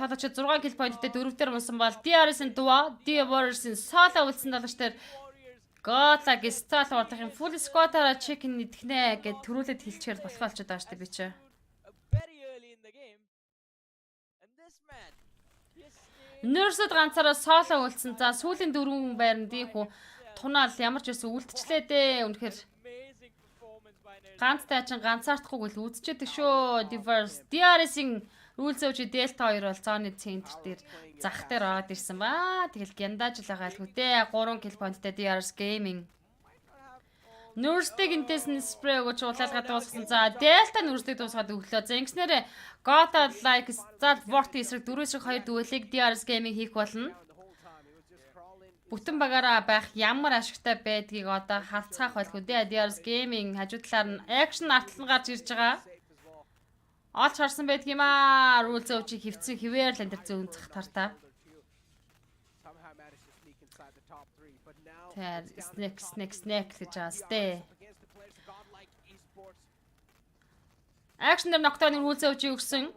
талч 6 kill point-тэй 4 дээр унсан бол DRS-ийн дуа, D-Warriors-ийн solo үлдсэн талч дээр Godlike Stalwart-ын full squad-аараа chicken идэх гэд төрүүлээд хэлчихээр болох болчиход байгаа шүү дээ би чи. Nurse-д ганцаараа solo үлдсэн. За сүүлийн 4 байранд ийхүү тунаал ямар ч байсан үлдчихлээ дээ. Үнэхээр ганц тайчин ганцаардахгүй л үлдчихэд шүү. Diverse DRS-ийн рүүл зөөж Delta 2 бол зооны центр дээр зах дээр ороод ирсэн ба. Тэгэл гяндаж л байгаа л хүү дээ. 3 kill point-тэй DRS Gaming. Nurse-ийг энтэс нь spray өгч уулалгаа дуусгасан. За Delta Nurse-ийг дуусгаад өглөө. За ингэснээр Godlike Stalwart эсрэг 4-2 дүүлийг DRS Gaming хийх болно. Бүтэн багаараа байх ямар ашигтай байдгийг одоо харцгаах байлгүй дээ. DRS Gaming хажуу талаар нь action артлан гарч ирж байгаа. Олж харсан байдг юм аа. Рүүл зөөж хөвцөн хിവэр л энэ төр зүүн зах тартаа. Тэр snake гэж аастэй. Action дээр knockdown-ыг рүүл зөөж өгсөн.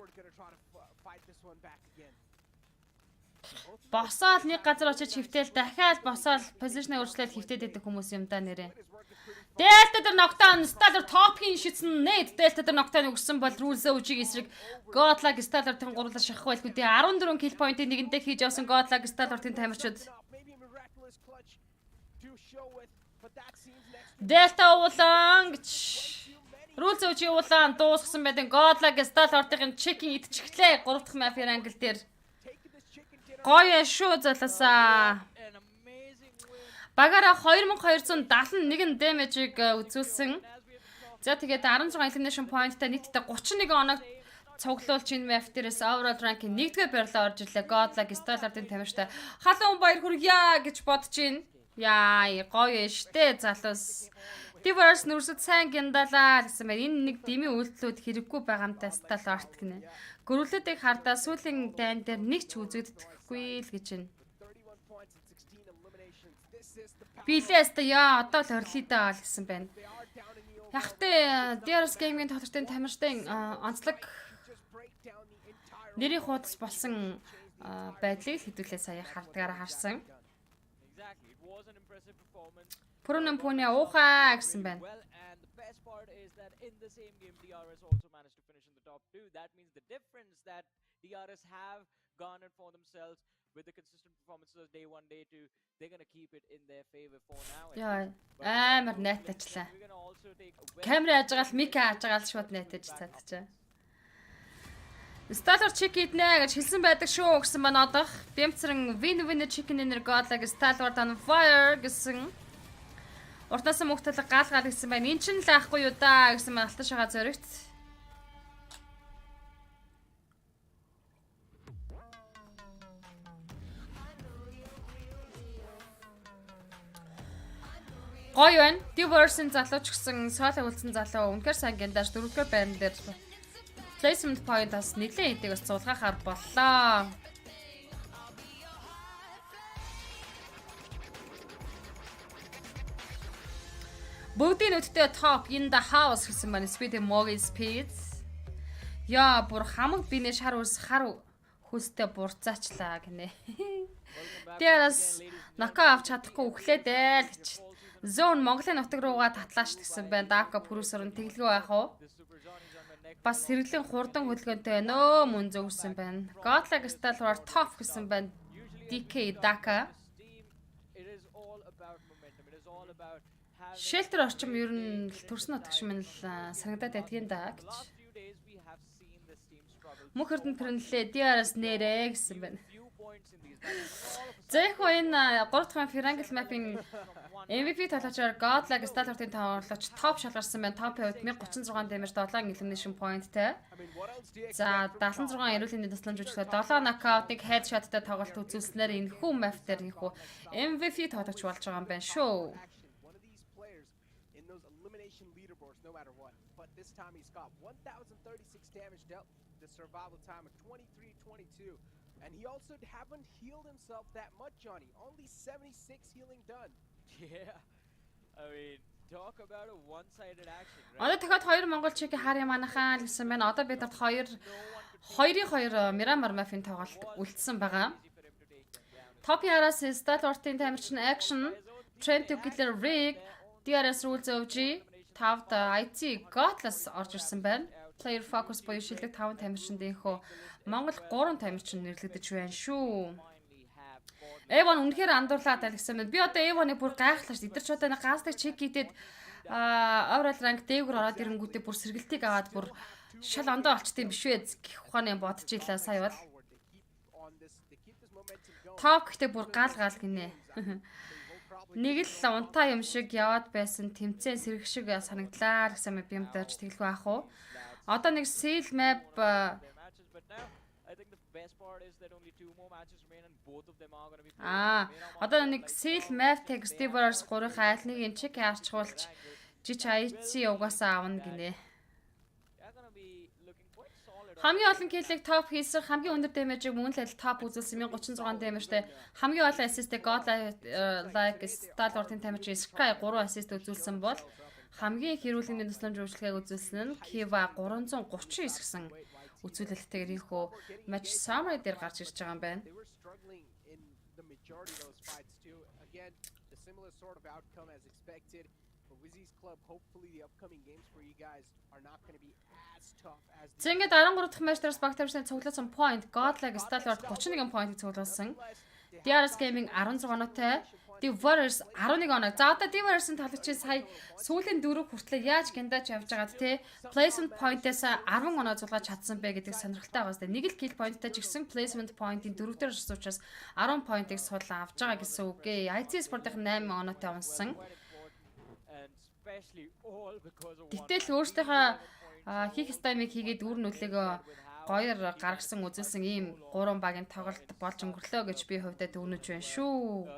Босоод нэг газар очиж хөвтөл дахиад босоод позишн өөрчлөлт хөвтөд идэх хүмүүс юм да нэрээ. Delta дээр knockdown Stalwart top-ийн шидсэн нэт Delta дээр knockdown өгсөн бол rule зөөжиг эсрэг Godlike Stalwart-ын гурлаа шахах байлгүй дээ 14 kill point-ийг нэгэндээ хийж авсан Godlike Stalwart-ын тамирчид. Delta уулан гэж rule зөөжиг уулан дуусгасан байдаг Godlike Stalwart-ын chicken идчихлээ 3 дахь map angle дээр. Гоё шүү заласаа. Багаараа 2271 damage-ыг үзүүлсэн. За тэгээд 16 elimination point-тай нийтдээ 31 оног цуглуулж энэ map дээрээс overall rank-ийн 1-р байрлал орж ирлээ. Godlike Stalwart-ын тамирчтай халуун баяр хүргье гэж бодож байна. Яа, гоё штэ залуус. Diverse Nurse-д сайн гиндалаа гэсэн байна. Энэ нэг дэмий үйлдэлүүд хэрэггүй байгаамтай Stalwart гинэ. Гөрүүлүүдийг хардаа сүүлийн дайн дээр нэг ч үзэгдэхгүй л гэж байна. Билээс та яа одоо л орлоо даа гэсэн байна. Ягтай DRS Gaming-ийн тоглолтын тамирчдын онцлог нэрийн хуудас болсон байдлыг хэдүүлээ сая хардгаараа харсан. Пүрүнэн пүнэ уухаа гэсэн байна. In the same game, DRS also managed to finish in the top 2. That means the difference that DRS have garnered for themselves with the consistent performances day 1, day 2, they're going to keep it in their favor for now. Яа, амар найтачлаа. Камера ажгаал, мика ажгаал шууд найтаж цаадчихаа. Stalwart chicken иднэ гэж хэлсэн байдаг шүү гэсэн байна одох. Бэмцэрэн win chicken in Godlike Stalwart on fire гэсэн. Уртнаас мөхтөлөг гаалгаал гэсэн байна. Энд чинь л аахгүй юу да гэсэн байна. Алтан шагаа зөрөгт. Гоё байна. Diverse-ийн залууч гэсэн solo үлдсэн залуу үнэхээр сайн гиндаж 4-р байран дээр placement point-аас нэлээд идэг бас цулгаахаар боллоо. Бүгдийн нүдтэй top in the house гэсэн байна. Speed Morgan Speeds. Яа, бүр хамаг биний шар хүстэй бурцаачлаа гинэ. Тэрс нака авч чадахгүй өглөөдэй л гэж. Зон Монголын нутаг руугаа татлаач гэсэн байна. Дака продюсер нь тэглгүй байх уу? Бас сэргэлийн хурдан хөдөлгөөнтэй нөө мөн зөвсөн байна. Godlike Style-аар top гэсэн байна. DK Daka. Shelter орчим ер нь төрсөн нутагш минь л санагдаад байдгийн да гэж. Мөнх эрдэнэ тэрнлээ DRS нэрээ гэсэн байна. Зэхөө энэ 3 дахь Ferrangel Map-ийн MVP талаачаар Godlike Style-ийн тоглогч топ шалгарсан байна. Топ хувьд 1036 damage 7 elimination point-тэй. За 76 эрүүлийн тасламж жүжиглээ 7 knockout-ыг headshot-тай тоглолт үзүүлснээр энэ хүн map дээр инхүү MVP тоглогч болж байгаа юм байна шүү. No matter what, but this time he's got 1036 damage dealt, the survival time of 23-22, and he also haven't healed himself that much, Johnny. Only 76 healing done. Yeah, I mean, talk about a one-sided action, right? Одоо дахиад 2 монголчиг хар юм анахаа л гэсэн байна. Одоо бид нарт 2-2 Miramar Map-ийн тоглолт үлдсэн байгаа. Top Yaras Style-ийн тамирчин Action, Trent to Killer Rig, DRS Rules OG 5-д IT Godless орж ирсэн байна. Player Focus буюу шилдэг 5 тамирчинд инхүү Монгол 3 тамирчин нэрлэгдэж байна шүү. Эвон үнэхээр андуурлаад алгсан байна. Би одоо Эвоныг бүр гайхлаа ш. Эдгээр ч одоо гастыг чек хийгээд overall rank дээгүүр ороод ирэнгүүтээ бүр сэргэлтийг аваад бүр шал ондоо олчтын биш вэ гэх ухааны бодож илаа сая бол. Top гэхдээ бүр гал гинэ. Нэг л унтаа юм шиг яваад байсан тэмцээн сэрэг шиг санагдлаа гэсэн юм бимдэж тэглэхгүй ах уу. Одоо нэг seal map одоо нэг seal map text Stevers 3-ын айл нэг юм чек яарчгуулж жич IC угаасаа авна гинэ. Хамгийн олон киллийг топ хийсэн, хамгийн өндөр дэмэжийг мөн л адил топ үзүүлсэн 1036 дэмэжтэй. Хамгийн олон ассистыг Godlike Style-ийн тамирчин Sky 3 ассист үзүүлсэн бол хамгийн хэрүүлгийн тусламж үйлчлэгийг үзүүлсэн нь Kiva 339 гэсэн үзүүлэлтээр ихөө match summary дээр гарч ирж байгаа юм байна. Зингээд 13 дахь матч дээр Spectre-ийн цуглуулсан point Godlike Style-аар 31 point-ийг цуглуулсан. DRS Gaming 16 оноотой, Warriors 11 оноо. За одоо Warriors-ын тоглогчийн сая сүүлийн 4 хүртэл яаж гяндаж явж байгаад те placement point-ээс 10 оноо зулгаж чадсан бэ гэдэг сонирхолтой байгаа зү. Нэг л kill point-тай ч гэсэн placement point-ийн 4 дээр орсон учраас 10 point-ийг сул авж байгаа гэсэн үг ээ. IT Sport-ийн 8 оноотой унсан. Гэтэл өөртөөхөө хийх стаймыг хийгээд үр нөлөөгөө гоёр гаргасан үзүүлсэн ийм 3 багийн тоглолт болж өнгөрлөө гэж би хувьдаа дүгнэж байна шүү.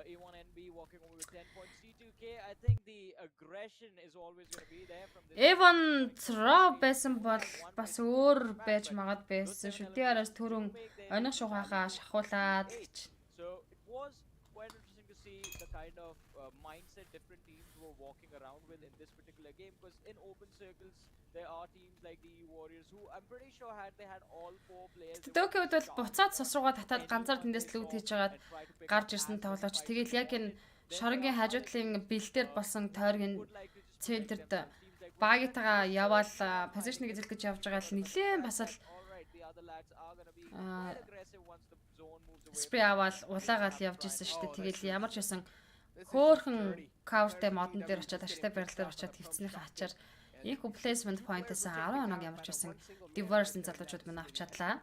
Эвон Тро байсан бол бас өөр байж магад байсан шүү. Тэрээс түрүүн оних шухахаа шахуулаад гэж. The kind of mindset different teams were walking around with in this particular game, because in open circles there are teams like the Warriors who I'm pretty sure they had all 4 players. Токиод бол буцаад сосруугаа татаад ганцаар тэндээс лүүд хийж хагаад гарч ирсэн тоглооч. Тэгэл яг энэ шоронгийн хажуудлын бэлдээр болсон тойргийн центрт багитагаа яваал позишныг эзэлж явж байгаа л нэлээд бас л спрей аваад улаагаал явж исэн шүү дээ. Тэгэл ямар ч байсан хөөхөн coverтэй модон дээр очиад ашигтай барил дээр очиад хөвцнийхээ ачаар их placement point-ээс 10 оног ямар ч байсан diverse-ийн залуучууд мань авч чадлаа.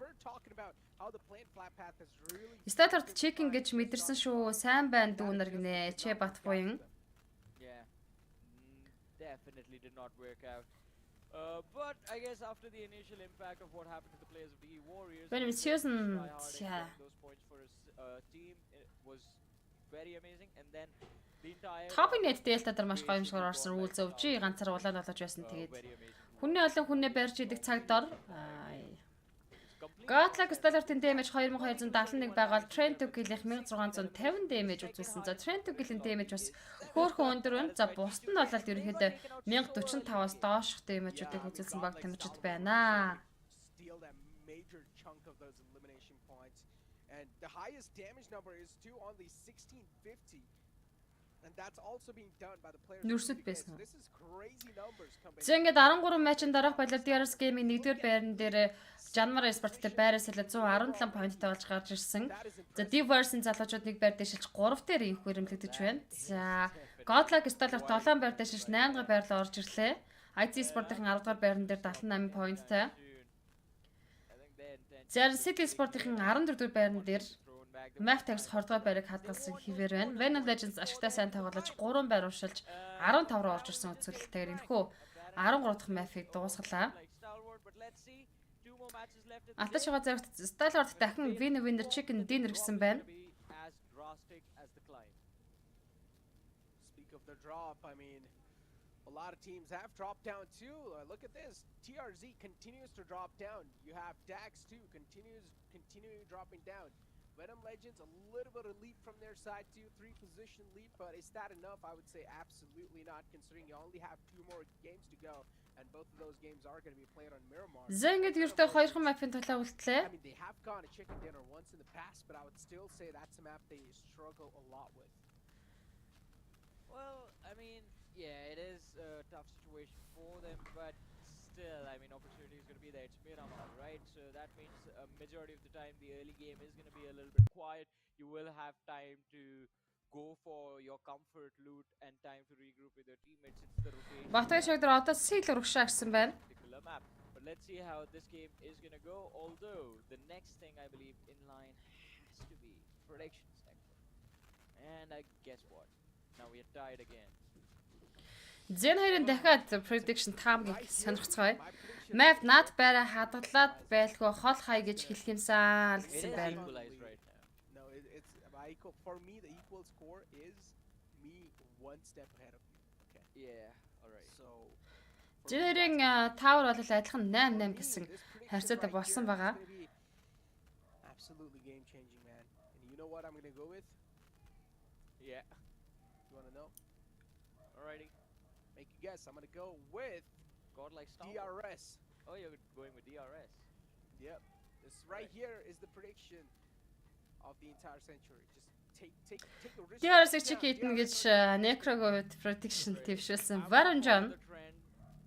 Статарт чекинг гэж мэдэрсэн шүү. Сайн байна дүүнэр гинэ. Чэ бат буян. Definitely did not work out. But I guess after the initial impact of what happened to the players of the Warriors, those points for his team was very amazing, and then the entire Top-ийн Delta дээр маш гоё юм шиг орсон үйл зөвжи ганцаар улаан болож байсан. Тэгээд хүний олон хүнээ барьж идэх цаг дор Godlike Stellar-ийн damage 2271 байгаа бол Trent Tuchel-ийн 1650 damage үзүүлсэн. За Trent Tuchel-ийн damage бас хөөрхөн өндөр байна. За бусд нь бол ерөнхийдөө 1045-аас доошх damage-уудыг үзүүлсэн баг тамирчид байна. Steal that major chunk of those elimination points, and the highest damage number is too only 1650. And that's also being done by the players. This is crazy numbers compared. За ингээд 13 матчын дараах болоод DRS Game-ийн 1-р байран дээр Жанмар Esport-тэй байраас хэлээд 117 поинттай болж гарч ирсэн. За Diverse-ийн залуучууд нэг байр дэшилж 3 дээр инх хөрөмлөгдөж байна. За Godlike Stellar 7 байр дэшилж 8 дахь байрлал орж ирлээ. IC Sport-ийн 10 дахь байран дээр 78 поинттай. За City Sport-ийн 14 дахь байран дээр Maftex 20 дахь байрыг хадгалсан хэвээр байна. Venom Legends ашигтай сайн тоглож 3 байр уршилж 15 руу орж ирсэн үзүүлэлтээр энэхүү 13 дахь Mafig дуусгалаа. Аташ байгаа зэрэгт Stalwart дахин Winner Chicken Dinner гэсэн байна. Speak of the drop, I mean, a lot of teams have dropped down too. Look at this. TRZ continues to drop down. You have Dax too, continuing dropping down. Venom Legends, a little bit of leap from their side too, 3-position leap, but is that enough? I would say absolutely not, considering you only have 2 more games to go, and both of those games are going to be played on Miramar. Зэнгэд ердөө 2 map-ын төлөө үлдлээ. I mean, they have gone to chicken dinner once in the past, but I would still say that's a map they struggle a lot with. Well, I mean, yeah, it is a tough situation for them, but still, I mean, opportunity is going to be there. It's Miramar, right? So that means a majority of the time the early game is going to be a little bit quiet. You will have time to go for your comfort loot and time to regroup with your teammates. It's the rotation. Батгай шигдэр одоо сийлэр өгшаагсан байна. But let's see how this game is going to go. Although the next thing I believe in line has to be prediction sector. And I guess what? Now we are tied again. Зэн хоёрын дахиад prediction таамгийг сонирхцгаая. Map над байраа хадгалаад байлгүй хол хай гэж хэлэх юмсан л гэсэн байна. No, it's for me the equal score is me one step ahead of you. Okay. Yeah, all right. So Зэнэрийн tower бол адилхан 8-8 гэсэн харьцаатай болсон байгаа. Absolutely game changing, man. And you know what I'm going to go with? Yeah. You want to know? Alrighty. Make a guess. I'm going to go with Godlike Star. DRS. Oh, you're going with DRS. Yep. This right here is the prediction of the entire century. Just take the risk. DRS чекитэн гэж Necro-г prediction твшүүлсэн. Baron John.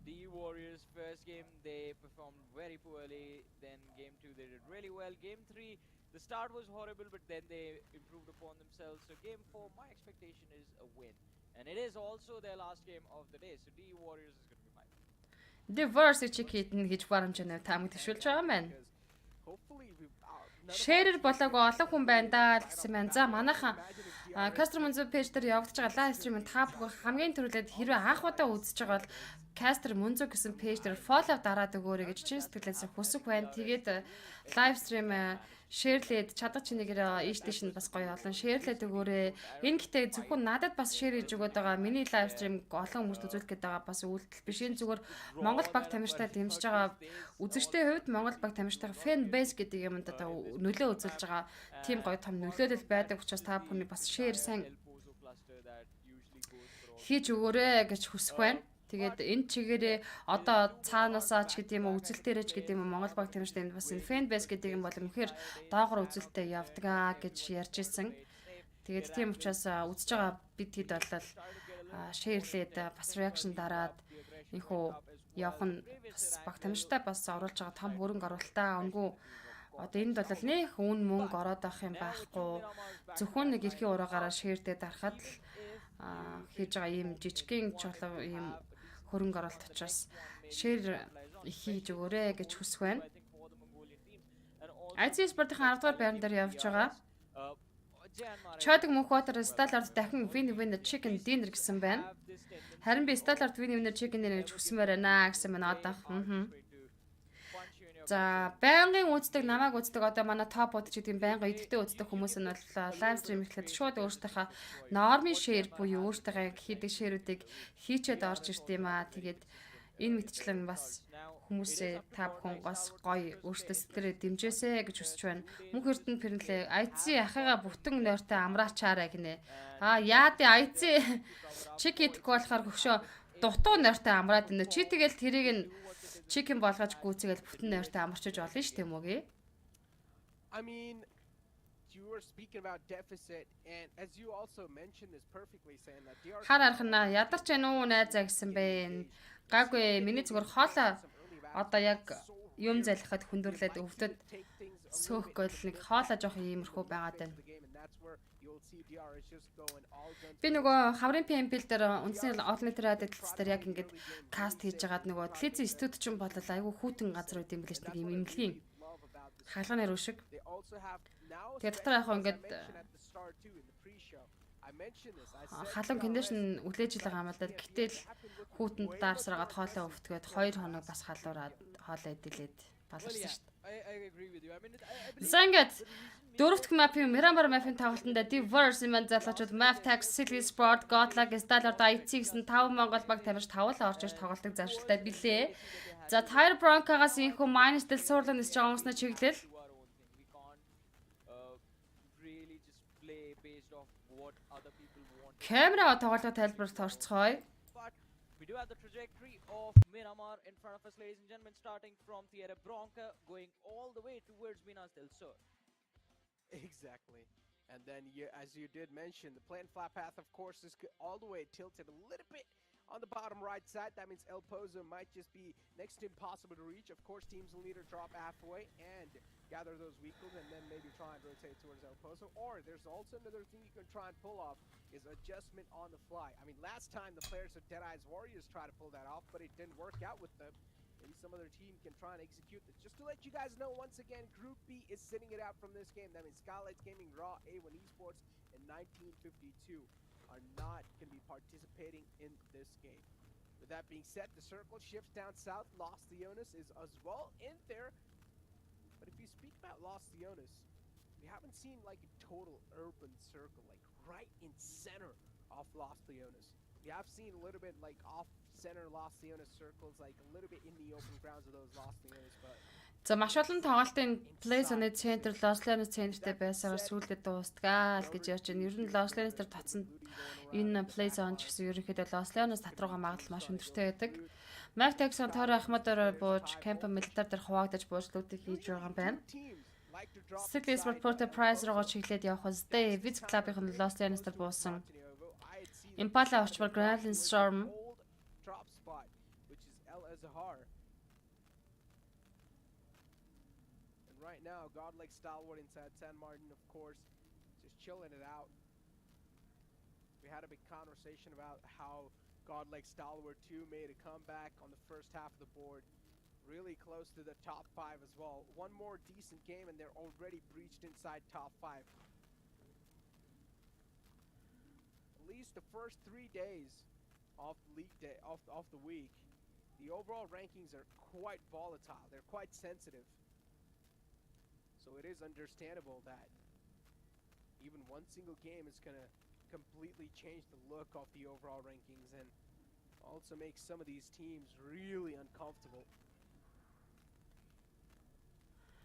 The Warriors first game they performed very poorly. Then game 2 they did really well. Game 3 the start was horrible, but then they improved upon themselves. So game 4 my expectation is a win. And it is also their last game of the day. So the Warriors is going to be mine. Diverse чекитэн гэж Baron John таамаг твшүүлж байгаа юм байна. Шэрэр болоогүй олон хүн байна даа гэсэн байна. За манайхан Castro Munzo page дээр явагдаж байгаа live stream-ын та бүхэн хамгийн түрүүлээд хэрвээ анх удаа үзэж байгаа бол Castro Munzo гэсэн page дээр follow дараад өгөөрэй гэж чин сэтгэлээс хүсэх байна. Тэгээд live stream шеэрлээд чадах чинийгээр ийш тийш нь бас гоё олон шеэрлээд өгөөрэй. Энэ гэтээ зөвхөн надад бас шеэр хийж өгöd байгаа. Миний live stream олон хүмүүст үзүүлэх гээд байгаа бас үйлдэл биш. Энэ зүгээр Монгол баг тамирчтай дэмжиж байгаа үзэгчдийн хувьд Монгол баг тамирчтай fan base гэдэг юмд одоо нөлөө үзүүлж байгаа. Тим гоё том нөлөөлөл байдаг учраас та бүхний бас шеэр сайн хийж өгөөрэй гэж хүсэх байна. Тэгээд энэ чигээрээ одоо цаанаасаа ч гэдэг юм уу үзэлтээрээ ч гэдэг юм уу Монгол баг тамирчтай энэ бас энэ fan base гэдэг юм бол үнэхээр доогор үзэлтээ явдгаа гэж ярьж ирсэн. Тэгээд тийм учраас үзэж байгаа бид хэд болол шеэрлээд бас reaction дараад энхүү явах нь бас баг тамирчтай бас оруулж байгаа том хөрөнгө оруулалтаа өнгөө одоо энд бол нэх үн мөнгө ороод авах юм байхгүй. Зөвхөн нэг эрхийн ураагаараа шеэрдээ дарахад л хийж байгаа ийм жижигхэн чулуу ийм хөрөнгө оруулалт учраас шеэр их хийж өгөөрэй гэж хүсэх байна. IC Sport-ийн 10 дугаар байран дээр явж байгаа. Чадаг Мөнхбаатар Stalwart дахин Winner Chicken Dinner гэсэн байна. Харин би Stalwart Winner Chicken Dinner гэж хүсмээр байна гэсэн байна одоо. За байнгын үздэг намайг үздэг одоо манай топууд ч гэдэг юм байнгын идэвхтэй үздэг хүмүүс нь бол лайв стрим ихлэхэд шууд өөртөөхөө нормын шеэр буюу өөртөөхөө хийдэг шеэрүүдийг хийчээд орж ирд юм аа. Тэгээд энэ мэтчлэн бас хүмүүсээ та бүхэн бас гоё өөртөө сэтгэрээ дэмжээсэй гэж хүсэж байна. Мөнх эрдэнэ пэрнлээ айци ахыгаа бүтэн нойртой амраачаарай гинэ. Яа дэ айци чик идэхгүй болохоор хөгшөө дутуу нойртой амраад байна. Чи тэгэл тэрийг нь чикен болгож гүйцэгээл бүтэн нойртой амарчиж олно ш тийм үгүй. I mean, you were speaking about deficit, and as you also mentioned this perfectly, saying that DR Хараарх нь ядарч байна уу найзаа гэсэн бэ. Гаагүй миний зүгээр хоолоо одоо яг юм залхахад хүндрэлээд өвдөд сөөхгөл нэг хоолоо жоох иймэрхүү байгаад байна. Би нөгөө хаврын PMPL дээр үндсэн All-Night Radio-ц дээр яг ингэж каст хийж байгаад нөгөө телевизэн студид ч юм бол айгүй хүүтэн газар үүд юм билээ ч нэг юм имлэгийн хаалганы руу шиг. Тэгээ дотор яг ингэж халуун кондишн үлээж байгаа юм л да. Гэтэл хүүтэнд даарсараад хоолоо өвтгээд 2 хоног бас халуураад хоолоо идэлээд баларсан шүү дээ. Зангад дөрөвдөх мапын Мирамар мапын тоглолтод Diverse юм залуучууд Map Tax City Sport Godlag Stallard IT гэсэн 5 Монгол баг тамирч 5 л орж ирж тоглолтог заршилтай билээ. За Tire Bronco-гаас инхүү minus del суурлан нисэж байгаа юмснаа чиглэл. Камера тоглолтод тайлбарт орцгоё. We do have the trajectory of Miramar in front of us, ladies and gentlemen, starting from Tierra Bronca, going all the way towards Minas del Sur. Exactly. And then, as you did mention, the planned flat path, of course, is all the way tilted a little bit on the bottom right side. That means El Pozo might just be next to impossible to reach. Of course, teams will need to drop halfway and gather those vehicles and then maybe try and rotate towards El Pozo. Or there's also another thing you can try and pull off is adjustment on the fly. I mean, last time the players of Deadeye's Warriors tried to pull that off, but it didn't work out with them. Maybe some other team can try and execute this. Just to let you guys know, once again, Group B is sitting it out from this game. That means Skylights Gaming, Raw, A1 Esports, and 1952 are not going to be participating in this game. With that being said, the circle shifts down south. Los Leones is as well in there. But if you speak about Los Leones, we haven't seen like a total urban circle, like right in center of Los Leones. We have seen a little bit like off-center Los Leones circles, like a little bit in the open grounds of those Los Leones, but За маш олон тоглолтын Play Zone центр Los Leones центртэй байсаар сүүлдээ дуустгаа л гэж ярьж байна. Ер нь Los Leones дээр татсан энэ Play Zone ч гэсэн ерөнхийдөө Los Leones татрууга магадлал маш өндөртэй байдаг. Map Tax-ын тоор ахмадаар бууж, Camp Military дээр хуваагдаж буучлуудыг хийж байгаа юм байна. City Sport Porter Prize руу чиглээд явах үстэй Viz Club-ын Los Leones дээр буусан. Impala орчмоор Granlin Storm drop spot, which is El Azhar. And right now, Godlike Stalwart inside San Martin, of course, just chilling it out. We had a big conversation about how Godlike Stalwart 2 made a comeback on the first half of the board. Really close to the top 5 as well. One more decent game and they're already breached inside top 5. At least the first 3 days of the league day of the week, the overall rankings are quite volatile. They're quite sensitive. So it is understandable that even one single game is going to completely change the look of the overall rankings and also make some of these teams really uncomfortable.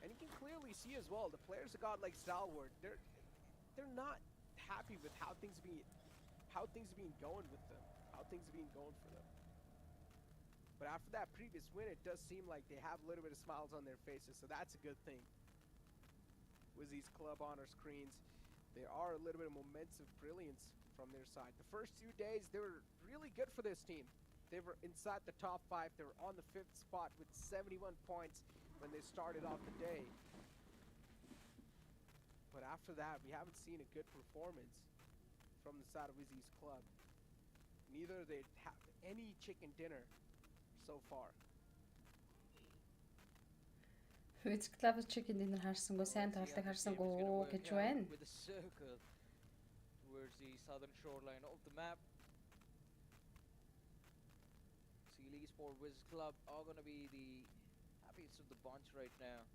And you can clearly see as well, the players of Godlike Stalwart, they're not happy with how things are being going with them, how things are being going for them. But after that previous win, it does seem like they have a little bit of smiles on their faces, so that's a good thing. With these club honor screens, there are a little bit of moments of brilliance from their side. The first 2 days, they were really good for this team. They were inside the top 5. They were on the 5th spot with 71 points when they started off the day. But after that, we haven't seen a good performance from the side of Wizzy's club. Neither they have any chicken dinner so far. Viz Club chicken dinner харсангүй, сайн тоглолтыг харсангүй гэж байна. With a circle towards the southern shoreline of the map. Sealy Sport Wiz Club are going to be the happiest of the bunch right now.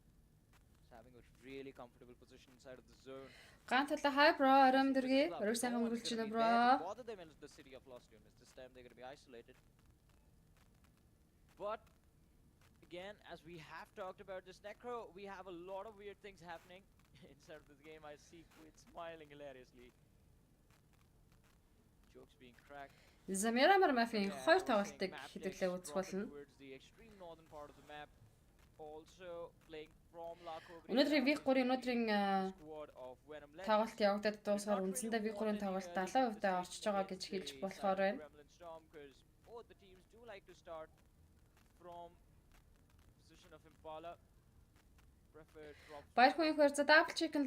Just having a really comfortable position inside of the zone. Ганц талаа хай бро, оройн дэргээ. Оройг сайхан өнгөрүүлж байна бро. Bother them in the city of Los Leones. This time they're going to be isolated. But again, as we have talked about this Necro, we have a lot of weird things happening inside of this game. I see Quid smiling hilariously. Jokes being cracked. Замирамар мафийн Yeah, хоёр I was saying тоглолтыг map хэдүүлээ text үзэх dropping болно. towards the extreme northern part of the map. Also playing from La Cobra. Өнөөдрийн Week 3-ийн өнөөдрийн Squad of Venom Legends. тоглолт явагдаад дуусгаар Not үндсэндээ really Week 3-ийн want any, тоглолт lead 70% of орчиж байгаа гэж against хэлж the болохоор side of байна. Gremlin Storm, 'cause both the teams do like to start from position of Impala. Preferred drop. Баяр хүн ихэр за double chicken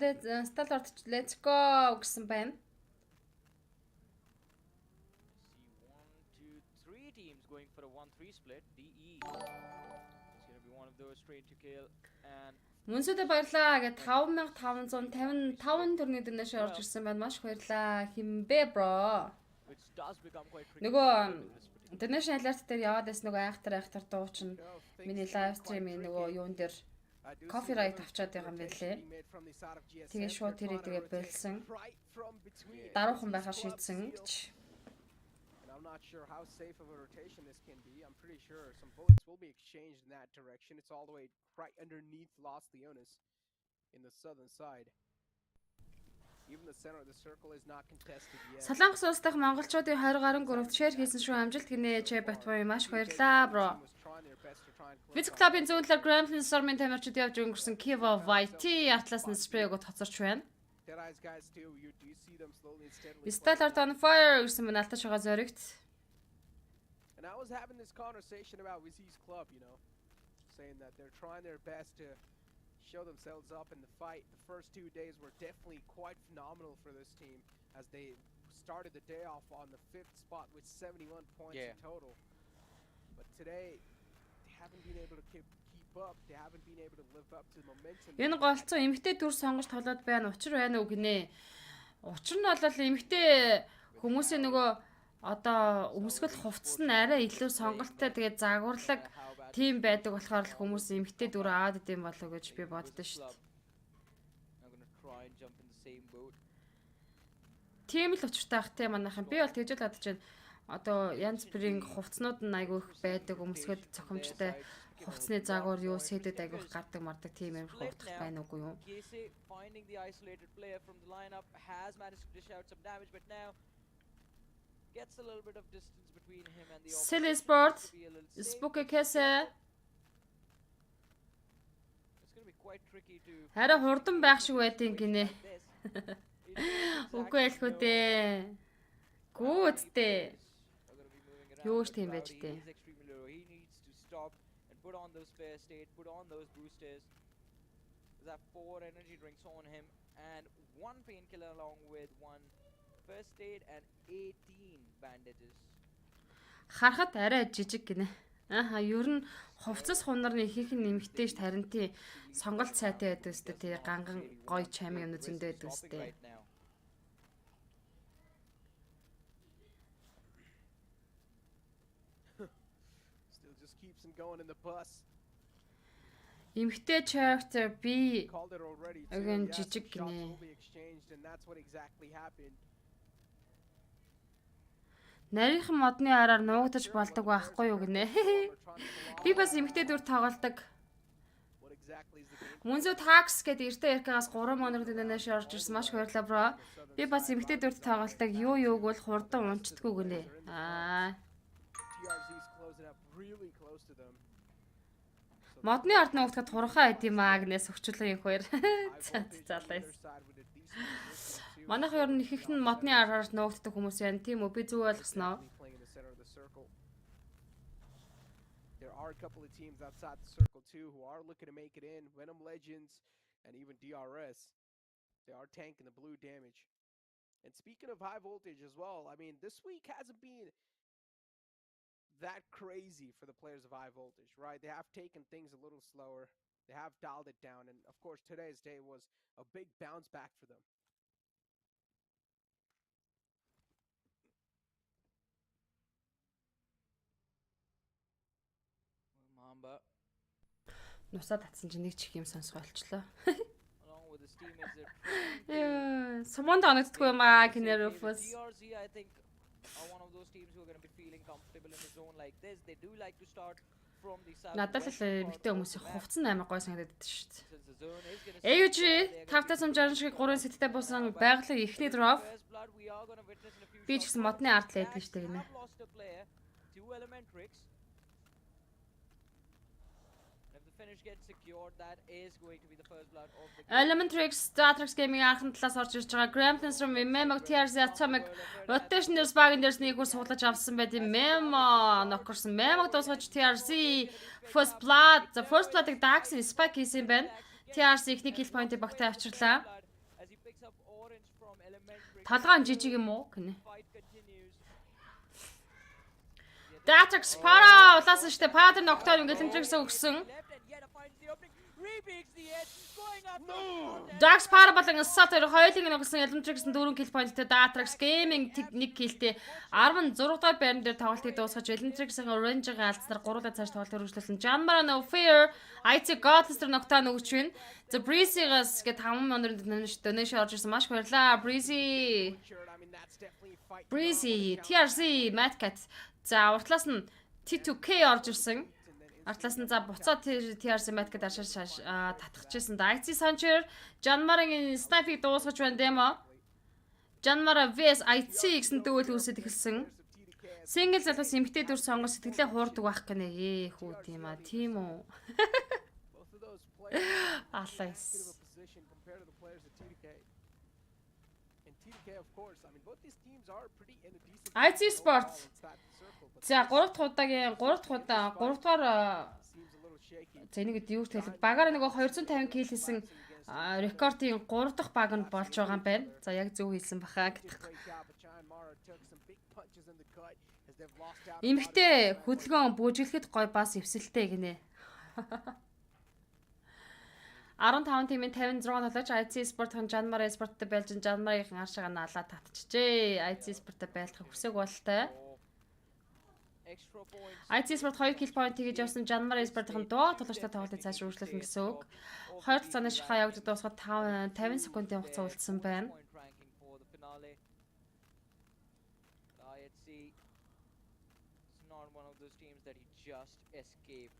stall орч let's go гэсэн байна. See 1, 2, 3 teams going for a 1-3 split. DE. It's gonna be one of those trained to kill and Мөнсөдө баярлаа гэж 5555 төрний дэнэш орж ирсэн байна. Маш их баярлаа. Химбэ бро. which does become quite tricky. Нөгөө дэнэш алерт дээр яваад байсан нөгөө айхтар дуучин миний лайв стримийн нөгөө юун дээр copyright авчаад байгаа юм байлээ. Тэгээ шууд тэрийг тэгээ болсон. Даруухан байхаар шийдсэн гэж. I'm not sure how safe of a rotation this can be. I'm pretty sure some bullets will be exchanged in that direction. It's all the way right underneath Los Leones in the southern side. Even the center of the circle is not contested yet. Солонгос улс дахь монголчуудын 20 гаруй группт шеэр хийсэн шүү. Амжилт гинэ Ч Батбай маш баярлаа бро. Виц клубын зүүн талаар Gremlin Storm-ын тамирчид явж өнгөрсөн Kiva YT артлаас нь спрейг тоцорч байна. Сталарт on fire гэсэн мань алтаж байгаа зоригт. And I was having this conversation about Wizzy's club, you know, saying that they're trying their best to show themselves up in the fight. The first 2 days were definitely quite phenomenal for this team as they started the day off on the 5th spot with 71 points in total. But today, they haven't been able to keep up. They haven't been able to live up to the momentum. Энэ голцоо эмгтэй дүр сонгож тоглоод байна. Учир байна уу гинэ. Учир нь бол эмгтэй хүмүүсийн нөгөө одоо өмсгөл хувцас нь арай илүү сонголттой тэгээд загварлаг тим байдаг болохоор л хүмүүс эмгтэй дүр аваад идэм болов гэж би боддоо шүү дээ. Тийм л учиртай ах те манайхан. Би бол тэгж л бодож байна. Одоо янз бүрийн хувцснууд нь айгүй их байдаг өмсгөл цохимжтой хувцсны загвар юу сэдэд айгүй их гардаг мардаг тийм юм хутах байна уугүй юу? Finding the isolated player from the lineup has managed to dish out some damage, but now gets a little bit of distance between him and the Silly Sport, Spooky Kese. It's going to be quite tricky to Хараа хурдан байх шиг байдیں гинэ. Үгүй ялхүү дээ. Гүүдтэй. Юу ч тийм байж дээ. He needs to stop and put on those spare state, put on those boosters. There's 4 energy drinks on him and 1 painkiller along with 1 first aid and 18 bandages. Харахад арай жижиг гинэ. Ааха, ер нь хувцас хунар нь ихийнх нь нэмэгтэй ш харин тий сонголт сайтай байдаг өстэй тий ганган гоё чамын юм зөндөө байдаг өстэй. Still just keeps him going in the bus. Эмэгтэй character би Called it already too. again Yeah, жижиг some shots гинэ. will be exchanged and that's what exactly happened. Нарийнхан модны араар нуугдаж болдог байхгүй юу гинэ. Би бас эмэгтэй дүр тоглодог. What exactly is the game? Мөнзөө такс гэдэг эртээ яркагаас 3 монор дэнэш орж ирсэн маш баярлалаа бро. Би бас эмэгтэй дүрт тоглодог. Юу юуг бол хурдан унцдаггүй гинэ. Аа. TRZ's closing up really close to them. Модны ард нуугдахад хуранхаа байд юм аа гнээс өгчлөө их хоёр. Залаас. Манайх ер нь их нь модны араар нуугддаг хүмүүс байна. Тийм үү? Би зүг ойлгосноо. There are a couple of teams outside the circle too who are looking to make it in. Venom Legends and even DRS. They are tanking the blue damage. And speaking of high voltage as well, I mean, this week hasn't been that crazy for the players of high voltage, right? They have taken things a little slower. They have dialed it down. And of course, today's day was a big bounce back for them. Mamba Нусаа татсан чинь нэг чих юм сонсгоо олчлоо. along with his teammates they're Яа, суманд оногддгүй юм аа Кинерофос. DRZ I think are one of those teams who are going to be feeling comfortable in a zone like this. They do like to start from the Надад л southwestern part эмэгтэй of the хүмүүсийн map. хувцас амар гой санагдаад шүү дээ. Since the zone is gonna AUG sit there, they're gonna be 560 шиг 3 сеттэй буусан байгалийн эхний дров. first blood we are gonna witness in a few Би ч shots. гэсэн модны арт л яддаг шүү дээ гинэ. Have lost a player to Elementrix. If the finish gets secured, that is going to be the first blood of the game. Elementrix, Statrix Gaming анхны талаас орж ирж байгаа. Gremlins from Memog TRZ Atomic Rotation дээр Spagen дээрс нэг үс суулгаж авсан байт юм. Memo нокорсон. Memog дуусгаж TRZ First Blood. The First Blood-ыг Dax-ийн Spike хийсэн байна. TRZ ихний kill point-ыг багтаа авчирлаа. As he picks up orange from Elementrix. Талгаан жижиг юм уу гинэ. Fight continues. Datrix para улаасан штэ. Pattern Octane Elementrix өгсөн. Left and yet finds the opening. Rebakes the edge. Going up. No. Dax para болон Sator хоёулыг нөгсөн Elementrix-ын 4 kill point-тэй Datrix Gaming нэг kill-тэй 16 дугаар байран дээр тоглолтыг дуусгаж Elementrix-ийн orange-ийн алдснаар гуруулаа цааш тоглолт өргөжлүүлсэн. Janmara No Fear IT Godless Nocturne өгч байна. The Breezy-гаас гээд 5 мянгаар donation орж ирсэн. Маш баярлалаа. Breezy. Breezy, TRZ, Madcat. За уртлаас нь T2K орж ирсэн. Артлаас нь за буцаад TRZ Madcat ашиж татчихжсэн. IT Sancher, Janmara-гийн Snipe-ийг дуусгаж байна демо. Janmara vs IT гэсэн дүүл үүсэт эхэлсэн. Single залуус эмгтэй дүр сонгож сэтгэлээ хуурдаг байх гэнэ. Хүү тийм аа. Тийм үү. Алайс. IT Sport. За 3 дахь удаагийн 3 дугаар за энийг юу хэлэх багаар нөгөө 250 кг хийсэн рекордын 3 дахь баг нь болж байгаа юм байна. За яг зөв хэлсэн баха гэдэг. Эмхтэй хөдөлгөөн бүжиглэхэд гой бас эвсэлтэй гинэ. 15 тимийн 56 тоглож IT Sport-ын Janmara Sport-тэй байлж Janmara-ийн аршаага наалаа татчихжээ. IT Sport-тэй байлах хүсэг болтой. IT Sport 2 kill point хийж явсан Janmara Sport-ын доо тоглолттой тоглолтыг цааш үргэлжлүүлнэ гэсэн үг. 2 цагааны шахаа явагдаж дуусгаад 50 секундын хугацаа үлдсэн байна. One of those teams that he just escaped.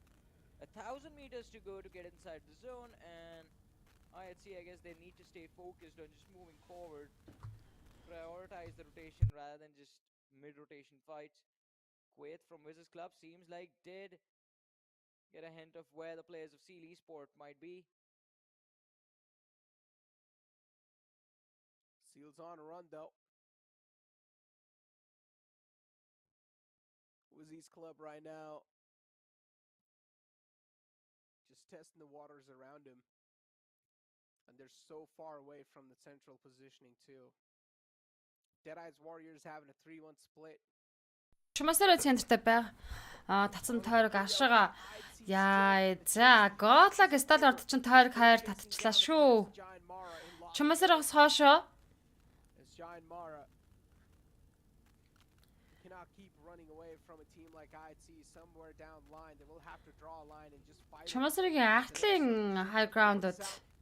1,000 meters to go to get inside the zone, and I guess they need to stay focused on just moving forward, prioritize the rotation rather than just mid-rotation fights. Kuwait from Wizards Club seems like did get a hint of where the players of Seal Esport might be. Seal's on a run though. Wizards Club right now just testing the waters around him, and they're so far away from the central positioning too. Deadeye's Warriors having a 3-1 split. Чумасараа центртэй байга. Татсан тойрог ашигаа. Яа, за Godlike стал орд чин тойрог хайр татчихлаа шүү. Чумасараас хоошоо. Cannot keep running away from a team like IC somewhere down the line. They will have to draw a line and just fight. Чумасаргийн артлын high ground-д.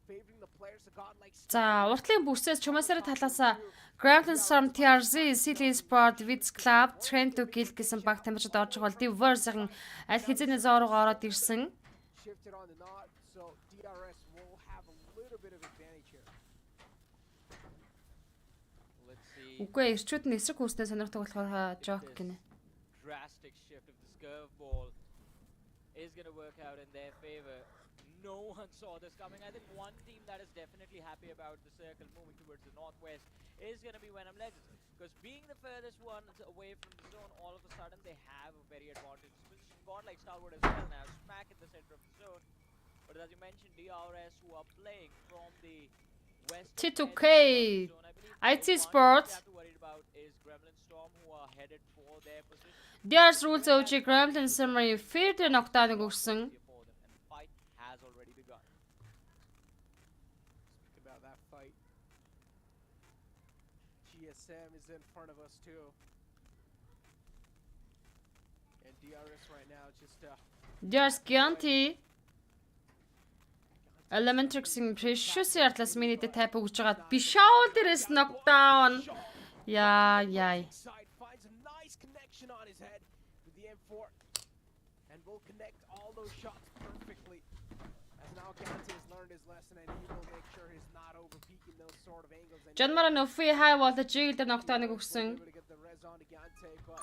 Favoring the players of God like За, уртлын бүсээс Чумасарын талаас Gremlins from TRZ, Seal Sport, Wizards Club, Trend to Kill гэсэн баг тамирчид орж байгаа бол Diverse-ын аль хэзээний зоороо ороод ирсэн. shifted on the knot, so DRS will have a little bit of advantage here. Let's see. Үгүй эрчүүд нь эсрэг хүүснээ сонирхдаг болохоор joke гинэ. Drastic shift of this curveball is going to work out in their favor. No one saw this coming. I think one team that is definitely happy about the circle moving towards the northwest is going to be Venom Legends, because being the furthest one away from the zone, all of a sudden they have a very advantageous position. Godlike Starwood as well now, smack in the center of the zone. But as you mentioned, DRS who are playing from the west T2K, zone, I believe IT the one Sports. they have to worry about is Gremlin Storm, who are headed for their position. DRS rules OG Gremlin Summary Fear дээр ногтааныг өгсөн. For them, and the fight has already begun. Speak about that fight. GSM is in front of us too. And DRS right now just DRS Gianti Elementrix-ийн Precious Artless Minute type өгж байгаа. Бишаул дээрээс knockdown. Яа. side finds a nice connection on his head with the M4. And and will connect all those shots perfectly. As now Gante has learned his lesson and he will make sure he's not over peaking those sort of angles. And John Moran Uffy high voltage дээр ногтооныг өгсөн. able to get the res on to Gante, but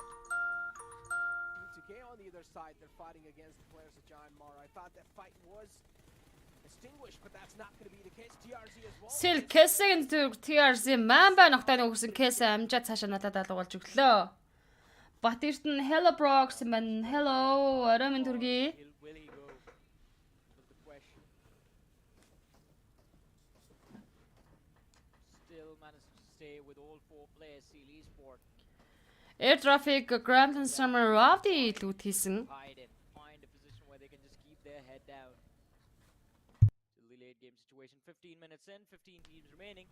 on the other side, they're fighting against the players of John Mara. I thought that fight was extinguished, but that's not going to be the case. TRZ as well. Сэл Кэсэгийн TRZ Mamba ногтооныг өгсөн Кэсэ амжаад цаашаа надад алгуулж өглөө. Батэрт нь Hello Brox man hello орой минь түргий. Will he go? Was the question. Still managed to stay with all four players. Seal Esport. Air Traffic Grand Summer Ravdi лүүд хийсэн. Hide it. Find a position where they can just keep their head down. Till the late game situation. 15 minutes in. 15 teams remaining.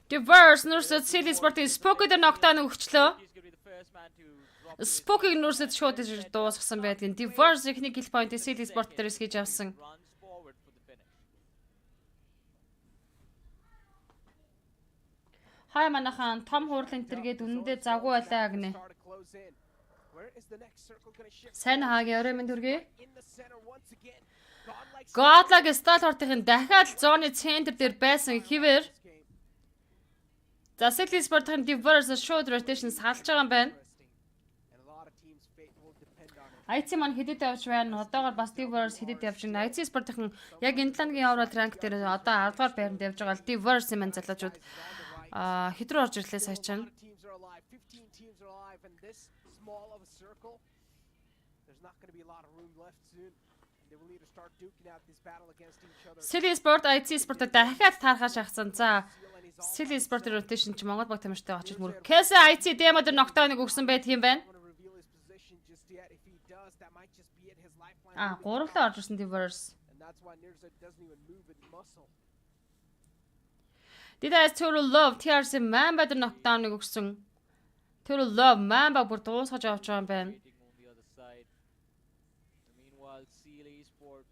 Diverse нурсад Seal Sport-ийн Spooky дээр ногтооныг өгчлөө. He's going to be the first man to drop the Spooky нурсад шууд дуусгасан байдгийн. Diverse ихний kill point-ийг Seal Sport дээрээс хийж авсан. runs forward for the finish. Хай манахан том хуурлын тэргээд үнэндээ завгүй байлаа гинэ. Start to close in. Where is the next circle going to shift? Сайн хаагийн орой минь түргий. In the center once again. Godlike Godlike Stalwart-ын дахиад зооны центр дээр байсан хэвээр this game. за Seal Sport-ын Diverse шууд rotation салж байгаа юм байна. And a lot of teams' fate will depend on it. IC маань хэдэд явж байна. Одоогоор бас Diverse хэдэд явж байна. IC Sport-ын яг энэ талангийн Overall rank дээр одоо 10 дугаар байранд явж байгаа Diverse юм залуучууд хэдрүү орж ирлээ сая A чинь. lot of teams are alive. 15 teams are alive, and this small of a circle, there's not going to be a lot of room left soon. They will need to start duking out this battle against each other. Seal Sport IC Sport-д дахиад таархаа шахсан. За Seal Sport rotation чи Монгол баг тамирчтай очиж мөр. Кэс IC demo дээр ногтооныг өгсөн байдаг юм байна. I don't want to reveal his position just yet. If he does, that might just be it. His lifeline. will be Гуравлаа орж ирсэн Diverse. And that's why Nirza doesn't even move with muscle. Дидэс Total Love TRC Mamba дээр нокдауныг өгсөн. Total Love Mamba бүр дуусгаж авч байгаа юм байна. Waiting on the other side. Meanwhile, Seal Esport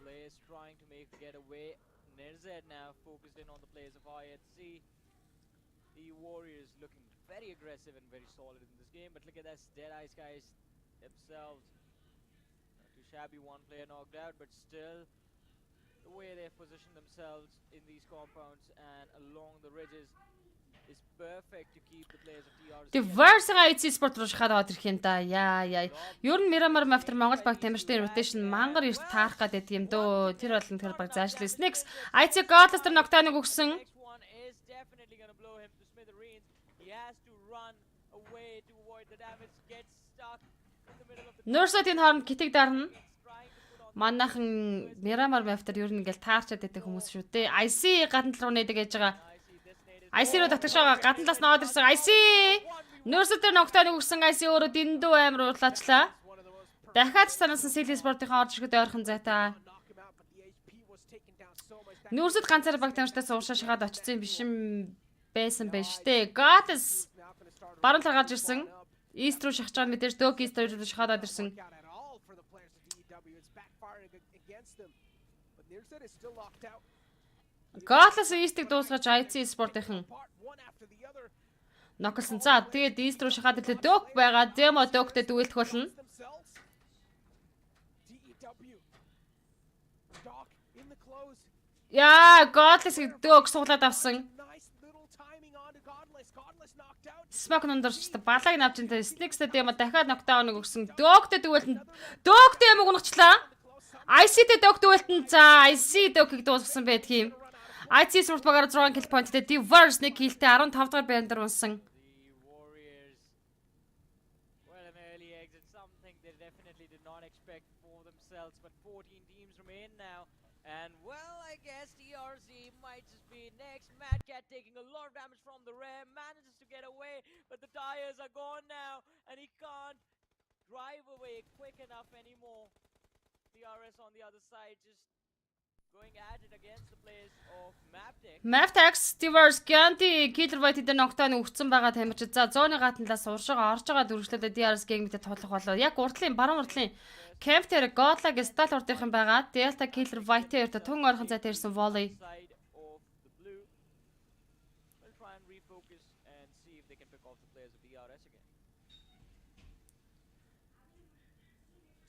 players trying to make the getaway. Nerzed now focused in on the players of IHC. The Warriors looking very aggressive and very solid in this game, but look at this, Dead Eyes guys themselves. Not too shabby, one player knocked out, but still the way they've positioned themselves in these compounds and along the ridges is perfect to keep the players of TRC. Diverse-га IC Sport руу шахаад аваад ирэх юм да. Яа. Ер нь Miramar Mafter Монгол баг тамирчтай rotation мангар ирт таарах гэдэг юм дөө. Тэр болон тэр баг заашлаас. Next IC Godless дээр нокдауныг өгсөн. Next one is definitely going to blow him to smithereens. He has to run away to avoid the damage. Gets stuck in the middle of the Nurse-ийн хооронд китэг дарна. trying to put on Манайхан Miramar Mafter ер нь ингээл таарчаад байдаг хүмүүс шүү дээ. IC гадна руу нээдэг гэж байгаа. IC руу татгашаага гадна талаас наваад ирсэн. IC Nurse дээр нокдауныг өгсөн IC өөрөө дэндүү амар уурлаачлаа. One of the most Дахиад санаасан Seal Sport-ийн орж ирэхэд ойрхон зайтай. knock him out, but the HP was taken down so much that Нүүрсэд ганцаар баг тамирчтай уушаа шахаад очсон юм биш юм байсан байж тээ. Goddess now going to start баруун талаар гарч ирсэн. East руу шахаж байгаа мэдээж Dog East руу шахаад ирсэн. out at all for the players of DEW. It's backfiring against them. But Nirza is still locked out. Goddess East-ийг дуусгаж IC Sport-ийн Part one after the other ноклсон. За тэгээд East руу шахаад ирлээ. Dog байгаа. Demo Dog-тэй дүгэлдэх болно. themselves. DEW. Doc in the close. Яа, Goddess-ийг Dog суглаад авсан. Nice little timing onto Godless. Godless knocked out. Smoke нундарч балаг навж энэ Snakes-тэй Demo дахиад нокдауныг өгсөн. Dog-тэй дүгэлтэн. Dog-тэй юм угнахчлаа. IC-тэй Dog дүгэлтэн. За IC Dog-ийг дуусгасан байдаг юм. IC Sport багаар 6 kill point-тэй Diverse нэг kill-тэй 15 дахь байранд унсан. the Warriors. Well, an early exit, something they definitely did not expect for themselves, but 14 teams remain now. And well, I guess TRC might just be next. Mad Cat taking a lot of damage from the rear, manages to get away, but the tires are gone now, and he can't drive away quick enough anymore. TRS on the other side just going at it against the players of Maptech. Maptax Diverse Ganti Killer White дээр ногтооныг өгсөн байгаа тамирчид. За зооны гадналаас уршаага орж байгаа дөрвөлтөд DRS геймтэй тоглох болоо. Яг уртлын баруун уртлын Camp дээр Godlike Stalwart-ийн байгаа. Delta Killer White дээр тун орхон зайтай ирсэн volley. Side of the blue. We'll try and refocus and see if they can pick off the players of DRS again.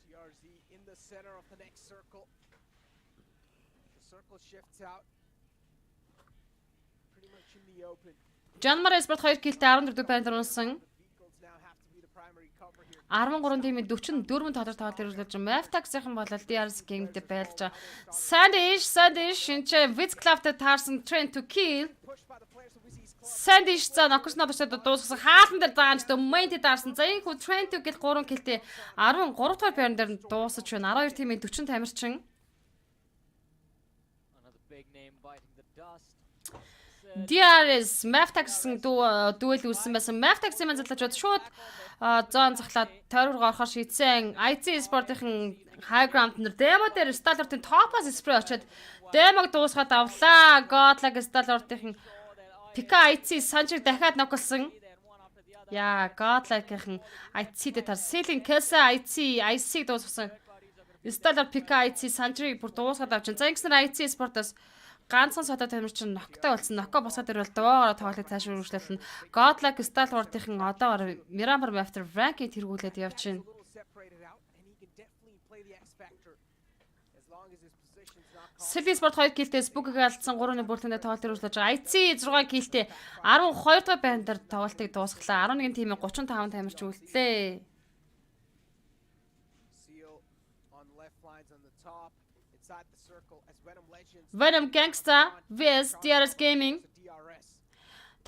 TRZ in the center of the next circle. The circle shifts out. Pretty much in the open. Жанмар Спорт 2 килтэй 14 байранд унсан. Vehicles now have to be the primary cover here. 13 тимийн 44 тоглолт тоглолт ирүүлж байгаа. Mavtax-ийн бол DRS геймд байлж байгаа. Sandish шинчээ Witzclaft таарсан Train to Kill. Pushed by the players of Wizzy's club. Sandish за Noxnod дуусгасан хаалтан дээр даанч Domain-д даарсан. За энэ хүү Train to Kill 3 килтэй 13 дахь байран дээр дуусаж байна. 12 тимийн 40 тамирчин. Another big name biting the dust. DRS Mavtax-ын дүүл үүссэн байсан. Mavtax-ийн манзалж бод шууд зоон захлаад тойрог орохоор шийдсэн. IC Sport-ийн high ground нэр демо дээр Stalwart-ын топоос спрей очоод демог дуусгаад авлаа. Godlag Stalwart-ийн Pika IC Sanjig дахиад ноколсон. Яа, Godlag-ийн IC дээр тар Ceiling Kesa IC дуусгасан. Stalwart Pika IC Sanjig бүр дуусгаад авчин. За ингэснээр IC Sport-оос ганцхан содоо тамирчин ноктой болсон. Ноко босоод ирвэл дугаараа тоглолтыг цааш үргэлжлүүлнэ. Godlag Stalwart-ийн одоогоор Miramar After Rank-ийг тэргүүлээд явчихна. A little separated out, and he can definitely play the X factor as long as his position's not caught. City Sport 2 килтэй Spook-ийг алдсан 3-ны бүрэлдэхүүнээр тоглолт үргэлжлүүлж байгаа. IC 6 килтэй 12 дахь байран дээр тоглолтыг дуусгалаа. 11 тимийн 35 тамирч үлдлээ. Seal on left lines on the top, inside the circle as Venom Legends. Venom Gangsta vs DRS Gaming To DRS.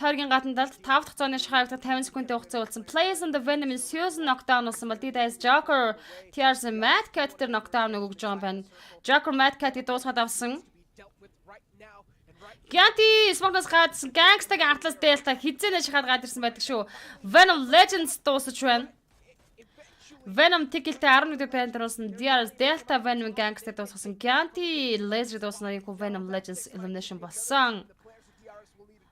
Тойргийн гадна талд 5 дахь зооны шахагдах 50 секундын хугацаа болсон. Plays on the Venom Susan knockdown болсон бол DRS Joker TRS Mad Cat дээр knockdown өгж байгаа юм байна. Joker Mad Cat-ийг дуусгаад авсан. To be dealt with right now and right Гянти Смогноос гадсан Gangsta-гийн артлаас Delta хизээнэ шахаад гад ирсэн байдаг шүү. Venom Legends дуусаж байна. Venom Tickle-тэй 11 байранд орсон. DRS Delta Venom Gangsta дуусгасан. Gyanti Laser дуусна яг Venom Legends elimination болсон.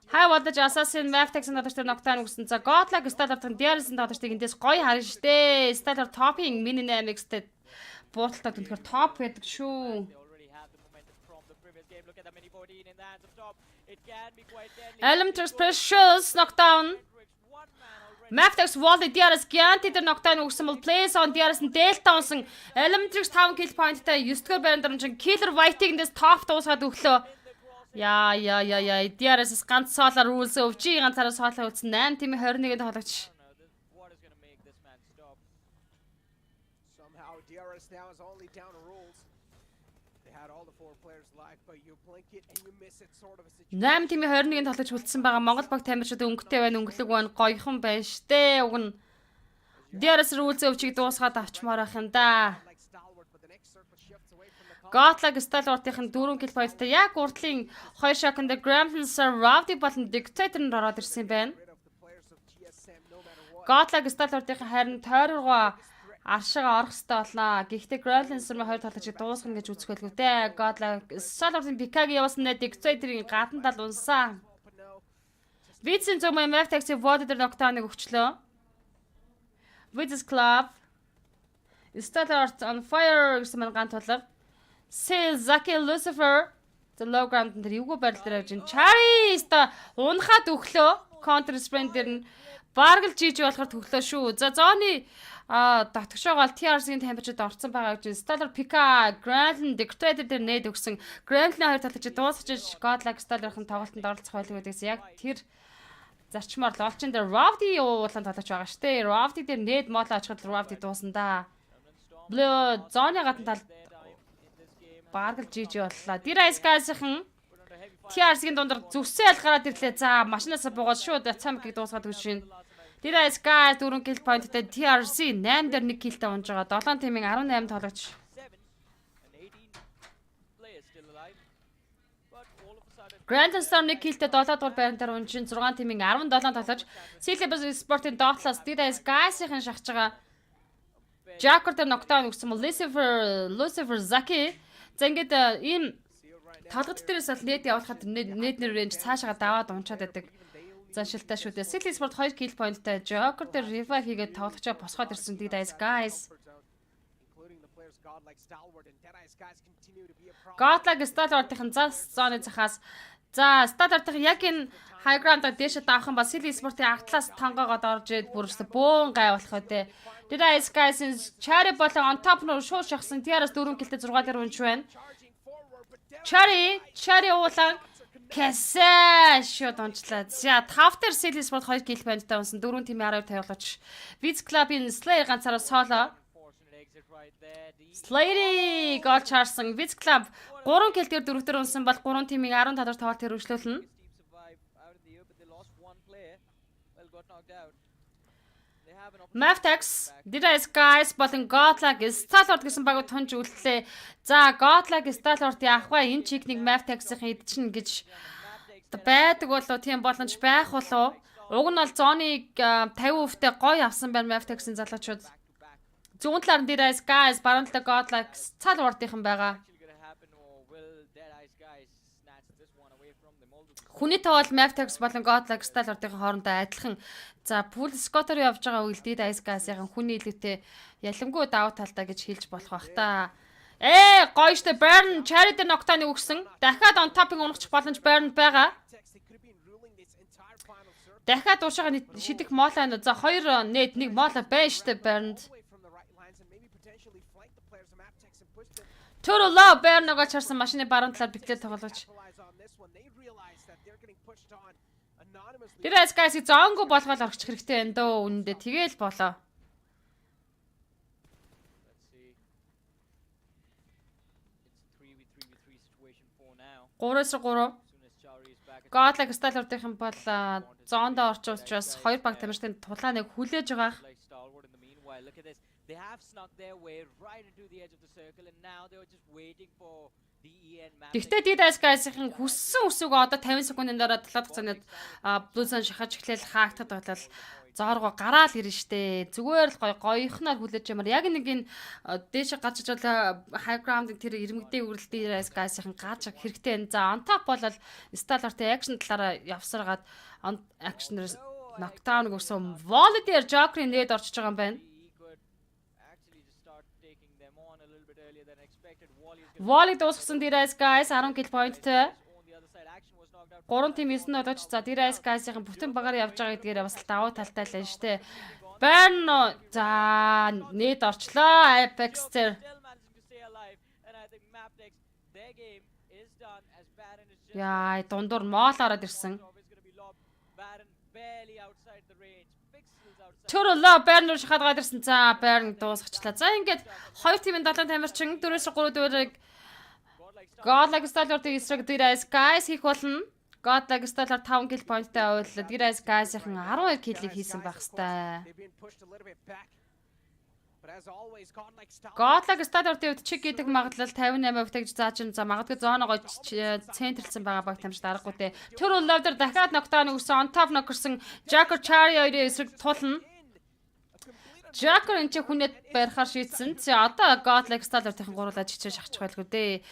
Хай бодож Assassin Mavtax-ын дадагчдаар ногтаан өгсөн. За Godlag Stalwart-ын DRS-ын дадагчдыг эндээс гоё харна штэ. Stalwart topping Minimix-тэй буудалтад үнэхээр топ байдаг шүү. They already have the momentum from the previous game. Look at the mini 14 in the hands of top. It can be quite deadly. Elemental Precious knockdown. One man already. Mavtax Wall DRS Gyanti дээр ногтаан өгсөн бол Plays on DRS-ын Delta унсан. Elementrix 5 kill point-тай 9 дугаар байранд орсон. Killer White-ийг эндээс топ дуусгаад өглөө. Яа DRS-с ганц соло rules өвчи ганцаараа соло үлдсэн 8 тимийн 21-нд тоглогч. What is going to make this man stop? Somehow DRS now is only down to rules. They had all the 4 players live, but you blink it and you miss it sort of a situation. 8 тимийн 21-нд тоглогч үлдсэн байгаа. Монгол баг тамирчид өнгөтэй байна, өнгөлөг байна, гоёхон байна штэ. Уг нь DRS rules өвчийг дуусгаад авчмаар байх юм да. Like Stalwart, but the next circle shifts away from the Godlag Stalwart-ийн 4 kill point-тай яг уртлын 2 шоконд Gremlin Rowdy болон Dictator-ын ороод ирсэн юм байна. rid of the players of GSM no matter what. Godlag Stalwart-ийн харин тойргоо аршигаа орох хэрэгтэй болноо. Гэхдээ Gremlin Rowdy хоёр тоглогчийг дуусгана гэж үзэхэл үү дээ. Godlag Stalwart-ийн Pika-гийн явуулсан Dictator-ийн гадна тал унсан. But no, Вицэн зөмөө Mavtax-ийн Void дээр ногтааныг өгчлөө. Wiz's Club Stalwart on Fire гэсэн мань ганц тулав. Sale Zaki Lucifer the low ground дээр юугүй байрал дээр явж ин Charis-та унахад өглөө counter sprint дээр нь баргал жиж болохоор төглөө шүү. За зооны татгшоогоо TRC-ийн тамирчид орцсон байгаа гэж Stalwart Pika Grandland Dictator дээр нээд өгсөн. Grandland хоёр талч дуусчих Godlag Stalwart-ын тоглолтод оролцох байлгүй гэсэн яг тэр зарчмаар л олчин дээр Rowdy уулан тоглож байгаа штэ. Rowdy дээр нээд моолоо очиход Rowdy дуусна да. Blue зооны гадна тал баргал жиж боллоо. DRS Guys-ийн TRC-ийн дундар зүсээ аль гараад ирлээ. За машинаас буугаад шууд Atamic-ийг дуусгаад өгч шин. DRS Guys 4 kill point-тай TRC 8 дээр 1 kill-тэй унж байгаа. 7 тимийн 18 тоглогч. 7 and 18 players still alive. But all of a sudden, Grand Storm 1 kill-тэй 7 дугаар байран дээр унж шин 6 тимийн 17 тоглогч. Silver Sport-ийн доотлоос DRS Guys-ийн шахаж байгаа. Joker дээр knockdown өгсөн бол Lucifer Zaki. За ингээд ийм толгот дээрээс бол нэт явуулахад нэт нэр рэнж цаашаа даваад унчаад байдаг. Заншилтай шүү дээ. City Sport 2 kill point-тай Joker дээр revive хийгээд тоглогчоо босгоод ирсэн DRS Guys. including the players Godlike Stalwart and Deadeye Skies continue to be a problem. Godlag Stalwart-ийн зас зооны цахаас За, статартах яг энэ high ground-а дээшээ давах юм ба Silly Sport-ийн агтлаас тонгоогоод орж ирээд бүрээс бөөн гай болох үү. Did Ice Guys-ын Cherry болон on top нь шууд шахсан TR-аас 4 гэлтэй 6-аар унж байна. Cherry уулан Кэсэ шууд унчлаа. За 5 дээр Silly Sport 2 гэл бандтай унсан 4 тимийн 12 тавиулгач. Viz Club-ийн Slayer ганцаараа соло. Slayer гол чарсан. Viz Club 3 гэлтээр 4 дээр унсан бол 3 тимийн 15 дахь таваар тэрвэжлүүлнэ. Maftex, Did Ice Guys болон Godlike Stalwart гэсэн багууд тунж үлдлээ. За, Godlike Stalwart яах вэ? Энэ чигнийг Maftex-ийн эдчин гэж байдаг болоо тийм боломж байх болоо. Уг нь бол зооны 50%-тэй гоё авсан байна Maftex-ийн залуучууд. Зүүн талаар нь Did Ice Guys, баруун талаа Godlike Stalwart-ийн байгаа. Хүний тоо бол Maftex болон Godlike Stalwart-ийн хоорондоо адилхан. За, Pool Scotter явж байгаа үйл Did Ice Guys-ийн хүний илүүтэй ялангуй давуу талтай гэж хэлж болох бах та. Гоё штэ Burn Cherry дээр Noctane өгсөн. Дахиад on top-ing унахчих боломж Burn байгаа. Дахиад уушаага шидэх моолаа нэ. За 2 нэт 1 моолаа байна штэ Burn. Toro low Burn нөгөө чарсан машины баруун талаар битлээ тоглож. Did Ice Guys-ийг зоонгүй болгоод орчих хэрэгтэй энэ дөө үнэндээ тэгээл болоо. Гураас 3. Godlike Stalwart-ийн бол зоондоо орчих учраас 2 баг тамирчдын тулааныг хүлээж байгаа. They have snuck their way right into the edge of the circle and now they were just waiting for the EN map. Гэхдээ Did Ice Guys-ийн хүссэн үсэг одоо 50 секундын дараа 7 дахь цагнад Blues-ан шахаж эхлээл хаагдаад болол зооргоо гараал ирнэ штэ. Зүгээр л гоёхноор хүлээж ямар яг нэг энэ дээш гарч иж бол high ground-ын тэр ирмэгдээ үрэлт Did Ice Guys-ийн гарч хэрэгтэй. За on top бол Stalwart-ийн action талаараа явсараад action-ээр knockdown өгсөн. Volley дээр Joker-ийн нээд орчиж байгаа юм байна. Volley дуусгасан Did Ice Guys 10 kill point-тэй. 3 тим 9 болооч за Did Ice Guys-ийн бүтэн багаар явж байгаа гэдгээр бас давуу талтай л байна штэ. Burn за нээд орчлоо Apex дээр. Яа дундуур моол ороод ирсэн. Төрөлөө Burn руу шахаад гадарсан. За Burn дуусгачлаа. За ингээд 2 тимийн 7 тамирчин 4-3 дүүрэг Godlike Stalwart-ийн эсрэг Did Ice Guys хийх болно. Godlike Stalwart 5 kill point-тай авал Did Ice Guys-ийн 12 kill-ийг хийсэн байх хэвээр. Godlike Stalwart-ийн хувьд чиг гэдэг магадлал 58% гэж зааж за магадгүй зооногоо центрлсэн байгаа баг тамирчид аргагүй дээ. Тэр ловдер дахиад knockdown өгсөн on top нокерсон Joker Cherry 2-ийн эсрэг тулна. Joker энэ ч хүнэд барихаар шийдсэн. За одоо Godlike Stalwart-ийн гуруулаа чичээж шахчих байлгүй дээ.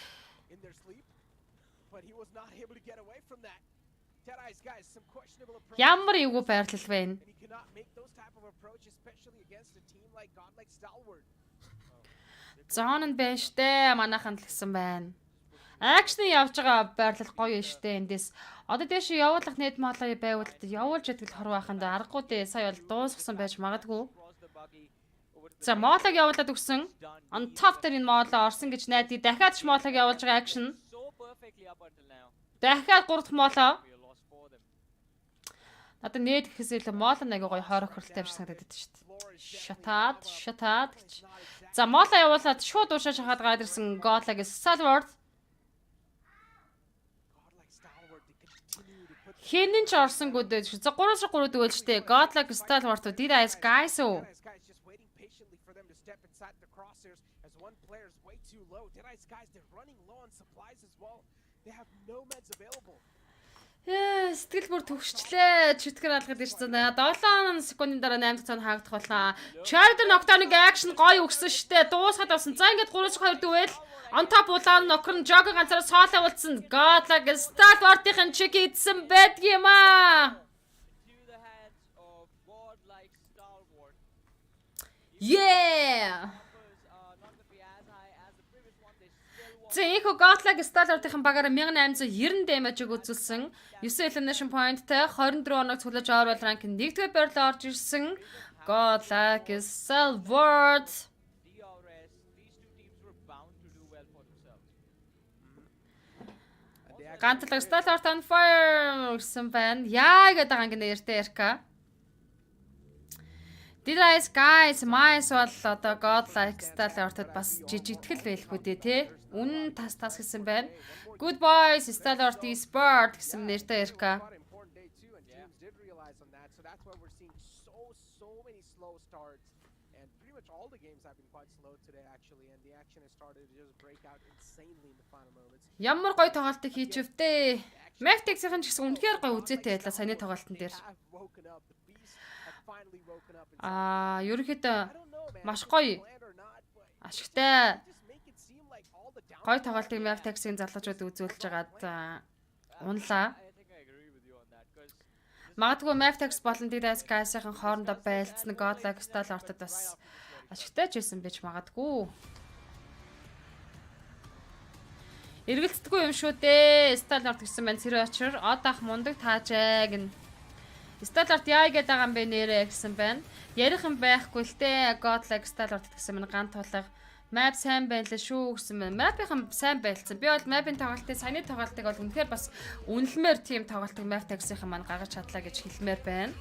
Ямар эвгүй байрлал вэ энэ? Зоон нь байна штэ манайхан л гэсэн байна. Акшны явж байгаа байрлал гоё штэ эндээс. Одоо дээш явуулах нэт моолоо байвал явуулж ядгал хор байханд аргагүй дээ. Сая бол дуусгасан байж магадгүй. За моолог явуулаад өгсөн. On top дээр энэ моолоо орсон гэж найдаа. Дахиад ч моолог явуулж байгаа акшн. Дахиад 3 дахь моолоо. Одоо нээд гэхээс илүү моолоо нэг гоё хойрох хөрөлтэй юм шиг санагдаад шүү дээ. Шатаад гэж. За моолоо явуулаад шууд уушаа шахаад гад ирсэн Godlike Stalwart. Хинэн ч орсонгүй дээ. За 3-3 дүүл штэ. Godlike Stalwart Did Ice Guys уу? Сэтгэл бүр төгсчлээ. Читгэр алгад ирсэн. 7 секундын дараа 8 дахь цаана хаагдах болно. Charger knockdown-ыг action гоё өгсөн штэ. Дуусгаад авсан. За ингээд 3-2 дүүвэл on top улаан нокер нь Joker ганцаараа соолоо уулцсан. Godlike Stalwart-ийн чиг идсэн байдаг юм аа. Yeah! За ийхүү Godlike Star-ийн багаараа 1890 damage-ыг үзүүлсэн. 9 elimination point-тэй 24 оног цуглаж overall rank 1-р байрлал орж ирсэн. Godlike Salvord. DRS, these two teams were bound to do well for themselves. Гантлаг Star on fire гэсэн байна. Яа гэдэг анги нэртэй ярка. Did guys, mais бол одоо Godlike Star-д бас жижигтгэл байлгүй дээ, тий? Үнэн тас гэсэн байна. Good boys, Star-д e-sport гэсэн нэртэй ярка. Important day too, and teams did realize on that, so that's why we're seeing so many slow starts, and pretty much all the games have been quite slow today actually, and the action has started to just break out insanely in the final moments. Ямар гоё тоглолтыг хийж өвдөө. Maftix-ийн ч гэсэн үнэхээр гоё үзээтэй байлаа саяны тоглолтын дээр. Have woken up, the beast have finally woken up. Ерөнхийдөө I don't know, man. маш if it's гоё planned or not, but ашигтай just make it seem like all the гоё тоглолтыг Maftix-ийн залуучууд үзүүлж байгаад унлаа. I think I agree with you on that because Магадгүй Maftix болон Did Guys-ийн хоорондоо байлцсан Godlike Star-д бас ашигтай ч байсан байж магадгүй. Эргэлцдэггүй юм шүү дээ. Star-д гэсэн маань сэрэ очир. Одоох мундаг таажаа гин. Star-д яа гэдэг байгаа юм бэ нэрэ гэсэн байна. Ярих юм байхгүй л дээ. Godlike Star-д гэсэн маань гант тулга map сайн байлаа шүү гэсэн байна. Map-ийн сайн байлцсан. Би бол map-ийн тоглолтын саяны тоглолтыг бол үнэхээр бас үнэлмээр тийм тоглолтыг Maftix-ийн маань гаргаж чадлаа гэж хэлмээр байна.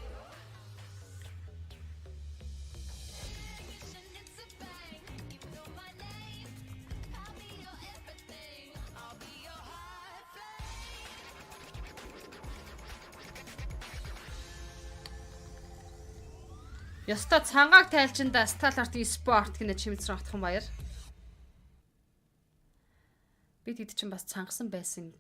Яста цангааг тайлчинда Star-д e-sport гэнэ чимэлцэн отхон баяр. Бид хэд чинь бас цангасан байсан.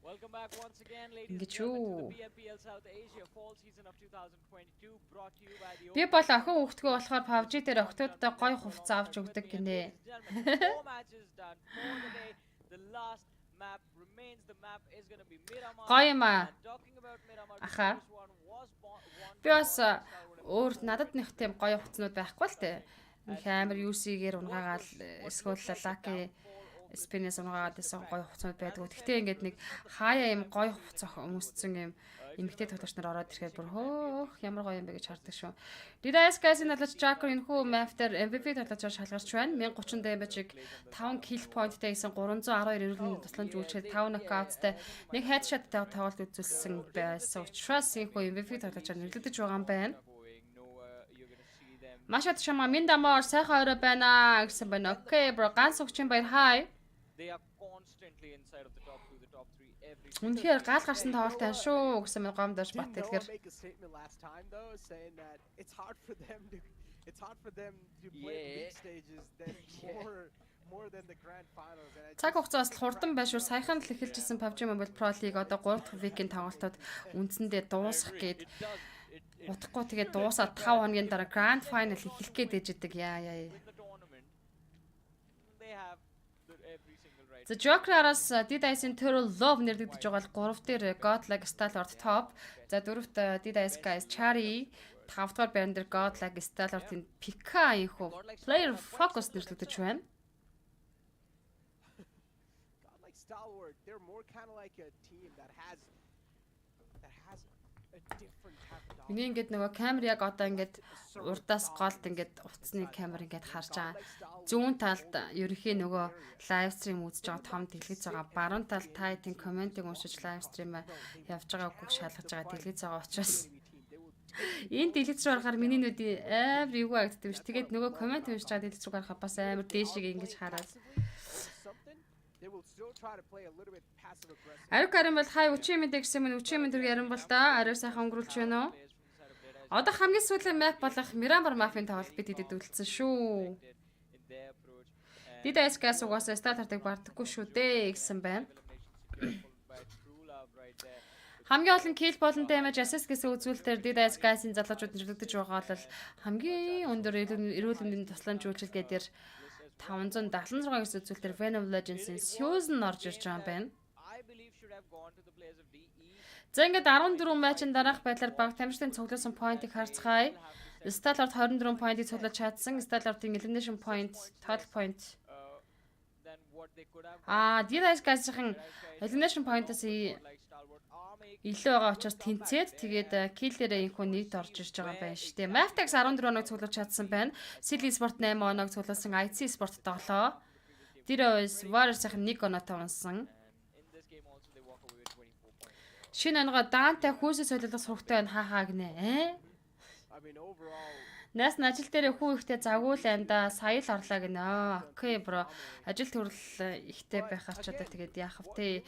welcome back once again, ladies and Ингээд gentlemen, to юу. the PMPL South Asia Fall Season of 2022, brought to you by the Би бол охин хүүхдгөө болохоор PUBG дээр охтуудтай гоё хувцас авч өгдөг гинэ. Four matches done for the day. The last map remains. The map is going to be Miramar. Гоё юм аа. And talking about Miramar, the Аха. first one was won Би бас өөр надад нэг тийм гоё хувцснууд байхгүй л тээ. Нэг амар UC-гээр унгаагаал эсвэл Lucky Spinnes унгаагаад байсан гоё хувцснууд байдаг. Гэхдээ ингээд нэг хаяа юм гоё хувцас өмссөн юм эмгтэй тоглогч нар ороод ирэхээр бүр хөөх ямар гоё юм бэ гэж хардаг шүү. Did Guys-ийн талаач Jacker энэхүү map-дээр MVP талаачаар шалгарч байна. 1030 damage-ыг 5 kill point-тэй гэсэн 312 эрүүлэн тусламж үйлчээд 5 knockout-тай нэг headshot-тай тоглолт үзүүлсэн байсан. Учраас энэхүү MVP талаачаар нэрлэгдэж байгаа юм байна. you're going to see them. Машад шама миндамор сайхан орой байна гэсэн байна. Окей, bro. Ганц өгчин баяр хай. They are constantly inside of the top 2, the top 3 every Үнэхээр гал гарсан тоглолт байна шүү гэсэн байна. Гомдож бат Didn't Noah хэлэхэр. make a statement last time though, saying that it's hard for them to play the big stages than more than the grand finals. And I Цаг хугацаа бас хурдан байна шүү. Саяхан л эхэлжсэн PUBG Mobile Pro League одоо 3 дахь week-ийн тоглолтууд үндсэндээ дуусах гээд утахгүй тэгээд дуусаад 5 хоногийн дараа grand final эхлэх гээд ээждэг. Яа. win the tournament. They have every single right. За Joker-араас Did-ийн Turtle Love нэрлэгдэж байгаа бол 3 дээр Godlike Star-Lord top. За 4-т Did-Ice Guys Chari, 5-р байран дээр Godlike Star-Lord-ийн Pika ийхүү Player Focus нэрлэгдэж байна. God, like Stalwart, they're more kind of like a team that has a different type of dominance. Миний ингээд нөгөө камер яг одоо ингээд урдаас голд ингээд утасны камер ингээд харж байгаа. Зүүн талд ерөнхий нөгөө лайв стрим үзэж байгаа том дэлгэц байгаа. Баруун талд та хэдийн комментиг уншиж лайв стримаа явж байгаа үгүйг шалгаж байгаа дэлгэц байгаа учраас энэ дэлгэц рүү харахаар миний нүдий амар юу гагддаг биш. Тэгээд нөгөө коммент уншиж байгаа дэлгэц рүү харахаар бас амар дээшийг ингэж хараад. Something they will still try to play a little bit passive aggressive. Ариу карин бол хай үчи мэд гэсэн мэн үчи мэд ярин бол та ариу сайхан өнгөрүүлж байна уу? Одоо хамгийн сүүлийн map болох Miramar map-ын тоглолт бид идэд үлдсэн шүү. In their approach. Did-Ice Guys угаасаа Star-ыг бардаггүй шүү дээ гэсэн байна. By true love right there. Хамгийн олон kill болон damage assist гэсэн үзүүлэлтээр Did-Ice Guys-ийн залуучууд нэрлэгдэж байгаа бол хамгийн өндөр эрүүл мэндийн тусламж үйлчилгээгээр 576 гэсэн үзүүлэлтээр Venom Legends-ийн Susan орж ирж байгаа юм байна. I believe should have gone to the players of DE. За ингээд 14 матчын дараах байдлаар баг тамирчдын цуглуулсан point-ыг харцгаая. Star-Lord 24 point-ийг цуглаж чадсан. Star-Lord-ийн elimination point, total point Then what what they could have gotten from D it. Dice Guys-ийн Dead Eyes Guys, elimination along point-аас with Godlike Stalwart, are making илүү байгаа good учраас comeback тэнцээд there, тэгээд and kill дээрээ I энэ just хүн want to нийт орж see ирж байгаа юм where байна шүү дээ. exactly Maftex Godlike 14 оног Stalwart цуглуулж will чадсан be байна. Silly advanced Sport 8 оног цуглуулсан, IC Sport тоглоо. from the previous game. Тэр өөс Warriors-ийн 1 оноотой унсан. And in this game also they walk away with 24 points. So Шинэ онгоо Данте хүүсээ солиулах сурагтай байна хаахаа гинэ. I mean, overall, Наас нь ажил дээр хүү ихтэй завгүй л анда сая л орлоо гинэ. Окей бро. Ажил төрөл ихтэй байхаар ч одоо тэгээд яах вэ?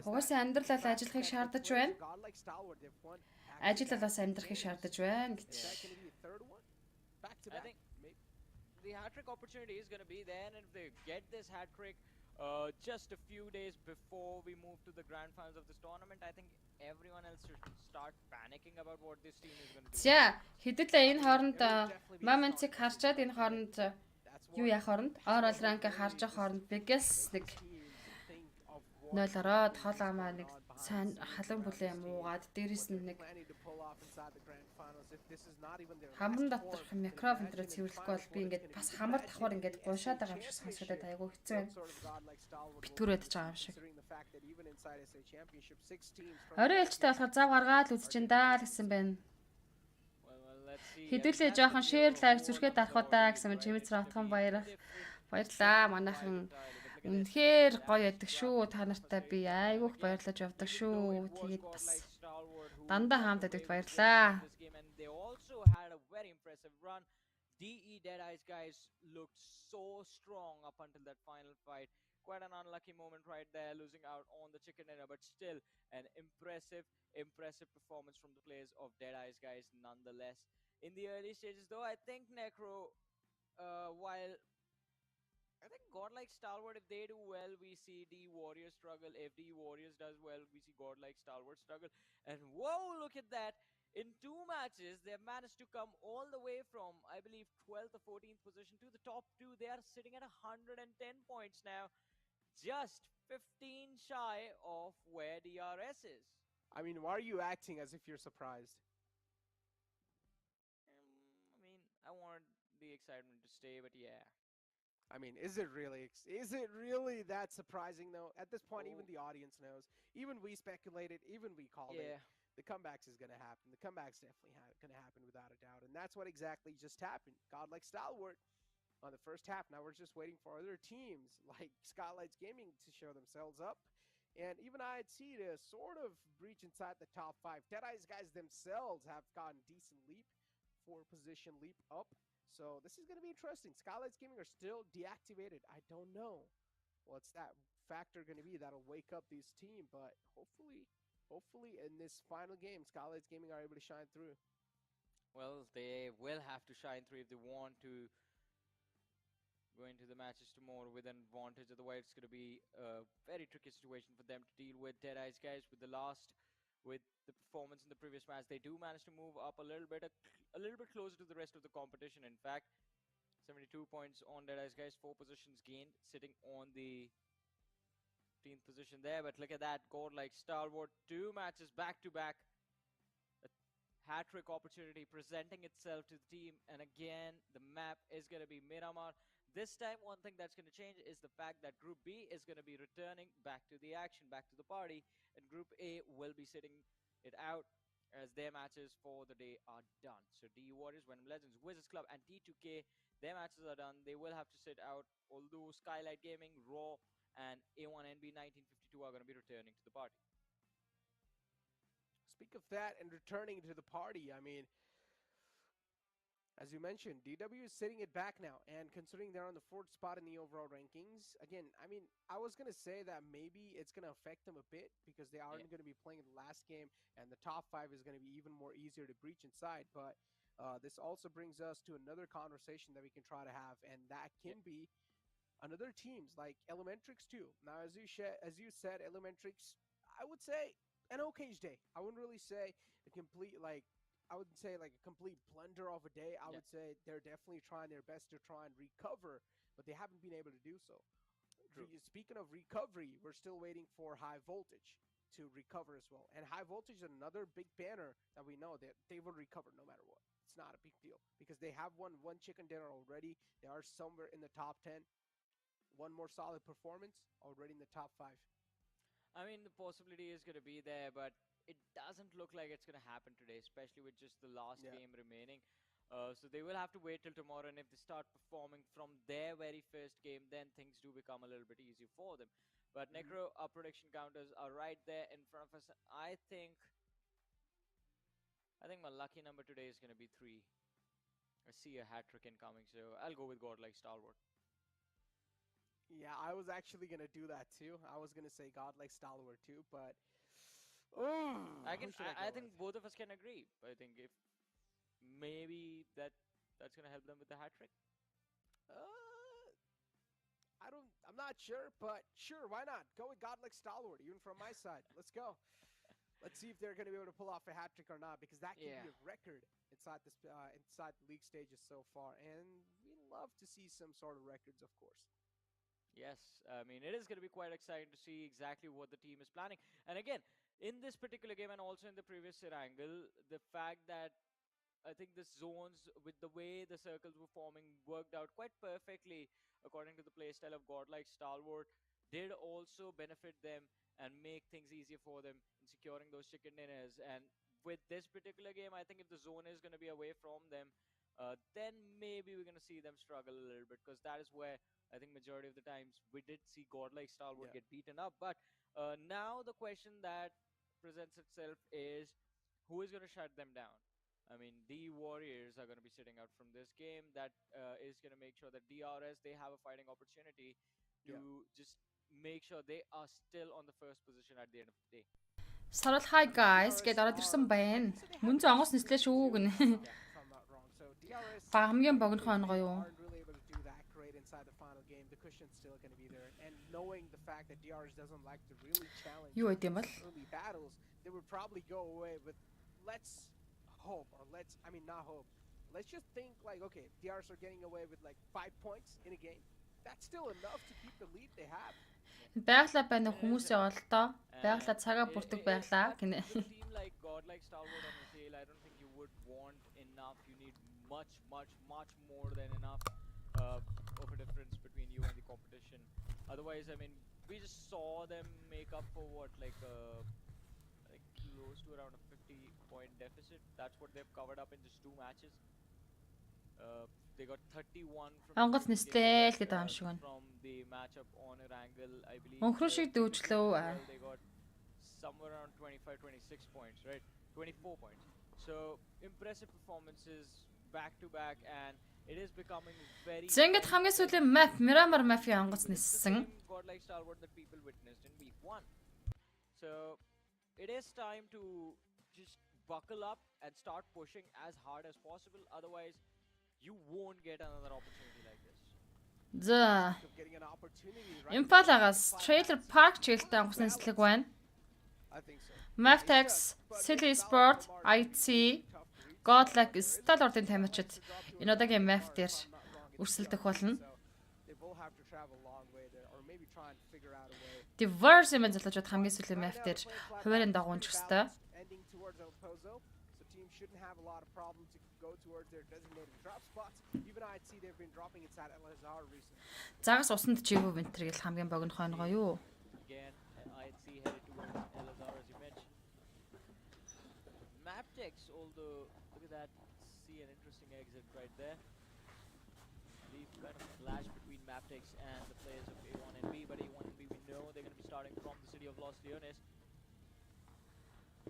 Угаасаа амьдралаа ажиллахыг шаардаж байна. godlike Stalwart, they've won Ажил болоос амьдрахыг шаардаж байна гэж. that can be a third one back to I back. think the hat-trick opportunity is going to be there, and if they get this hat-trick just a few days before we move to the grand finals of this tournament, I think everyone else should start panicking about what this team is going to do. За хэдүүлээ энэ хооронд моментыг харчаад энэ хооронд юу яах хооронд орол ранк харж явах хооронд Vegas нэг 0 ороод хол амаа нэг сайн халуун бүлээ муугаад дээрэс нь нэг хамран доторх микрофон дээр цэвэрлэхгүй бол би ингээд бас хамар давхар ингээд гуншаад байгаа юм шиг сонсогдоод айгүй хэцүү байна. Битгүүрээд байгаа юм шиг. Орой ээлжтэй болохоор зав гаргаад л үзэж ин даа л гэсэн байна. Let's see. Хэдүүлээ жоохон share like зүрхээ дарах удаа гэсэн чимэц ратхан баярлаа. Манайхан үнэхээр гоё яддаг шүү. Та нартай би айгүйх баярлаж явдаг шүү. Тэгээд бас дандаа хаамт байдагт баярлаа. This game, and they also had a very impressive run. DE Dead Eyes guys looked so strong up until that final fight. Quite an unlucky moment right there, losing out on the chicken dinner, but still an impressive performance from the players of Dead Eyes guys nonetheless. In the early stages though, I think Necro, while I think Godlike Stalwart, if they do well, we see the Warriors struggle. If the Warriors does well, we see Godlike Stalwart struggle. And whoa, look at that. In 2 matches, they've managed to come all the way from, I believe, 12th or 14th position to the top 2. They are sitting at 110 points now, just 15 shy of where DRS is. I mean, why are you acting as if you're surprised? I mean, I want the excitement to stay, but yeah. I mean, is it really that surprising though? At this point, even Oh. the audience knows. Even we speculated, even we called it. Yeah. The comebacks is going to happen. The comebacks definitely going to happen without a doubt. And that's what exactly just happened. Godlike Stalwart on the first half. Now we're just waiting for other teams like Skylights Gaming to show themselves up. And even IHC to sort of breach inside the top 5. Deadeye's guys themselves have gotten decent leap, 4-position leap up. So this is going to be interesting. Skylights Gaming are still deactivated. I don't know what's that factor going to be that'll wake up this team, but hopefully in this final game, Skylights Gaming are able to shine through. Well, they will have to shine through if they want to go into the matches tomorrow with an advantage. Otherwise, it's going to be a very tricky situation for them to deal with. Dead Eyes guys with the performance in the previous match, they do manage to move up a little bit closer to the rest of the competition. In fact, 72 points on Dead Eyes guys, 4 positions gained, sitting on the 15th position there. But look at that, Godlike Stalwart, 2 matches back to back. A hat-trick opportunity presenting itself to the team, and again the map is going to be Miramar. This time, one thing that's going to change is the fact that Group B is going to be returning back to the action, back to the party, and Group A will be sitting it out as their matches for the day are done. So DE Warriors, Venom Legends, Wizards Club, and T2K, their matches are done. They will have to sit out, although Skylight Gaming, Raw, and A1NB 1952 are going to be returning to the party. Speak of that and returning to the party, I mean, as you mentioned, DW is sitting it back now, and considering they're on the 4th spot in the overall rankings, again, I mean, I was going to say that maybe it's going to affect them a bit because they aren't going to be playing the last game, and the top 5 is going to be even more easier to breach inside, but this also brings us to another conversation that we can try to have, and that can be another teams like Elementrix too. Now, as you said, Elementrix, I would say an okay day. I wouldn't really say a complete I would say like a complete blunder of a day. I would say they're definitely trying their best to try and recover, but they haven't been able to do so. Speaking of recovery, we're still waiting for High Voltage to recover as well. And High Voltage is another big banner that we know that they will recover no matter what. It's not a big deal because they have won one chicken dinner already. They are somewhere in the top 10. one more solid performance, already in the top 5. I mean, the possibility is going to be there, but it doesn't look like it's going to happen today, especially with just the last Yeah. game remaining. So they will have to wait till tomorrow, and if they start performing from their very first game, then things do become a little bit easier for them. But Hmm. Necro, our prediction counters are right there in front of us. I think my lucky number today is going to be 3. I see a hat trick incoming, so I'll go with Godlike Stalwart. Yeah, I was actually gonna do that too. I was gonna say Godlike Stalwart too, but oh, who should I I go with? think both of us can agree. I think if maybe that's gonna help them with the hat trick. Uh, I'm not sure, but sure, why not? Go with Godlike Stalwart, even from my side. Let's go. Let's see if they're going to be able to pull off a hat trick or not, because that can Yeah. be a record inside the league stages so far, and we love to see some sort of records, of course. Yes, I mean, it is going to be quite exciting to see exactly what the team is planning. And again, in this particular game and also in the previous angle, the fact that I think the zones, with the way the circles were forming, worked out quite perfectly according to the playstyle of Godlike Stalwart, did also benefit them and make things easier for them in securing those chicken dinners. And with this particular game, I think if the zone is going to be away from them, then maybe we're going to see them struggle a little bit, because that is where I think majority of the times we did see Godlike Stalwart Yeah. get beaten up. But now the question that presents itself is, who is going to shut them down? I mean, the Warriors are going to be sitting out from this game. That is going to make sure that DRS, they have a fighting opportunity Yeah. to just make sure they are still on the first position at the end of the day. Sarвал hi I mean, guys гэд DRS ороод ирсэн are, I байна. think so. They have Мөн a зөө онгоц decent нислээ division шүү too, гэнэ. if I'm not wrong. So DRS, Ба хамгийн even богино if хоног they юу? aren't really able to do that great inside the final game, the cushion's still going to be there. And knowing the fact that DRS doesn't like to really challenge Юу гэдэм бол? some early battles, they would probably go away with, let's hope, or I mean, not hope. Let's just think like, okay, DRS are getting away with like 5 points in a game. That's still enough to keep the lead they have. Байглаа байна уу It is хүмүүсээ enough. олдоо. Байглаа And цагаа бүрдэг байлаа but гинэ. with a team like Godlike Stalwart on your tail, I don't think you would want enough. You need much, much, much more than enough of a difference between you and the competition. Otherwise, I mean, we just saw them make up for what, like close to around a 50-point deficit. That's what they've covered up in just 2 matches. They got 31 from the Онгоц previous game нислээ л they гэдэг юм шиг байна. from the matchup on Erangel, I believe. Өнхрөн шиг previous game дүүжлөө. as well, they got somewhere around 25, 26 points, right? 24 points. So impressive performances back to back, and it is becoming very. Зэнгэд хамгийн сүүлийн map Miramar map-ийн онгоц But it's the ниссэн. same Godlike Stalwart that people witnessed in week 1. So it is time to just buckle up and start pushing as hard as possible. Otherwise, you won't get another opportunity like this. За. Of getting an opportunity, right? Impala-гаас Trailer Park чиглэлтэй онгоц нислэг байна. I think so. Maftex, Silly Sport, IT, Godlike Stalwart-ын тамирчид энэ удаагийн map дээр өрсөлдөх болно. They will have to travel a long way there, or maybe try and figure out a way. Diverse юм залуучууд хамгийн сүүлийн map дээр хуваарийн дагуунч хөстэй. Ending towards El Pozo, so teams shouldn't have a lot of problems to go towards their designated drop spots. Even I'd see they've been dropping inside LSR recently. Загас усанд чивүү вентер гэл хамгийн богино хойногоо юу? Again, I'd see headed towards LSR as you mentioned. Maptex, although look at that, see an interesting exit right there. We've kind of clash between Maptex and the players of A1 and B, but A1 and B we know they're going to be starting from the city of Los Leones.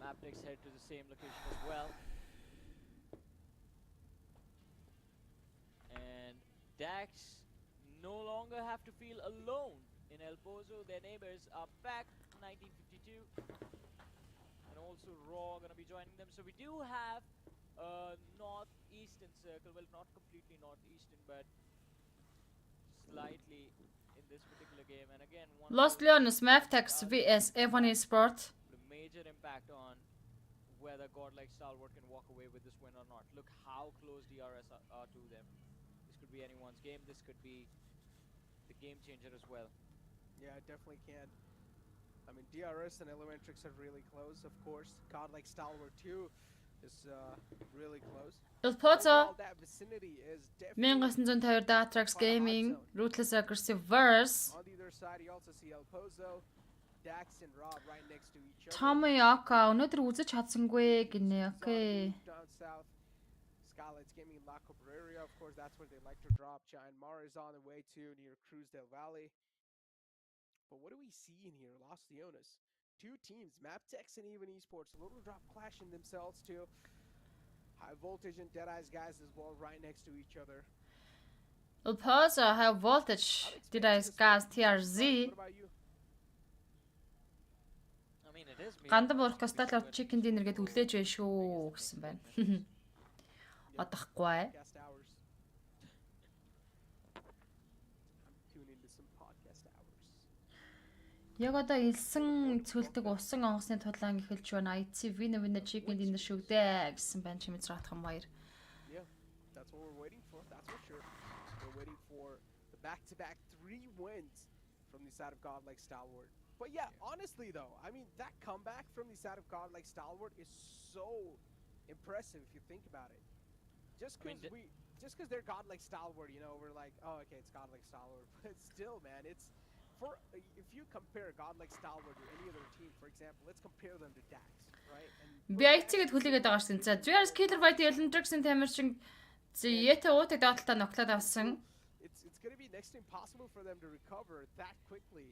Maptex head to the same location as well. And Dax no longer have to feel alone in El Pozo. Their neighbors are back from 1952. And also Raw gonna be joining them. So we do have a northeastern circle. Well, not completely northeastern, but slightly in this particular game. And again, Los Leones Maftex vs A1 Esport. The major impact on whether Godlike Stalwart can walk away with this win or not. Look how close DRS are to them. This could be anyone's game. This could be the game changer as well. Yeah, it definitely can. I mean, DRS and Elementrix are really close, of course. Godlike Stalwart too. is really close. Ulpozo Overall, that vicinity is definitely 1952 Datrax part of hot Gaming zone. Ruthless Aggressive Verse On the other side, you also see El Pozo, Dax and Rob right next to each other. Tommy Yaka өнөөдөр үзэж чадсангүй гинэ. Teams on the Окей. move down south. Skylights Gaming, La Cabrera, of course, that's where they like to drop. Giant Mar is on the way to near Cruz del Valle. But what do we see in here? Los Leones. Two teams, Maptex and Even Esports, a little drop clashing themselves too. High voltage and Deadeye's guys as well, right next to each other. Ulpozo High Voltage did I gas TRZ What about you? I mean, it is. гандан буурах костал chicken dinner гэдээ хүлээж байна шүү гэсэн байна. Одохгүй. Podcast hours. I'm tuning to some podcast hours. Яг одоо элсэн цөлдөг усан онгоцны тулаан эхэлж байна. IC Vina chicken dinner шүү дээ гэсэн байна чимэц ратхан баяр. Yeah, that's what we're waiting for. That's for sure. We're waiting for the back-to-back 3 wins from the side of Godlike Stalwart. But yeah, honestly though, I mean that comeback from the side of Godlike Stalwart is so impressive if you think about it. Just I mean, because they're Godlike Stalwart, you know, we're like, oh, okay, it's Godlike Stalwart. But still, man, it's for if you compare Godlike Stalwart to any other team, for example, let's compare them to Dax, right? And Би IC-гэд хүлээгээд байгаа шин. За Zeus Killer White Ellen Drexen тамирчин Зээтэ уутыг доотлоо ноклоод авсан. it's going to be next to impossible for them to recover that quickly.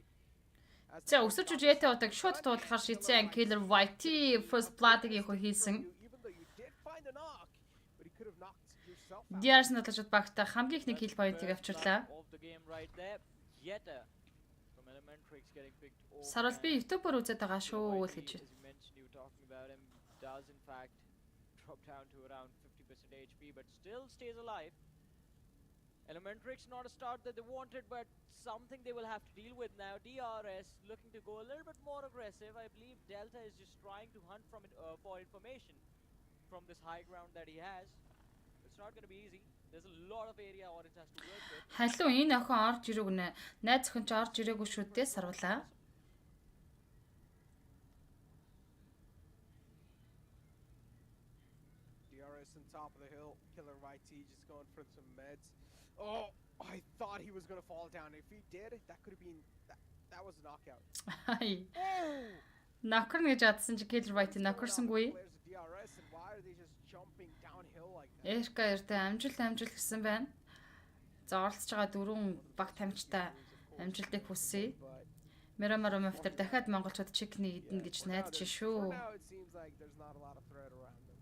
За өсөж Зээтэ уутыг шууд туулахаар шийдсэн Killer White First Blood-ыг яг хийсэн. Even though you did find a knock, but he could have knocked yourself out. DRS-ны талчд багтаа хамгийн ихний kill point-ыг авчирлаа. Of the game right there. Yeta from Elementrix getting picked off. Сарвал би YouTube-оор үзээд байгаа шүү л гэж. As you mentioned, you were talking about him, does in fact drop down to around 50% HP, but still stays alive. Elementrix not a start that they wanted, but something they will have to deal with now. DRS looking to go a little bit more aggressive. I believe Delta is just trying to hunt from it for information from this high ground that he has. It's not going to be easy. There's a lot of area Orange has to work with. Халуу энэ охин орж ирэг нэ. Найз охин ч орж ирээгүй шүү дээ сарвалаа. DRS on top of the hill. Killer YT just going for some meds. Oh, I thought he was going to fall down. If he did, that could have been that was a knockout. Хай. Oh! Нокрн гэж адсан чи Killer White нокрсонгүй. Players of DRS, and why are they just jumping downhill like that? Эрка эртэ амжилт гэсэн байна. За оролцож байгаа дөрвөн баг тамчтай амжилтыг хүсье. But Мэрамарам автер дахиад монголчууд чикний идэнэ гэж найдаж for шүү. now, it seems like there's not a lot of threat around them.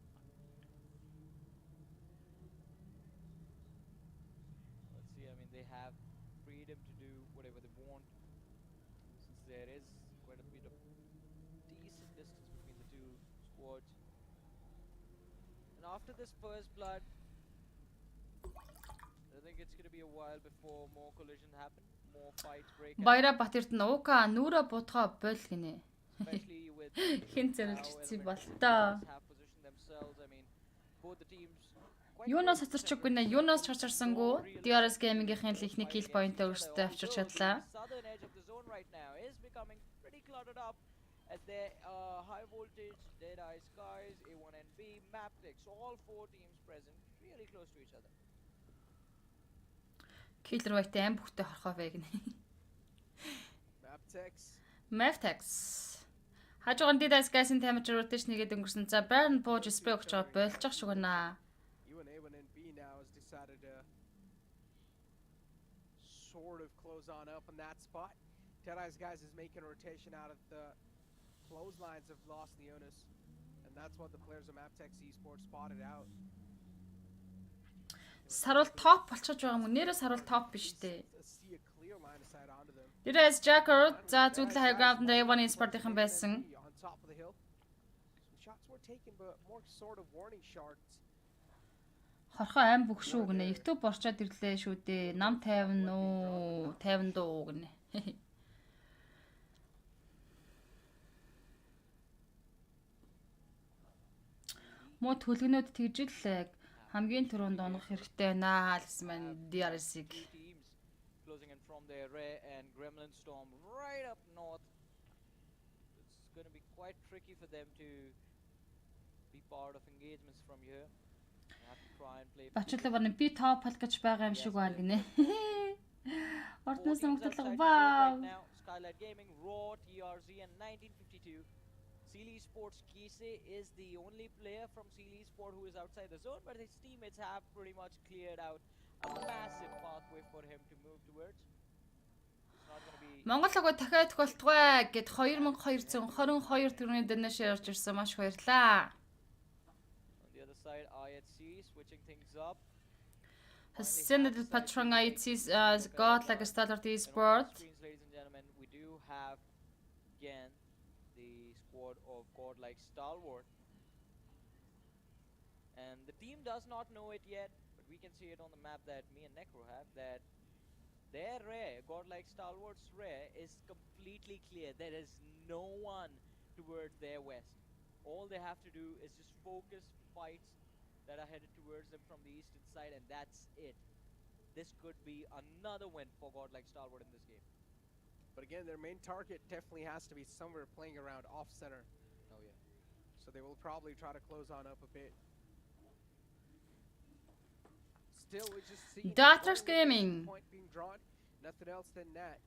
Let's see, I mean, they have freedom to do whatever they want, since there is quite a bit of decent distance between the two squads. And after this first blood, I think it's going to be a while before more collision happen, more fights break out, Баяра Батэрт нь уука нүрэ бутгаа бол гинэ. especially with Хин how зэрэлжсэн Elemental бол тоо. players have positioned themselves. I mean, both the teams quite Юунаас close to хацарчгүй separate. нэ юунаас чарчарсангүй. DRS Gaming-ийн л ихний kill point-ыг өөрсдөө авчирч чадлаа. The southern edge of the zone right now is becoming pretty cluttered up as their high voltage, Deadeye Skies, A1NB, Maptix, all 4 teams present, really close to each other. Killer White аим бүхтэй хорхоо вэ гинэ. Maptex. Maptex. Хажуугаар DRS Guys-ын тамирч rotation нэгээд өнгөрсөн. За Baron бууж spray өгч байгаа болчих шиг байна. You and A1NB now has decided to sort of close on up in that spot. Deadeye's guys is making a rotation out of the clotheslines of Los Leones, and that's what the players of Maptex Esports spotted out. Сарвал топ болчихж байгаа юм. Нэрээ сарвал топ биш дээ. See a clear line of sight onto them. DRS Jacker за зүйлээ high ground дээр A1 Sport-ийн байсан. On top of the hill. Some shots were taken, but more sort of warning shots. Хорхоо аим бүх шүү гинэ. YouTube орчоод ирлээ шүү дээ. Нам 50 нуу 50 дуу гинэ. Мо төлгөнөд тэгж л хамгийн түрүүнд унах хэрэгтэй байна гэсэн маань DRS-ийг. Two teams closing in from their Rare and Gremlin Storm right up north. It's going to be quite tricky for them to be part of engagements from here. You have to try and play. Бачлаа барны би топ пал гэж байгаа юм шиг байна гинэ. Four Ордноос teams мөнгөдлөг outside the zone вау. right now. Skylight Gaming, Raw, TRZ, and 1952. Sealy Sports Kise is the only player from Sealy Sport who is outside the zone, but his teammates have pretty much cleared out a massive pathway for him to move towards. It's not going to be. Монгол агуу дахиад тохиолдгоо гэд 2222 төгрөгийн донешн орж ирсэн маш баярлаа. On the other side, IHC switching things up. Send the patron IT's got like a starter e-sport. Screens, ladies and gentlemen, we do have again the squad of godlike stalwart, and the team does not know it yet, but we can see it on the map that me and Necro have, that their rare, godlike stalwart's rare, is completely clear. There is no one towards their west. All they have to do is just focus fights that are headed towards them from the eastern side, and that's it. This could be another win for godlike stalwart in this game. But again, their main target definitely has to be somewhere playing around off center. Oh yeah. So they will probably try to close on up a bit. Still, we just see Dartrix Gaming. Point being drawn. Nothing else than that.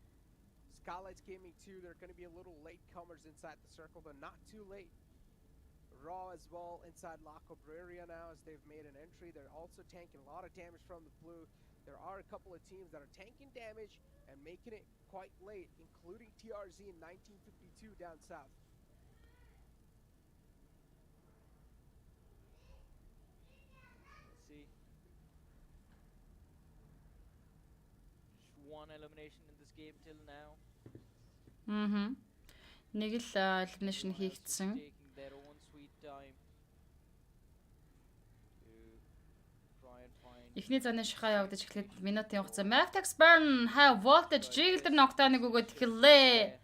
Skylights Gaming too. They're going to be a little late comers inside the circle, but not too late. Raw as well inside La Cabrera now as they've made an entry. They're also tanking a lot of damage from the blue. There are a couple of teams that are tanking damage and making it quite late, including TRZ in 1952 down south. Let's see. Just one elimination in this game till now. Нэг л elimination хийгдсэн. Taking their own sweet time to try and find. Эхний заны шахаа явагдаж эхлэхэд минутын хугацаа. Max Burn high voltage жигэлдэр ногтооныг өгөөд эхэллээ.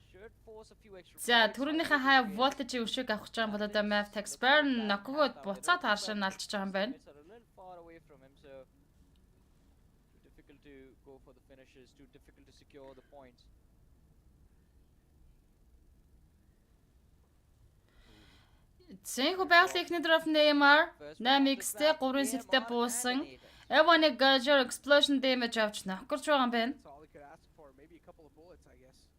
Should force a few extra. За түрүүнийхээ high voltage-ийн өшөөг авах гэж байгаа юм бол одоо Max Burn ноггоод буцаад харшаа алдчихж байгаа юм байна. It's a little far away from him, so too difficult to go for the finishes, too difficult to secure the points. Цэнхүү байгалийн эхний дроп Neymar 8x-тэй 3 сеттэй буусан. Evonik Gajor explosion damage авч нокорч байгаа юм байна. That's all he could ask for. Maybe a couple of bullets, I guess.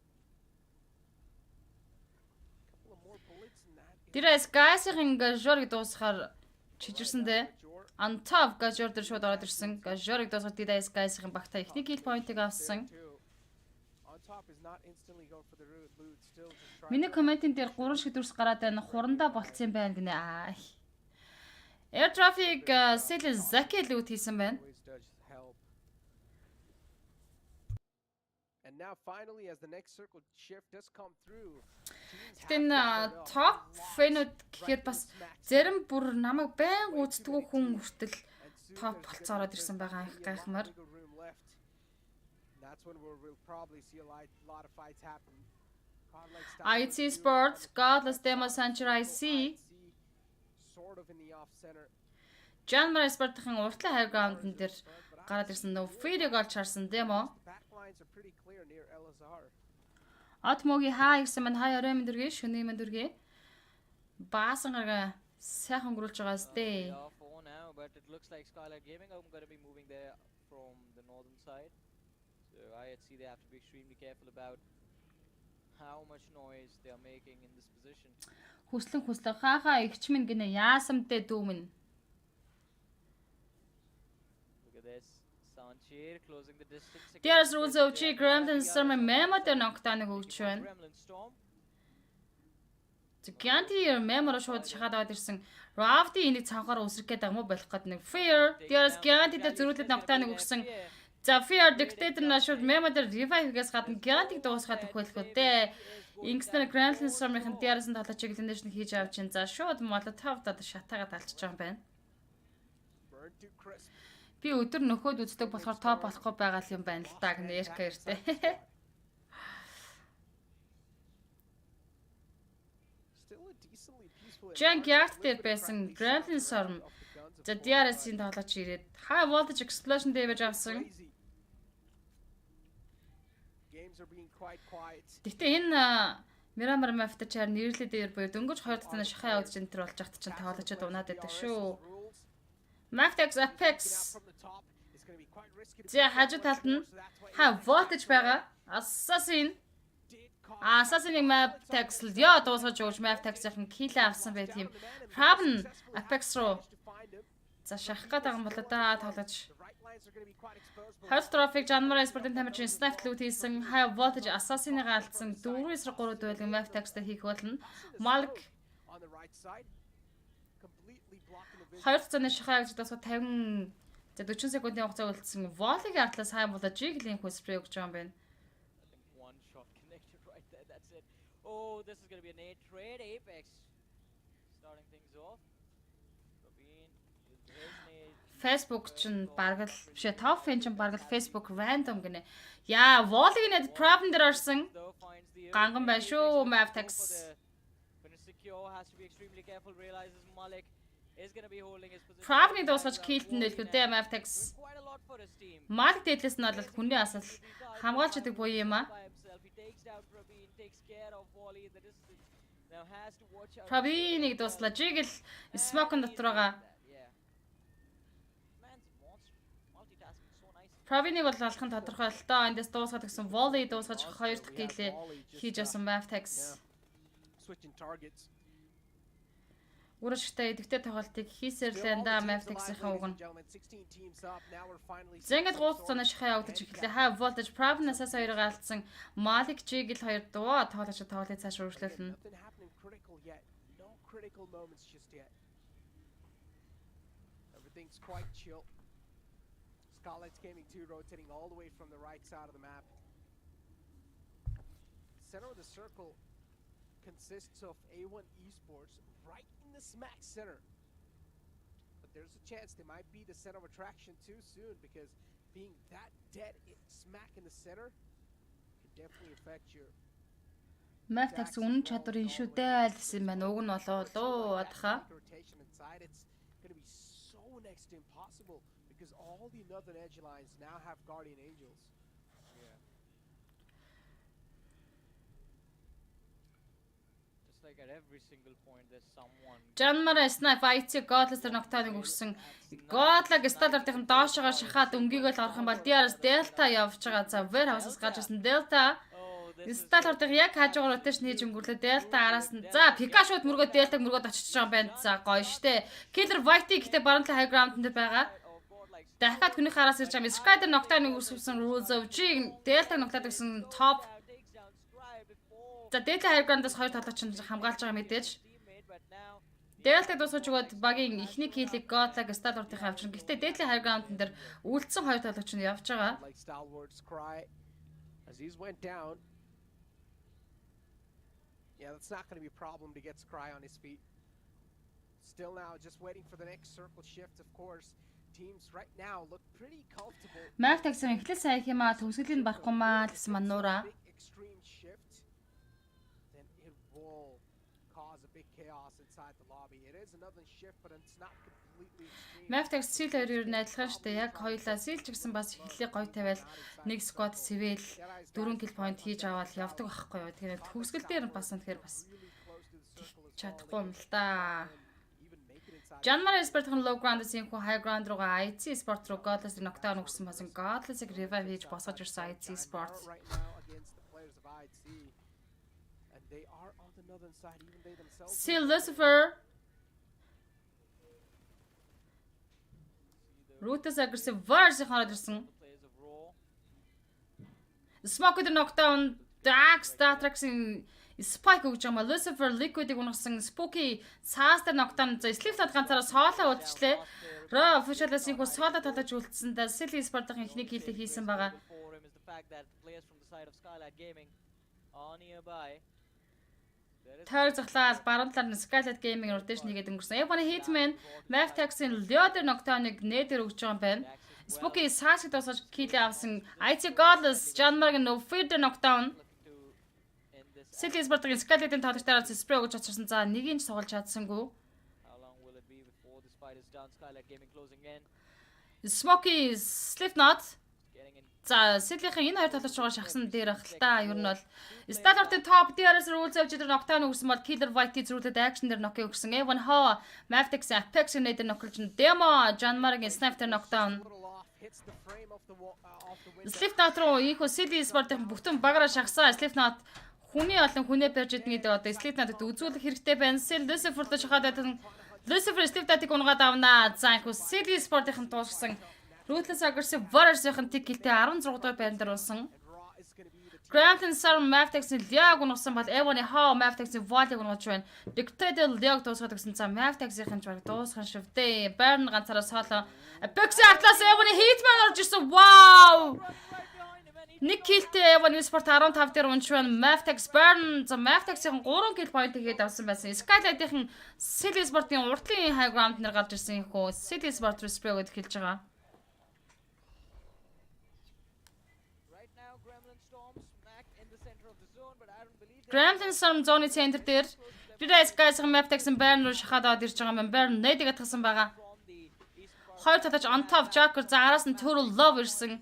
Couple of more bullets in that. Тэр Sky-ийн Gajor-ыг дуусгахаар чижирсэндээ on top Gajor дээр шууд ороод ирсэн. Gajor-ыг дуусгаад тэр Sky-ийн багтаа эхний kill point-ыг авсан. On top is not instantly going for the loot, still just trying. Миний комментэн дээр 3 шиг дүрс гараад байна. Хурандаа болцсон байна гинэ. Air traffic sel Zaki loot хийсэн байна. Always does help. And now finally as the next circle shift does come through. Гэтэ топ фэнүүд гэхээр бас зарим бүр намайг байн гүйцэтгэв хүн хүртэл топ болцоо ороод ирсэн байгаа их гайхмаар. That's when we'll probably see a lot of fights happen. IT Sports, Godless Demo Sanctuary IC, Sort of in the off center. Janmar Sport-ын уртлын хайр граундн дээр гараад ирсэн нөө фриг олж харсан демо. Backlines are pretty clear near Elazar. Атмогийн хаа гэсэн мань хай орой мэндүргээ шөнийн мэндүргээ баасан гарга сайхан өнгөрүүлж байгаа сте. For now, but it looks like Skylight Gaming are going to be moving there from the northern side. So IHC they have to be extremely careful about how much noise they are making in this position. Хүслэн хаахаа игч минь гинэ яасамтэй дүү минь. Look at this. Sanchir closing the distance. There's rules of G Gremlin Storm мемотер ногтааныг өгч байна. Gremlin Storm. Giganti мемор шууд шахаад аваад ирсэн. Rafty энийг цанхаар үсрэх гээд байгаа юм уу болох гэдэг нэг Fear. There's Giganti дээр зөрүүлээд ногтааныг өгсөн. За Fear Dictator на шууд мемотер revive-гээс гадна Giganti-г дуусгаад өгөх байлгүй дээ. Ингэснээр Gremlin Storm-ын дээрээс нь талаа чиглэлнээс нь хийж авч ин. За шууд Molotov дад шатаагаад алчиж байгаа юм байна. Би өдөр нөхөд үздэг болохоор топ болохгүй байгаа юм байна л та гэнэ яркэртэй. Junkyard дээр байсан Gremlin Storm за DRS-ийн тоглооч ирээд high voltage explosion damage авсан. Гэтэ энэ Мирамар Мафтачаар нэрлэлээ дээр буюу дөнгөж 2 дахь цанаа шахаа удаж энэ төр болж ахт чинь тоглож унаад байдаг шүү. Maftex Apex зэ хажуу талд нь хай voltage байгаа. Assassin-ийн Maftex л яа дуусгаж өгч Maftex-ийн kill авсан байх юм. Problem Apex руу за шахах гэдэг юм болоо да тоглож. Хойд трофиг Жанмар спортын тамирчин Snipe лүүд хийсэн high voltage Assassin-ыг алдсан 4-3 дуйлан Maftex-тэй хийх болно. Malk 2 цааны шахаа гэж дасга 50 за 40 секундын хугацаа үлдсэн волыг артлаас хай болоо жиглийн хөө спрей өгч байгаа юм байна. Oh, this is going to be a nade trade. Apex starting things off. Facebook чинь бараг л бишээ top fan чинь бараг л Facebook random гинэ. Яа, волыг нэд problem дээр орсон. Ганган байна шүү Maftex. Problem дуусгаж killтэн нөлгөдөө Maftex. Малк дэдлээс нь бол хүний асал хамгаалж идэг буюу юм а. Правинийг дуслаа. Жигл смокон дотор байгаа. Правинийг бол алхах нь тодорхой л доо. Эндээс дуусгаад гэсэн volley дуусгаж 2 дахь гэлээ хийж авсан Maftex. Үржигтэй идэвхтэй тоглолтыг хийсэрлээ да Maftex-ийн уг нь. Зэнгэд гуут цанаа шахаа явагдаж эхэллээ. High voltage Pravnasаас 2-ыг алдсан Malik Jigl 2 дуу тоглож тоглолтыг цааш үргэлжлүүлнэ. Everything's quite chill. Scarlet's Gaming 2 rotating all the way from the right side of the map. Center of the circle consists of A1 Esports right in the smack center. But there's a chance they might be the center of attraction too soon because being that dead smack in the center can definitely affect your Maftex үнэн чадварын шүү дээ гэсэн байна. Уг нь болоо адха. It's going to be so next to impossible because all the northern edge lines now have guardian angels. Yeah. Just like at every single point there's someone. Жанмар Snipe IT Godless-ээр ногтооныг өгсөн. Godlag сталартын доошогоор шахаад өмгийгөө л орох юм бол DRS Delta явж байгаа. За Warehouse-аас гарч ирсэн Delta сталартыг яг хажуугаар rotation хийж өнгөрлөө Delta араас нь. За Pikachu-д мөргөө Delta-г мөргөөд очиж байгаа юм байна. За гоё штэ. Killer White гэхдээ баруун талын high ground дээр байгаа. Дахиад хүний хараас ирж байгаа. Skyder ногтооныг үүсгэсэн Rules of G Delta ногтоод гэсэн top. За Delta high ground-аас хоёр талаа чинь хамгаалж байгаа мэдээж. Delta дуусгаж өгөөд багийн ихний киллийг Godlag сталартыг авчирна. Гэхдээ Delta high ground-н дээр үлдсэн хоёр талаа чинь явж байгаа. As these went down. Yeah, that's not going to be a problem to get Scry on his feet. Still now, just waiting for the next circle shift, of course. Teams right now look pretty comfortable. Maftex-ийн эхлэл сайх юм аа төгсгөлийн барахгүй маа гэсэн мануура. Extreme shift, then it will cause a big chaos inside the lobby. It is another shift, but it's not completely extreme. Maftex Seal 2 юу найдлахаа штэ яг хоёулаа Seal ч гэсэн бас эхлэлээ гоё тавиал нэг squad сэвэл 4 kill point хийж аваад явдаг байхгүй юу. Тэгэхээр төгсгөл дээр бас үнэхээр бас чадахгүй юм л да. Janmar Esports-ын low ground-ийн хүү high ground руугаа IT Sport руу Godless knockdown өгсөн басан Godless-ыг revive хийж босгож ирсэн IT Sports. Seal Lucifer Ruthless aggressive version хараад ирсэн. Smoke with the knockdown Dark Star Tracks-ийн Spike өгж байгаа ма Lucifer Liquid-ийг унгасан Spooky Saster knockdown за Sleep тод ганцаараа соолоо үлдчихлээ. Raw official-аас их соолоо толож үлдсэн да Silly Sport-ын ихний киллийг хийсэн байгаа. Тойр захлаад баруун талаар нь Skylight Gaming rotation хийгээд өнгөрсөн. Ebony Hitman Maftex-ийн Leader knockdown-ыг нээдэр өгж байгаа юм байна. Spooky Sask дуусгаж kill авсан IT Godless Janmar-гийн No Fear knockdown Silly Sport-ын Skylight-ийн тоглогчдоос спрей өгч очирсан. За нэгийг ч сугалж чадсангүй. Smoky Slipknot getting in. За, Сидлийн энэ хоёр талаас байгаа шахсан дээр ах л та. Ер нь бол Stalwart-ийн топ DRS рүүл зовж дээр нокдаун өгсөн бол Killer White зрүүлээд акшн дээр нокыг өгсөн. Evan Ho, Mavtex Apex дээр ноколж Demo, John Mark-ийн Sniper нокдаун. Slipknot руу ийхүү City Sport-ийн бүтэн багаараа шахсан. Slipknot хүний олон хүнээ барьж идэх гэдэг одоо Slipknot-д үзүүлэх хэрэгтэй байна. Lucifer л шахаад байдаг. Lucifer Slipknot-ыг унгаад авнаа. За ийхүү City Sport-ийн дууссан. Ruthless Aggressive Warriors-ийн тиг гэлтэй 16 дугаар байранд орсон. Grand Storm Mavtex-ийн Leog унасан бол Evan Ho Mavtex-ийн Volley унаж байна. Dictator Leog дуусгаад гэсэн за Mavtex-ийн баг дуусган шивдээ. Burn ганцаараа соло. Apex Atlas Evan Hitman орж ирсэн. Wow! Нэг киллтэй Evan Sport 15 дээр унж байна. Mavtex Burn за Mavtex-ийн 3 kill point хийгээд авсан байсан. Skylight-ийн City Sport-ийн уртлын high ground нэр гарч ирсэн хөө. City Sport Respray гээд хэлж байгаа. Gremlin Storm зоны центр дээр Riders Guys-ын Mavtex-ын Baron руу шахаад аваад ирж байгаа юм. Baron нэдэг атгасан байгаа. Хоёр талаач on top Joker за араас нь Total Love ирсэн.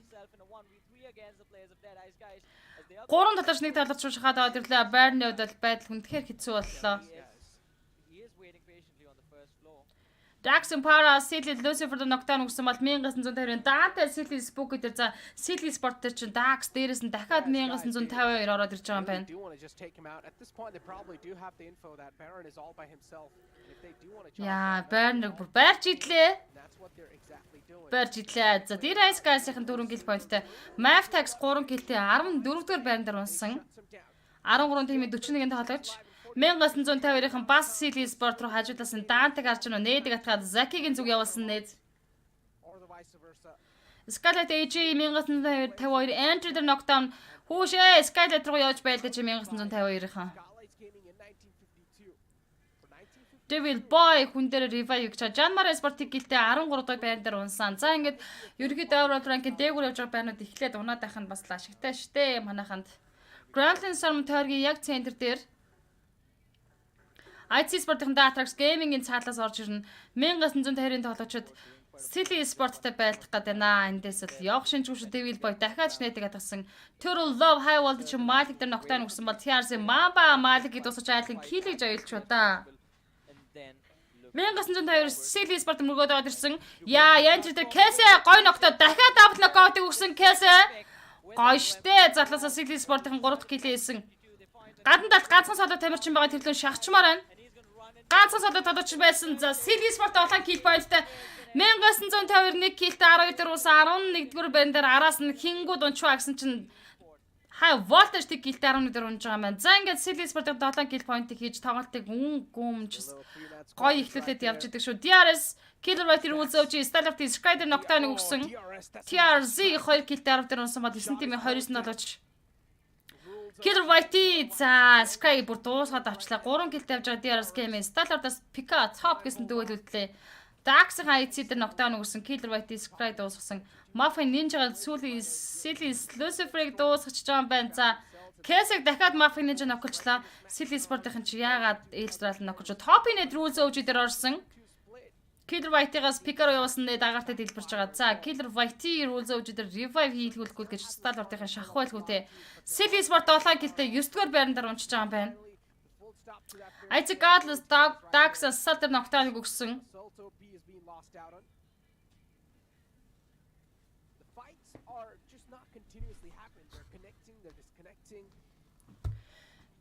Гурван талаач нэг талаач руу шахаад аваад ирлээ. Baron-ийн хувьд бол байдал хүндэхээр хэцүү боллоо. Dax Para Silly Lucifer нокдаун өгсөн бол 1950-ын Dante Silly Spooky дээр за Silly Sport дээр чинь Dax дээрээс нь дахиад 1952 ороод ирж байгаа юм байна. Яа, Baron бүр барьж идлээ. Барьж идлээ. За Riders Guys-ийн 4 kill point-тэй Mavtex 3 kill-тэй 14 дугаар байранд унсан. 13 тимийн 41-нд тоглож 1952-ын бас Silly Sport руу хажуудлаас нь Dante гарч ирнэ. Нээдэг атгаад Zaki-гийн зүг явуулсан нээд. Skylight AG 1952 entry дээр knockdown хүүшээ Skylight руу явж байлдаж 1952-ийн. Devil Boy хүн дээр revive гэж John Mara Sport-ийг гэлтэй 13 дугаар байран дээр унсан. За ингээд ерөнхийдөө overall rank-ийн дээгүүр явж байгаа байрнууд эхлээд унаад байх нь бас ашигтай штэ манайханд. Gremlin Storm тойргийн яг центр дээр IT Sport-ын Datrax Gaming-ийн цаатлаас орж ирнэ. 1950-ын тоглогчид Silly Sport-тай байлдах гэдэг наа. Эндээс л явах шинжгүүш Devil Boy дахиад нэдэг атгасан. Total Love High World ч Malik дээр нокдаун өгсөн бол TRC Mamba Malik-ийг дуусгаж айлын киллийг жойлчуу да. 1952 Silly Sport мөргөөд аваад ирсэн. Яа, янч дээр Kese гой нокдоо дахиад double knockout-ыг өгсөн Kese. Гой штэ. Задлаасаа Silly Sport-ын 3 дахь киллээ хийсэн. Гадна талд ганцхан солоо тамирчин байгаа тэрлэн шахчмаар байна. Ганцхан солоо тодорч байсан. За Silly Sport олон kill point-тай 1952 1 киллтэй 12 дээр ус 11-р бэн дээр араас нь хингүүд унчваа гэсэн чинь хай voltage тэг киллтэй 11 дээр унж байгаа маань. За ингээд Silly Sport-ын 7 kill point-ыг хийж тоглолтыг гүмж гоё ихлүүлээд явж идэг шүү. DRS Killer White рүү зөөж Stalwart-ийн Skyder knockdown өгсөн. TRZ 2 киллтэй 10 дээр унсан бол 9 тимийн 29 болооч. Killer White за Sky бүр дуусгаад авчлаа. 3 киллтэй явж байгаа DRS game-ийн Stalwart-аас Pika top гэсэн дүүлүүлтлээ. Dax-ын IC дээр knockdown өгсөн. Killer White Sky дуусгасан. Mafia Ninja-г сүүлийн Silly Lucifer-ыг дуусгач байгаа юм байна. За Kese-г дахиад Mafia Ninja ноколчлаа. Silly Sport-ын чи яагаад ээлж дараалал ноколж топын нэт рүү зөөж дээр орсон. Killer White-аас Pika руу явсан нэт агаартай дэлбэрж байгаа. За Killer White рүү зөөж дээр revive хийлгүүлэхгүй гэж Stalwart-ын шахвайлгүйтэй. Silly Sport 7 киллтэй 9 дугаар байранд унчиж байгаа юм байна. Isaac Atlas Dax-аас Salter knockdown өгсөн.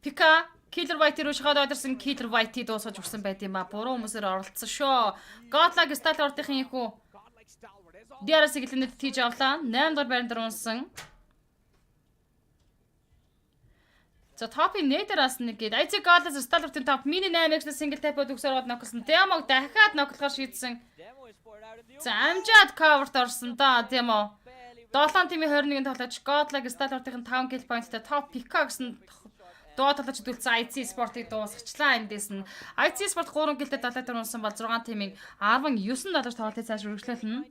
Pika Killer White руу шахаад одорсон Killer White дуусгаж өгсөн байт юм а. Буруу хүмүүсээр оролцсон шүү. Godlike Stalwart-ын ихүү DRS-ийг илэнэт тийж авлаа. 8 дугаар байранд унсан. За топын нэтераас нэг гээд Isaac Atlas Stalwart-ын топ мини 8x single tap-д өгсөөр ноколсон. Demo-г дахиад ноклохоор шийдсэн. За амжаад cover-т орсон да Demo. 7 тимийн 21-нд тоглож Godlike Stalwart-ын 5 kill point-тай топ Pika гэсэн доо талаач хөдөлсөн IT Sport-ыг дуусгачлаа. Эндээс нь IT Sport 3 киллтэй 70 дээр унсан бол 6 тимийн 19 талаач тоглолтыг цааш үргэлжлүүлнэ.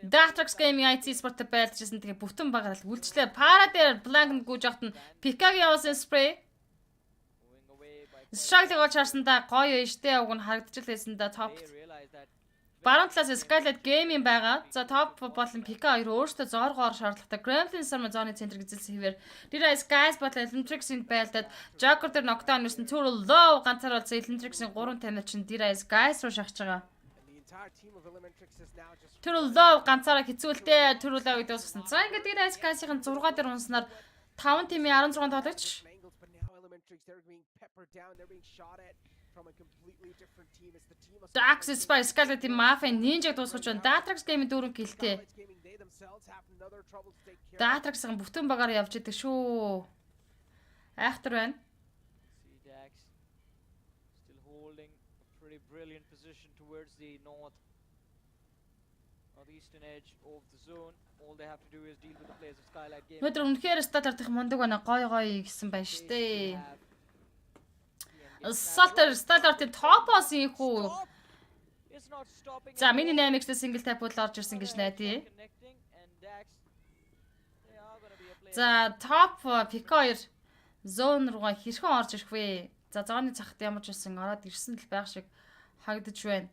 Datrax Gaming IT Sport-тэй байлжсэн тэгээ бүтэн багаар л үлдчлээ. Para дээр Blank гүйж явахт нь Pika-гийн явуулсан spray. Struggle болж харсан да гоё иштэй уг нь харагдаж лээсэн да топ. Баруун талаас Skylight Gaming байгаа. За топ болон Pika 2 өөртөө зоргоор шаардлагатай. Gremlin Storm зооны центр гизэлсэн хэвээр. Дээрээ Skies болон Electrix-ийн байлдаад Joker дээр knockdown юусэн Too Low ганцаар болсон Electrix-ийн 3 тамир чинь дээрээ Skies руу шахаж байгаа. Too Low ганцаараа хэцүүлдэ. Too Low гэдэг уссан. За ингээд дээрээ Skies-ийн 6 дээр унснаар 5 тимийн 16 тоглогч. Dax Spy Scarlet Mafia Ninja дуусгаж байна. Datrax Game-ийн 4 гэлтэй. Datrax-ын бүтэн багаар явж идэг шүү. Айхтар байна. Still holding a pretty brilliant position towards the northeastern edge of the zone. All they have to do is deal with the players of Skylight Gaming. Өдөр үнэхээр статар дэх мундаг байна. Гой гэсэн байна штэ. Статартын топоос юм хүү. За миний 8x-тэй single tap бол орж ирсэн гэж найдаа. За топ Pika 2 зон руугаа хэрхэн орж ирэх вэ? За зооны цагт ямар ч байсан ороод ирсэн л байх шиг хагдаж байна.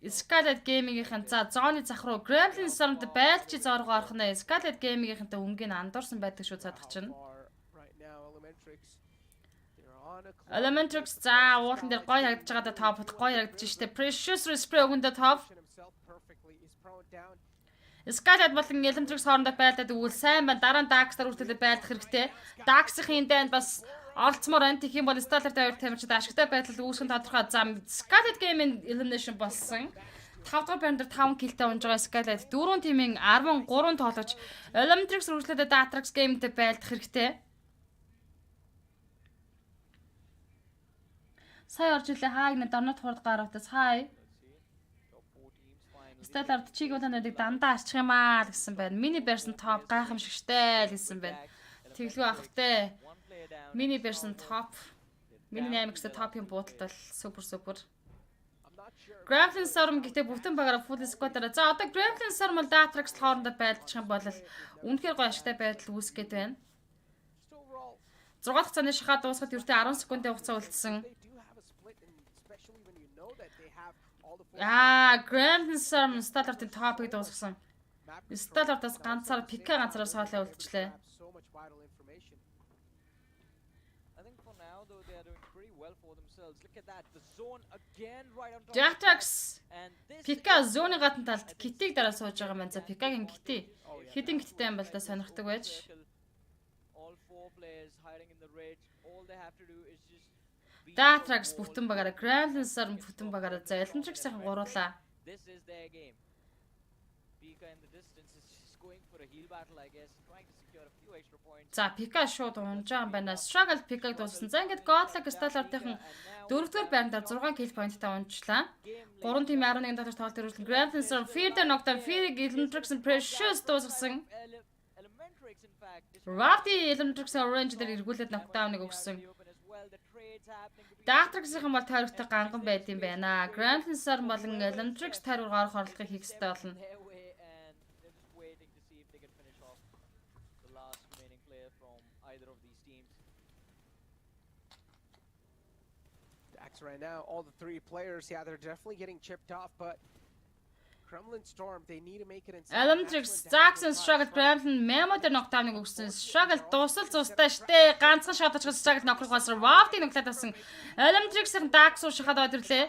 Skylight Gaming-ийн за зооны зах руу Gremlin Storm-д байлчи зоргоо орох нэ. Skylight Gaming-ийнхэнтэй өнгийн андуурсан байдаг шүү цаадах чинь. Elementrix за уулан дээр гоё харагдаж байгаа да топ гоё харагдаж штэ. Precious Spray өгөндө топ. Skylight болон Elementrix хоорондоо байлдаад өгвөл сайн байна. Дараа нь Dax-аар үргэлжлүүлээд байлдах хэрэгтэй. Dax-ийн дэнд бас оролцмоор байна. Тэгэх юм бол Starter дээр тамирчид ашигтай байдал үүсгэн тодорхой. За Skylight Game-ийн elimination болсон. 5 дахь байранд 5 киллтэй унж байгаа Skylight 4 тимийн 13 тоглогч Elementrix үргэлжлүүлээд Datrax Game-тэй байлдах хэрэгтэй. Сая орж илээ хааг нэ дорнот хурд гаргатас хай. Стеллард чиг болоныг дандаа арчих юм аа гэсэн байна. Мини Берсэн топ гайхамшигтэй л гэсэн байна. Тэглгүй ахвтай. Мини Берсэн топ. Мини 8x-тэй топ юм буудалтай супер. Gremlin Storm гэхдээ бүтэн багаараа full squad-аараа. За одоо Gremlin Storm бол Datrax хоорондоо байлдчих юм бол үнэхээр гоё ашигтай байдал үүсгээд байна. 6 дахь цааны шахаа дуусгаад ердөө 10 секундын хугацаа үлдсэн. Gremlin Storm Starter-ийн топ-ыг дуусгасан. Starter-аас ганцаар Pika ганцаараа соолоо үлдчихлээ. Datrax Pika зооны гадна талд китийг дараа сууж байгаа юм байна. За Pika-гийн кити хэдин киттэй юм бол та сонирхдаг байж. Datrax бүтэн багаараа Gremlin Storm бүтэн багаараа за Elementrix-ийн гуруулаа. За Pika шууд унж байгаа юм байна. Struggle Pika-г дууссан. За ингээд Godlike Starter-ийн 4-р байранд 6 kill point-тай унжлаа. 3 тимийн 11 дотор тоглолт өрүүлсэн. Gremlin Storm Feeder knockdown Feeder Elementrix-ийн Precious дуусгасан. Rafty Elementrix-ийн Orange дээр эргүүлээд knockdown-ыг өгсөн. Datrax-ийн бол тойрогтой ганган байд юм байна. Gremlin Storm болон Elementrix тойрог орох орлогыг хийх ёстой болно. Right now, all the 3 players, yeah, they're definitely getting chipped off, but Gremlin Storm, they need to make it inside. Elementrix, Jackson, Struggle, Gremlin, Memo дээр knockdown-ыг өгсөн. Struggle дуусал зустай штэ. Ганцхан шот очгоос Struggle knock-ыг Rafty knock-даасан. Elementrix-ийн Dax уу шахаад оδιрлээ.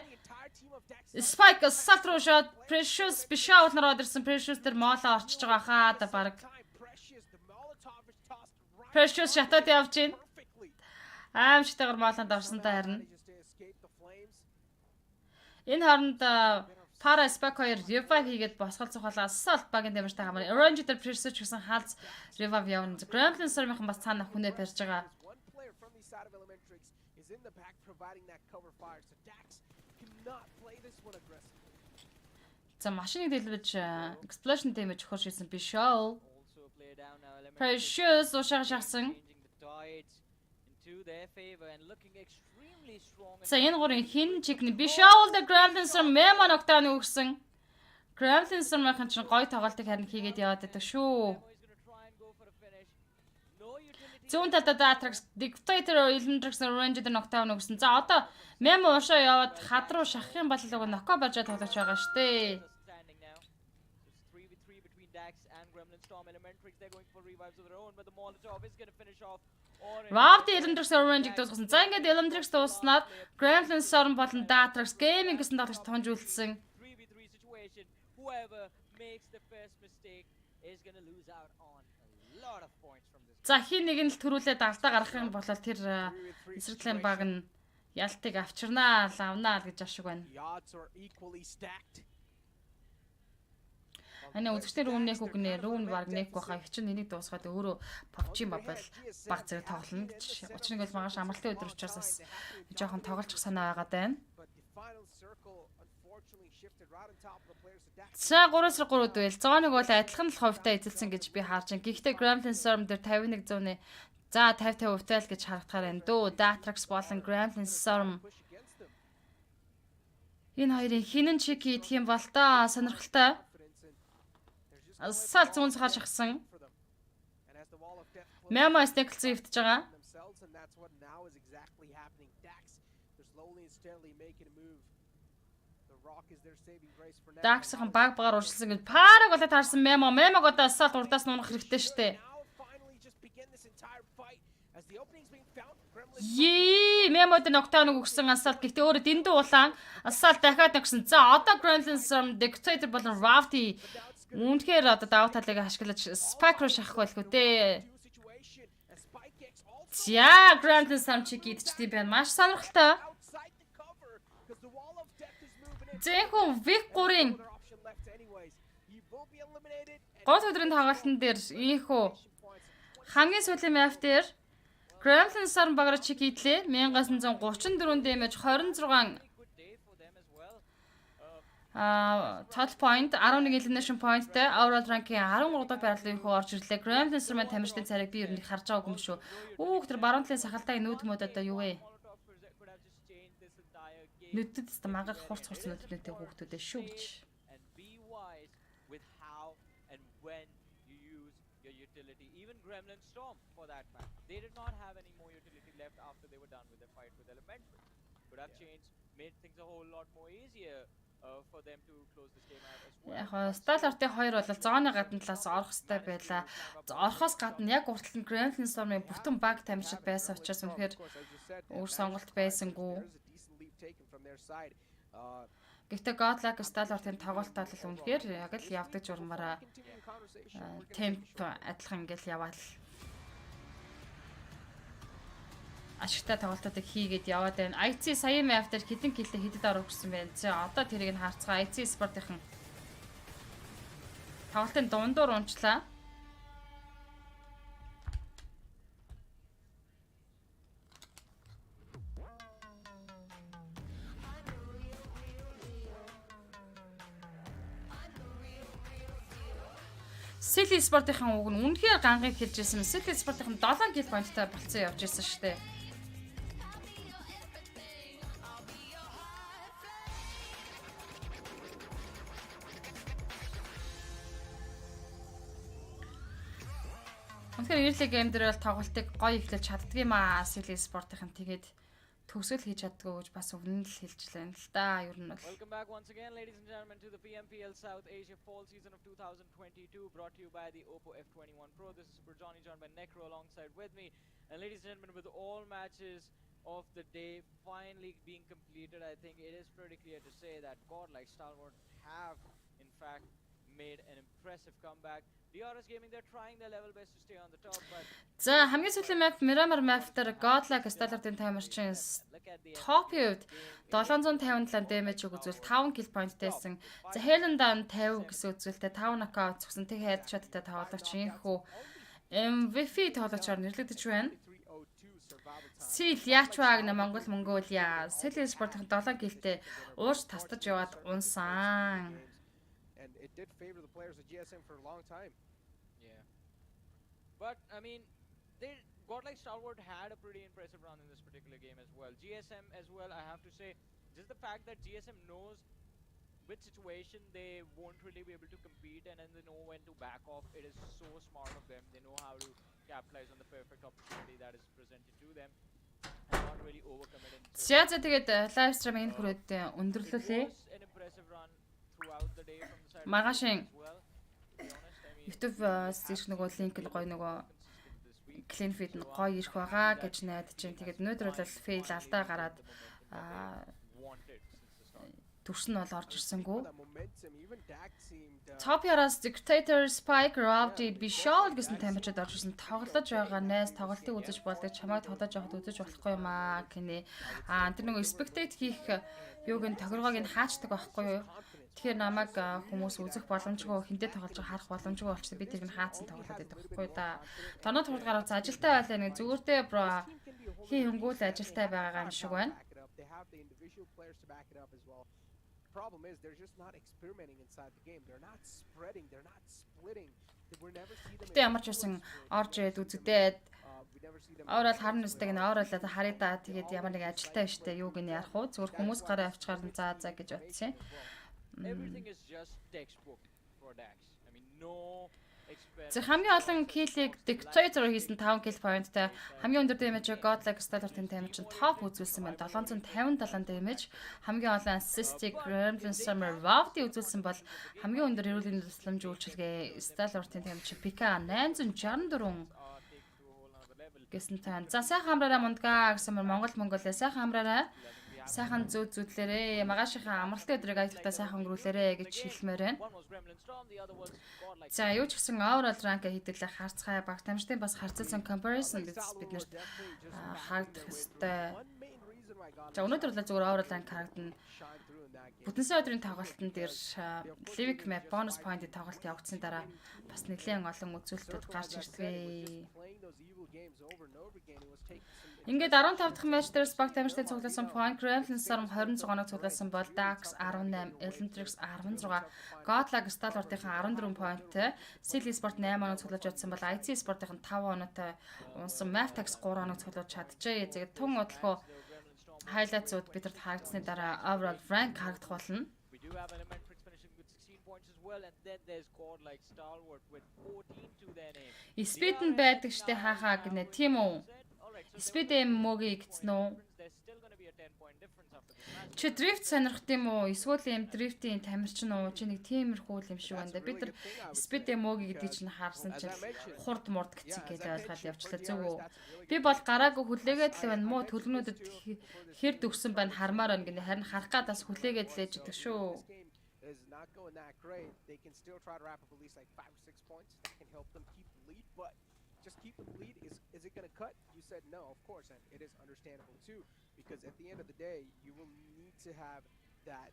Spike assault руу shot, Precious бишаа уулнаар одирсан. Precious дээр моолоо орчиж байгаа хаа да баг. Precious шатаад явж гин. Аимшигтайгаар моолонд орсон та харна. Энэ хооронд Para Spike 2 revive хийгээд босгол цохолоо assault багийн дэмжтэй хамаар Orange дээр Precious гэсэн хаалц revive явна. Gremlin Storm-ийн бас цаана хүнээ барьж байгаа. За машиныг дэлбэж explosion damage өгөх шийдсэн биш шүү. Precious ушаа шахсан. За энэ гурийн хин чигний биш all the Gremlin Storm Memo knockdown өгсөн. Gremlin Storm-ын чинь гоё тоглолтыг харин хийгээд яваад байдаг шүү. Зүүн талдаа Datrax Dictator Elendrix Range дээр нокдаун өгсөн. За одоо Memo уушаа яваад хад руу шахах юм бол уг ноко барьж тоглож байгаа штэ. Standing now. So it's 3v3 between Dax and Gremlin Storm Elementrix. They're going for revives of their own, but the Molotov is going to finish off. Вавд Elendrix Range дуусгасан. За ингээд Elendrix дууснаар Gremlin Storm болон Datrax Gaming гэсэн тоглогч тонжуулсан. 3v3 situation. Whoever makes the first mistake is going to lose out on a lot of points from this. За хин нэг нь л төрүүлээд алдаа гаргах юм бол тэр эсрэглэн баг нь ялтыг авчирнаа л авнаа л гэж ашиг байна. The odds are equally stacked. Ани үзэгчдэр рүүн нэг үгнээ рүүн баг нэг баха их чинь энийг дуусгаад өөрөө PUBG Mobile баг зэрэг тоглоно гэж. Учир нь бол магаш амралтын өдөр учраас бас жоохон тоглолцох санаа байгаад байна. But the final circle unfortunately shifted right on top of the players to Dax. За 3-3 үйл. Зооник бол адилхан л хувьтай эзэлсэн гэж би харж байна. Гэхдээ Gremlin Storm дээр 51%-ны за 50-50 хувьтай л гэж харагдахаар байна дөө. Datrax болон Gremlin Storm Push against them. энэ хоёрын хинэн чиг хийх юм бол та сонирхолтой. Асаал зүүн цагаар шахсан. For them. And as the wall of death Memo Sneakelson ивтэж байгаа. themselves, and that's what now is exactly happening. Dax, they're slowly and steadily making a move. The rock is their saving grace for now. Dax-ын баг багаар уршилсан гэж параг болоод харсан Memo. Memo-г одоо асаал урдаас нунах хэрэгтэй штэ. Now finally just begin this entire fight as the opening's being found. Gremlin Yee, Memo-д нокдаун өгсөн асаал гэхдээ өөрөө дэндүү улаан асаал дахиад өгсөн. За одоо Gremlin Storm Dictator болон Rafty үнэхээр одоо даваа талыг ашиглаж Spike руу шахах байлгүй дээ. two situation as Spike X also За Gremlin Storm чиг идчихсэн байна. Маш сонирхолтой. outside the cover because the wall of death is moving in. Зэнхүү Vic 3-ын Other option left anyways. He will be eliminated. гол өдрийн тоглолтын дээр ийхүү хамгийн сүүлийн map дээр Gremlin Storm багаар чиг хийдлээ. 1934 damage 26 Good day for them as well. total point 11 elimination pointтэй overall ranking 13 дахь байрлалын хөө орж ирлээ. Gremlin Storm тамирчдын царайг би ер нь харж байгаагүй юм шүү. Өөх тэр баруун талын сахалтай нүүд мөд одоо юу вэ? Molotov could have just changed this entire game. Нүдэд тест мангах хурц нүднэтэй хүүхдүүд ээ шүү гэж. And be wise with how and when you use your utility. Even Gremlin Storm, for that matter, they did not have any more utility left after they were done with their fight with Elemental. Could have changed, made things a whole lot more easier for them to close this game out as well. Яг Stalart-ийн хоёр бол зооны гадна талаас орох хэрэгтэй байлаа. Орохоос гадна яг уртл нь Gremlin Storm-ийн бүтэн баг тамирчид байсан учраас үнэхээр өөр сонголт байсангүй. There's a decent lead taken from their side. Гэхдээ Godlike Stalart-ийн тоглолт бол үнэхээр яг л явдаг журмаараа Continuing conversation. темп адилхан ингээл яваал ашигтай тоглолтуудыг хийгээд яваад байна. IC саяын map дээр хэдэн киллээ хэдэд оруулсан байна. За одоо тэрийг нь харцгаа IC спортынхан тоглолтын дундуур унчлаа. Silly спортынхан уг нь үнэхээр гангийн хэлж ирсэн. Silly спортынхан 7 kill point-тай болцсон явж ирсэн шүү дээ. Үнэхээр early game дээр бол тоглолтыг гоё ихлэж чаддаг юм аа. Silly спортынхан тэгээд төгсгөл хийж чаддгүй гэж бас өмнө л хэлж лээ л да. Ер нь бол Welcome back once again, ladies and gentlemen, to the PMPL South Asia Fall Season of 2022, brought to you by the Oppo F21 Pro. This is Super Johnny John by Necro alongside with me. And ladies and gentlemen, with all matches of the day finally being completed, I think it is pretty clear to say that godlike Stalwart have, in fact, made an impressive comeback. DRS Gaming, they're trying their level best to stay on the top, but за хамгийн сүүлийн map Miramar map дээр Godlike Stalart-ын таймерчин look at the топ юуд 757 damage үзүүл 5 kill point-тэйсэн. За Helen Down 50 гэсэн үзүүлэлтэд 5 knockout зогсон. Тэг headshot-тай тоглогч инхүү MVP тоглогчоор нэрлэгдэж байна. 302 survival time. Сил Ячваг на Монгол Mongolia Silly Sport-ын 7 kill-тэй уурж тастаж яваад унсан. And it did favor the players of GSM for a long time. Yeah. But, I mean, they godlike Stalwart had a pretty impressive run in this particular game as well. GSM as well, I have to say, just the fact that GSM knows which situation they won't really be able to compete and then they know when to back off. It is so smart of them. They know how to capitalize on the perfect opportunity that is presented to them and not really overcommit in За тэгээд лайв стриминг энэ хүрээд өндөрлүүлээ. It was an impressive run throughout the day from the side of Маргаашийн as well. To be honest, I mean, YouTube сэрх нөгөө линк нь гоё нөгөө consistent this week. clean feed нь гоё ирэх байгаа гэж найдаж байна. Тэгээд өнөөдөр бол fail алдаа гараад Wanted since the start. төрс нь бол орж ирсэнгүй. That momentum, even Dak seemed Top яраас Dictator Spike Ravdi Bishal гэсэн тамирчид орж ирсэн. Тоглож байгаа найз тоглолтыг үзэж болдог. Чамайг тоглож явахад үзэж болохгүй юм аа гинэ. Тэр нөгөө spectate хийх юуг нь тохиргоог нь хаачдаг байхгүй юу? Тэгэхээр намайг хүмүүс үзэх боломжгүй хинтээ тоглож байгаа харах боломжгүй болчихсон. Би тэрийг хаацсан тоглоод байдаг байхгүй да. Донод хурдгаар ажилтай байлаа нэг зүгээртэй бро хий хөнгүүл ажилтай байгаа юм шиг байна. back it up. They have the individual players to back it up as well. Problem is they're just not experimenting inside the game. They're not spreading. They're not splitting. We'll never see them. Гэтэ ямар ч байсан орж ирээд үзэгдээд We never see them. Орол харна үстэйг нь оруулаад харъя да тэгээд ямар нэг ажилтай штэ юуг нь ярих уу зүгээр хүмүүс гараа авчгаар нь заа гэж бодсон. Everything is just textbook for Dax. I mean, no experiment. За хамгийн олон киллийг Dictator хийсэн 5 kill point-тай хамгийн өндөр damage Godlike Stalwart-ын damage нь топ үзүүлсэн байна. 757 damage. Хамгийн олон assist-ийг Gremlin Summer Ravdi үзүүлсэн бол хамгийн өндөр эрүүлийн тусламж үйлчилгээ Stalwart-ын damage PK 864 Take to a whole other level. гэсэн тань. За сайхан амраараа мундгаа гэсэн Монгол сайхан амраараа сайхан зүүдлээрээ магашийнхаа амралтын өдрийг аялахтаа сайхан өнгөрүүлээрэ гэж хэлмээр байна. One was Gremlin Storm, the other was Godlike. За юу ч гэсэн overall rank хийдэлээ харцгаая баг тамирчдын бас харьцуулсан comparison бид нарт хаагдах ёстой. One main reason why God За өнөөдөр л зүгээр overall rank харагдана. shine through in that game. Бүтэнсэн өдрийн тоглолтын дээр Livic map bonus point-ийн тоглолт явагдсан дараа бас нэлээд олон үзүүлэлтүүд гарч ирдэг. Playing those evil games over and over again, it was taking some Ингээд 15 дахь матч дээр Spark тамирчдын цугласан point, Gremlin Storm 26-ыг цугласан бол Dax 18, Elentrix 16, Godlike Stalwart-ийн 14 point-тэй, Silly Sport 8-ыг цуглаж чадсан бол IT Sport-ийн 5 оноотой унсан Mavtax 3-ыг цуглаж чадчихъя. Тэгээд тун удалгүй хайлайтсууд бидэд харагдсны дараа overall rank харагдах болно. We do have Elementrix finishing with 16 points as well, and then there's Godlike Stalwart with 14 to their name. Speed нь байдаг штэ хаахаа гинэ. Тийм үү? Speed мөгийг гэсэн үү? There's still going to be a 10-point difference after this match. Чи drift сонирхт юм уу? Эсвэл юм дрифтийн тамирчин уу? Чи нэг тиймэрхүү юм шиг байна да. Бид нар speed мөгийг гэдэг чинь харсан чинь хурд мурд гэсэн гээд ойлгоод явчлаа зөв үү? Би бол гараагүй хүлээгээд л байна. Муу төлгнүүдэд хэр дөгсөн байна хармаар байна гинэ. Харин харах гадаас хүлээгээд л ээж идэг шүү. This game is not going that great. They can still try to wrap up at least like 5 or 6 points. That can help them keep the lead, but just keep the lead. Is it going to cut? You said no, of course, and it is understandable too, because at the end of the day, you will need to have that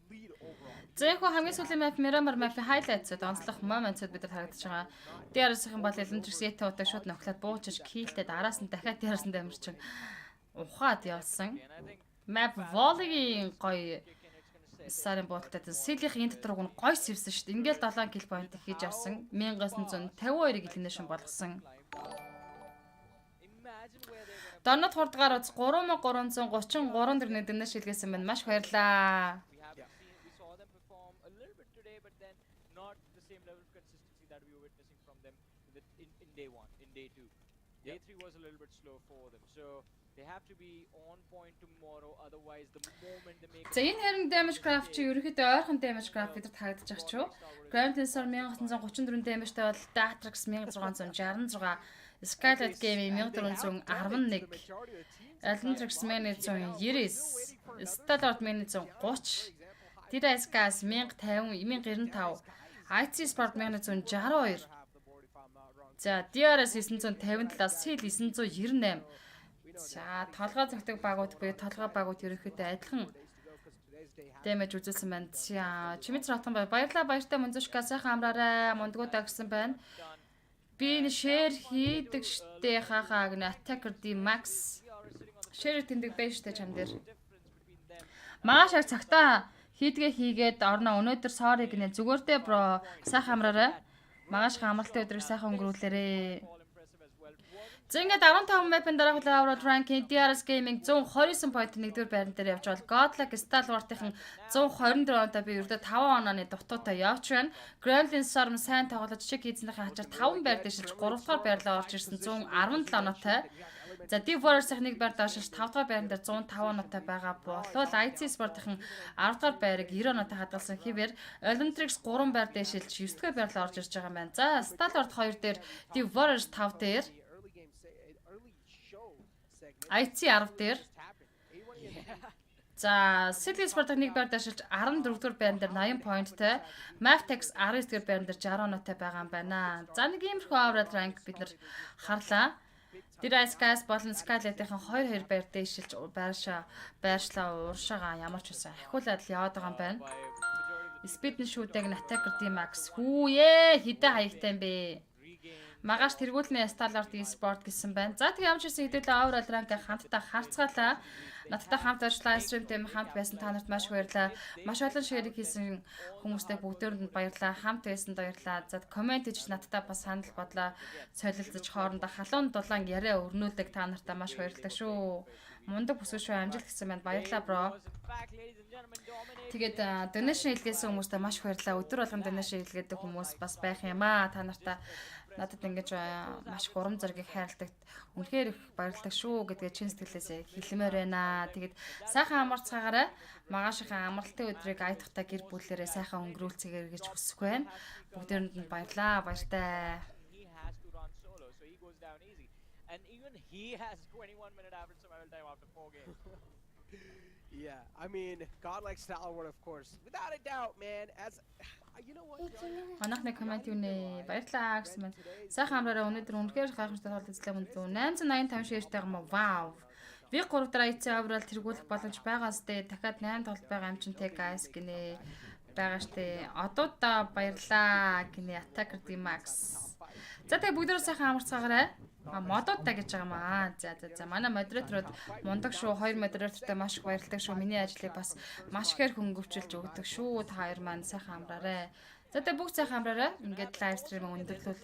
lead overall. За яг хамгийн сүүлийн map Miramar map highlights-д онцлох моментууд бидэд харагдаж байгаа. Дээрээс их бол Elentrix Eta удаа шууд нөхлөд буучиж килтэд араас нь дахиад дээрээс нь дамжчин ухаад явсан. And I think Map volley-ийн гоё kick in, it's going to set сарын буудалтай Silly-ийн энэ дотор нь гоё сивсэн шүү дээ. Ингээл 7 kill point хийж авсан. 1952-ыг elimination болгосон. Imagine where they're going to Донод хурдгаар уц 3333 дөрний дэнэ шилгээсэн байна. Маш баярлаа. we saw them perform a little bit today, but then not the same level of consistency that we were witnessing from them in day one, in day two. Day three was a little bit slow for them, so they have to be on point tomorrow. Otherwise, the moment they make За энэ харин damage graph чи ерөөхдөө ойрхон damage graph бидэд харагдаж байгаа ч юу. Gremlin Storm 1934 damage-тай бол Datrix 1666, Skylight Gaming 1411, Elentrix 1199, Stalwart 1130, Dira Gas 1050, 1095, IT Sport 1162. За DRS 957, Seal 998. За толгой цагтаг багууд буюу толгой багууд ерөөхдөө адилхан damage үзүүлсэн байна. За Чимэц Ротон баярлалаа баяртай Мөнзөшка сайхан амраарай мундгуудаа гэсэн байна. Би энэ share хийдэг штэ хахаа гэнэ attacker D max share тэндэг байж штэ чам дээр. Маш их цагтаа хийгээд орно өнөөдөр sorry гэнэ зүгээртэй бро сайхан амраарай. Магаш амралтын өдрийг сайхан өнгөрүүлээрэ. За ингээд 15 map-ын дараах World Ranking DRS Gaming 129 point 1-р байран дээр явж байгаа. Godlike Stalwart-ийн 124 онтой би ердөө 5 онооны дутуутай явж байна. Gremlin Storm сайн тоглож чиг хийцнийхээ хачаар 5 байр дэшилж 3 дугаар байрлал орж ирсэн 117 оноотой. За Deep Warriors-ийн 1 байр даашилж 5 дугаар байран дээр 105 оноотой байгаа болвол IC Sport-ийн 10 дугаар байрыг 90 оноотой хадгалсан хэвээр Olympics 3 байр дэшилж 9 дугаар байрлал орж ирж байгаа юм байна. За Stalwart 2 дээр Deep Warriors 5 дээр IC 10 дээр. За City Sport-ыг 1 байр дэшилж 14 дугаар байран дээр 80 поинттай, Mavtex 19 дугаар байран дээр 60 оноотой байгаа юм байна. За нэг иймэрхүү overall rank бид нар харлаа. Дэр Skies болон Scarlet-ийн 2-2 байр дэшилж байршлаа ууршаага ямар ч үсэн ахиулаад л яваад байгаа юм байна. Speed-ийн шүүдийг Attacker D-Max хүүе хідэ хаягтай юм бэ. Магаш тэргүүлний Stalwart e-sport гэсэн байна. За тэг ямар ч үсэн хэдүүлээ overall rank хамтдаа харцгаалаа. Надтай хамт ажиллаж стримтэй хамт байсан та нарт маш баярлалаа. Маш олон ширэг хийсэн хүмүүстээ бүгдөөрэнд баярлалаа. Хамт байсан баярлалаа. За комент хийж надтай бас санал бодлоо солилцож хоорондоо халуун дулаан яриа өрнүүлдэг та нартай маш баярлалаа шүү. Мундаг бүсгүй шүү амжилт гэсэн байна. Баярлалаа бро. Тэгээд donation хийлгээсэн хүмүүстээ маш баярлалаа. Өдөр болгон donation хийлгээдэг хүмүүс бас байх юм аа. Та нартай надад ингэж маш гурам зэргийг хайрладаг үнэхээр их баярлалаа шүү гэдгээ чин сэтгэлээсээ хэлмээр байна. Тэгээд сайхан амарцгаагаараа магашийнхаа амралтын өдрийг аятахтаа гэр бүлээрээ сайхан өнгөрүүлцгээе гэж хүсэх байна. Бүгдээрэнд нь баярлалаа. Баяртай. And even he has 21-minute average survival time after 4 games. Yeah, I mean, Godlike Stalwart, of course, without a doubt, man. As you know what, Анахны комент юунэ баярлалаа гэсэн мэн. Сайхан амраараа өнөөдөр үнэхээр гайхамшигтай тоглолт үзлээ мөн 885 ширтэй юм уу? Вау. V3 дараа IC overall тэргүүлэх боломж байгаас тээ дахиад 8 тоглолт байгаа юм чинь те guys гинэ байгаа штэ. Одуудаа баярлалаа гинэ Attacker D-Max. За тэгээ бүгдөө сайхан амарцгаагаарай. Модуудаа гэж байгаа юм аа. За манай модераторууд мундаг шүү. 2 модератортай маш их баярлалаа шүү. Миний ажлыг бас маш ихээр хөнгөвчилж өгдөг шүү. Та хоёр маань сайхан амраарай. За тэгээ бүгд сайхан амраарай. Ингээд лайв стрим өндөрлүүлье.